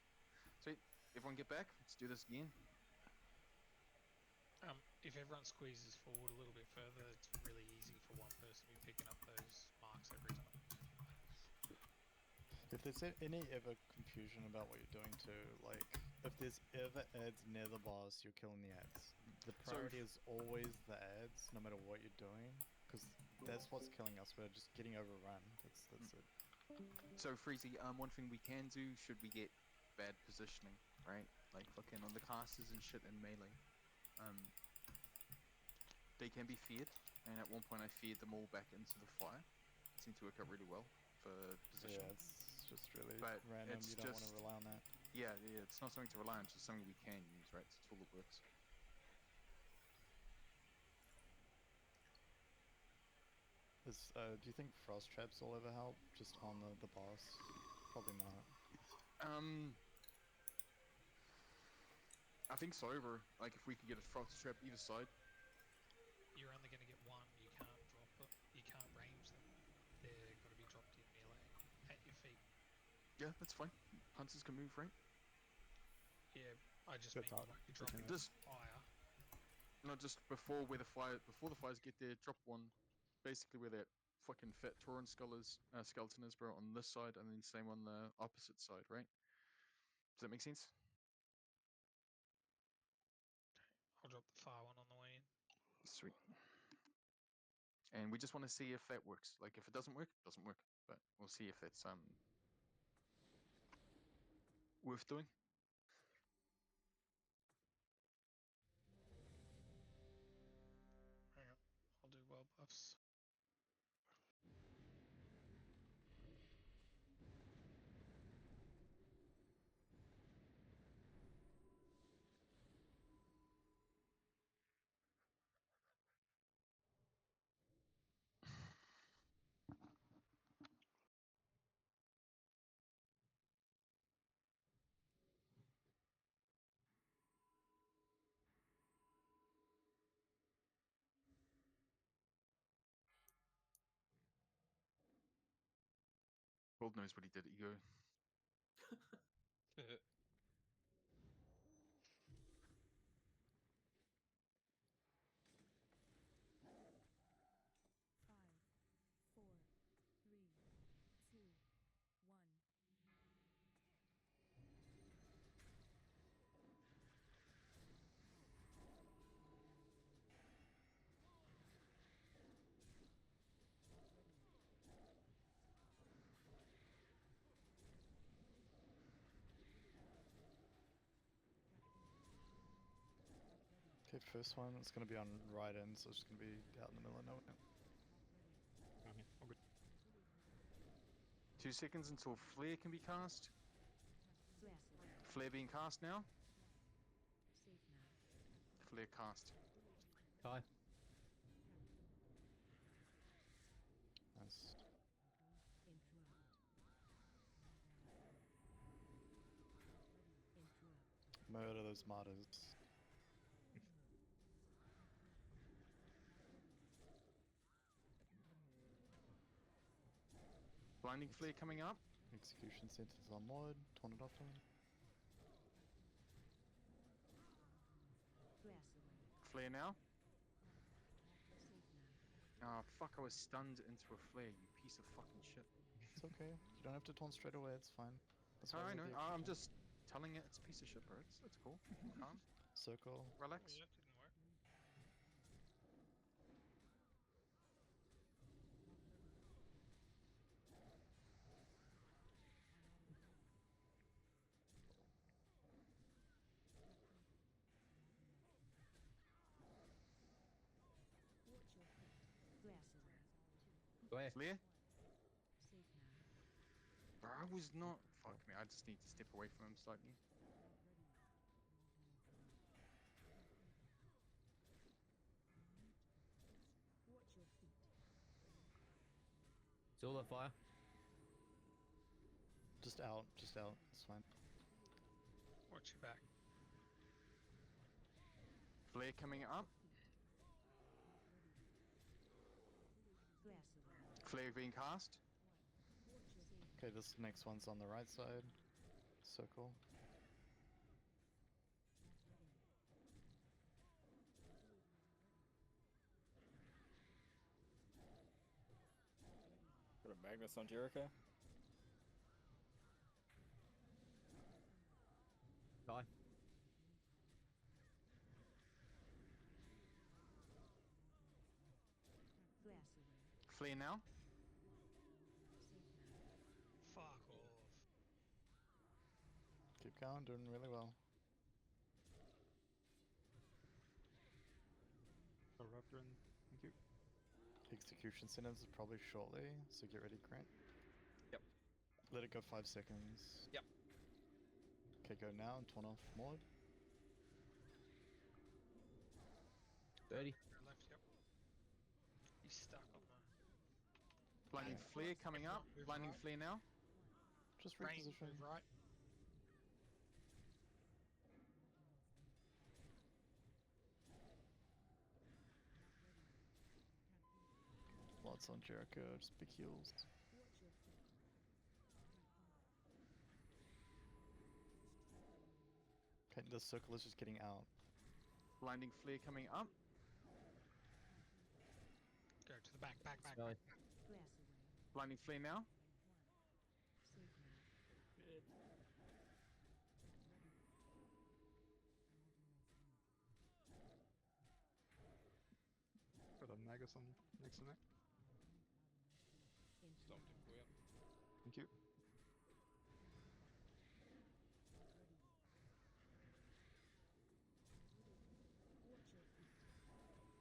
Sweet. Everyone get back. Let's do this again. If everyone squeezes forward a little bit further, it's really easy for one person to be picking up those marks every time. If there's any ever confusion about what you're doing too, like if there's ever ads near the boss, you're killing the ads. The priority is always the ads, no matter what you're doing, because that's what's killing us. We're just getting overrun. That's it. So, Freezy, one thing we can do should we get bad positioning, right? Like fucking on the casters and shit in melee. They can be feared, and at one point I feared them all back into the fire. It seemed to work out really well for positioning. Yeah, it's just really But random. it's You don't want to just- rely on that. Yeah, it's not something to rely on, it's just something we can use, right? It's a tool that works. Do you think frost traps will ever help just on the boss? Probably not. I think so, bro. Like if we could get a frost trap either side. You're only going to get one. You can't drop it. You can't range them. They're got to be dropped in melee at your feet. Yeah, that's fine. Hunters can move, right? Yeah, I just Good mean thought. you won't be dropping Just- fire. No, just before the fires get there, drop one. Basically where that fucking fat Tauren skeleton is, bro, on this side, and then same on the opposite side, right? Does that make sense? I'll drop the fire one on the way in. Sweet. And we just want to see if that works. Like if it doesn't work, it doesn't work. But we'll see if it's worth doing. Hang on, I'll do well buffs. Gold knows what he did, Ego. Okay, first one, it's going to be on right end, so it's just going to be out in the middle of nowhere. Okay, all good. 2 seconds until flare can be cast. Flare being cast now. Flare cast. Kai. Nice. Murder those martyrs. Blinding flare coming up. Execution sentence on Lord, torn it off him. Flare now. Ah, fuck, I was stunned into a flare, you piece of fucking shit. It's okay. You don't have to taunt straight away, it's fine. That's why I we know, do I'm execution. just telling it it's a piece of shit, bro. It's cool. Calm. Circle. Relax. Oh, yeah, that didn't work. Where? Clear. Bro, I was not. Fuck me. I just need to step away from him slightly. Still on fire. Just out. Just out. It's fine. Watch your back. Flare coming up. Flare being cast. Okay, this next one's on the right side. Circle. Got a Magnus on Jericho. Die. Flare now. Fuck off. Keep going, doing really well. Raptor in. Thank you. Execution sentence is probably shortly, so get ready, Grant. Yep. Let it go 5 seconds. Yep. Okay, go now and turn off mod. 30. Left, yep. He's stuck on the... Blinding flare coming up. Move Blinding right. flare now. Just Rain, reposition. move right. Lots on Jericho, just big heals. Okay, the circle is just getting out. Blinding flare coming up. Go to the back, back. Smelly. Blinding flare now. Got a Magus on next to me. Stopped him for you. Thank you.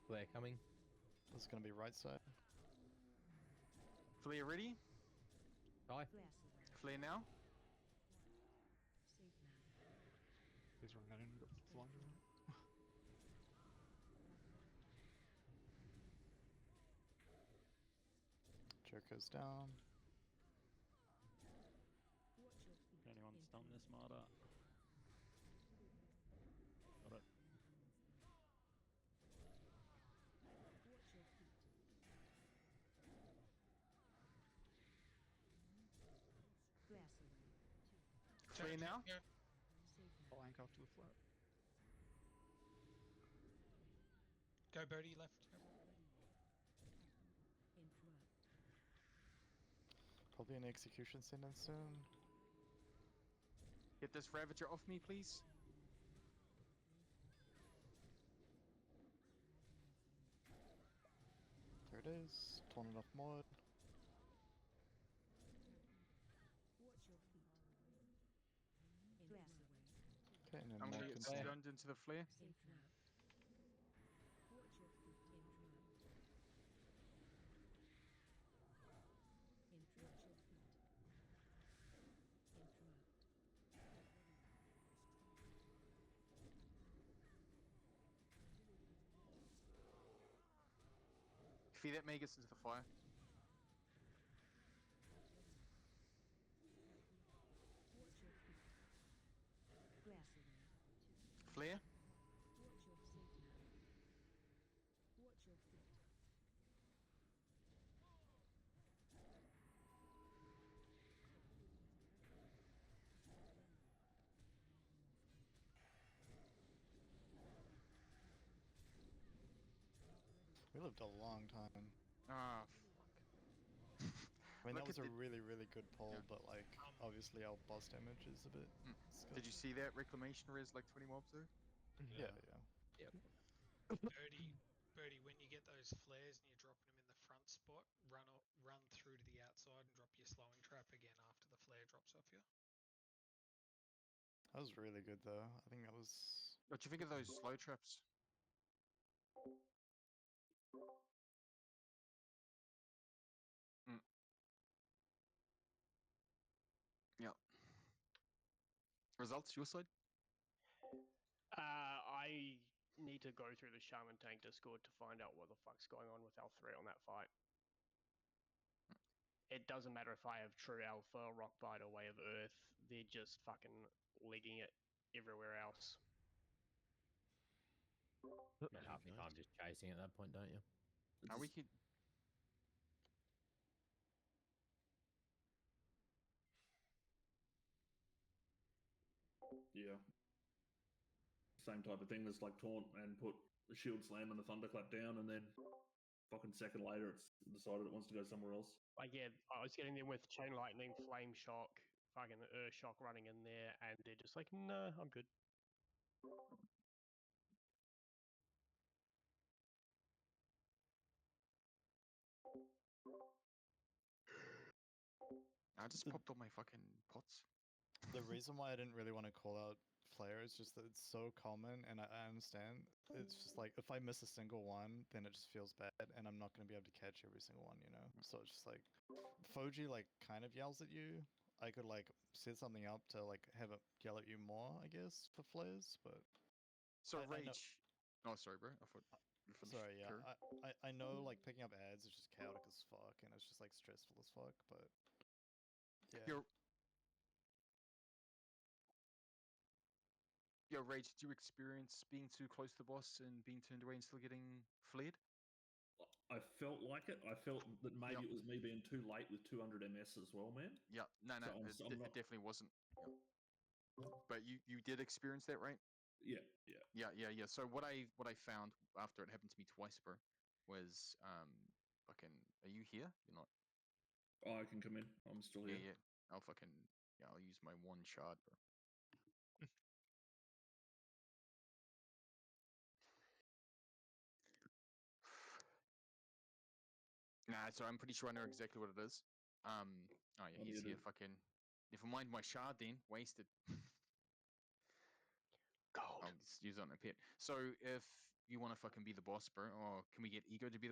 Flare coming. This is gonna be right side. Flare ready. Die. Flare now. Please run that in. Got flying around. Jericho's down. Anyone stun this martyr? Got it. Flare now. Yeah. I'll anchor after the flat. Go Bodhi, left. Yep. Probably an execution sentence soon. Get this Ravager off me, please. There it is. Turn it off mod. Okay, and then I'm mod gonna can get start. stunned into the flare. Feed that Magus into the fire. Flare. We lived a long time. Ah, fuck. I mean, that Look was at a really, really good pull, but like, Um, obviously our boss damage is a bit. Did you see that reclamation res like 20 mobs there? Yeah, Yep. Birdie, when you get those flares and you're dropping them in the front spot, run through to the outside and drop your slowing trap again after the flare drops off you. That was really good though. I think that was. What do you think of those slow traps? Yeah. Results, your side? I need to go through the Shaman Tank Discord to find out what the fuck's going on with L3 on that fight. It doesn't matter if I have True Alpha, Rockbite, or Way of Earth, they're just fucking legging it everywhere else. Spend half your time just chasing at that point, don't you? Are we keep... Yeah. Same type of thing. There's like taunt and put the shield slam and the thunderclap down, and then fucking second later it's decided it wants to go somewhere else. Like, yeah, I was getting them with Chain Lightning, Flame Shock, fucking Earth Shock running in there, and they're just like, nah, I'm good. I just popped all my fucking pots. The reason why I didn't really want to call out Flare is just that it's so common, and I understand. It's just like, if I miss a single one, then it just feels bad, and I'm not going to be able to catch every single one, you know? So it's just like, Foji, like, kind of yells at you. I could, like, set something up to, like, have it yell at you more, I guess, for flares, but... So I know... Rage... Oh, sorry, bro. I thought you finished. Sorry, yeah. Chur. I know, like, picking up ads is just chaotic as fuck, and it's just, like, stressful as fuck, but... Yeah. Yo, Rage, did you experience being too close to the boss and being turned away and still getting flared? I felt like it. I felt that maybe it was me being too late with 200 MS as well, man. Yeah, no, So it definitely wasn't. Yeah. But you did experience that, right? Yeah. So what I found after it happened to me twice, bro, was fucking. Are you here? You're not. Oh, I can come in. I'm still here. Yeah. I'll use my one shard, bro. Nah, so I'm pretty sure I know exactly what it is. Oh yeah, he's here. Fucking. Never mind my shard then. Wasted. Gold. I'll just use it on a pet. So if you want to fucking be the boss, bro, or can we get Ego to be the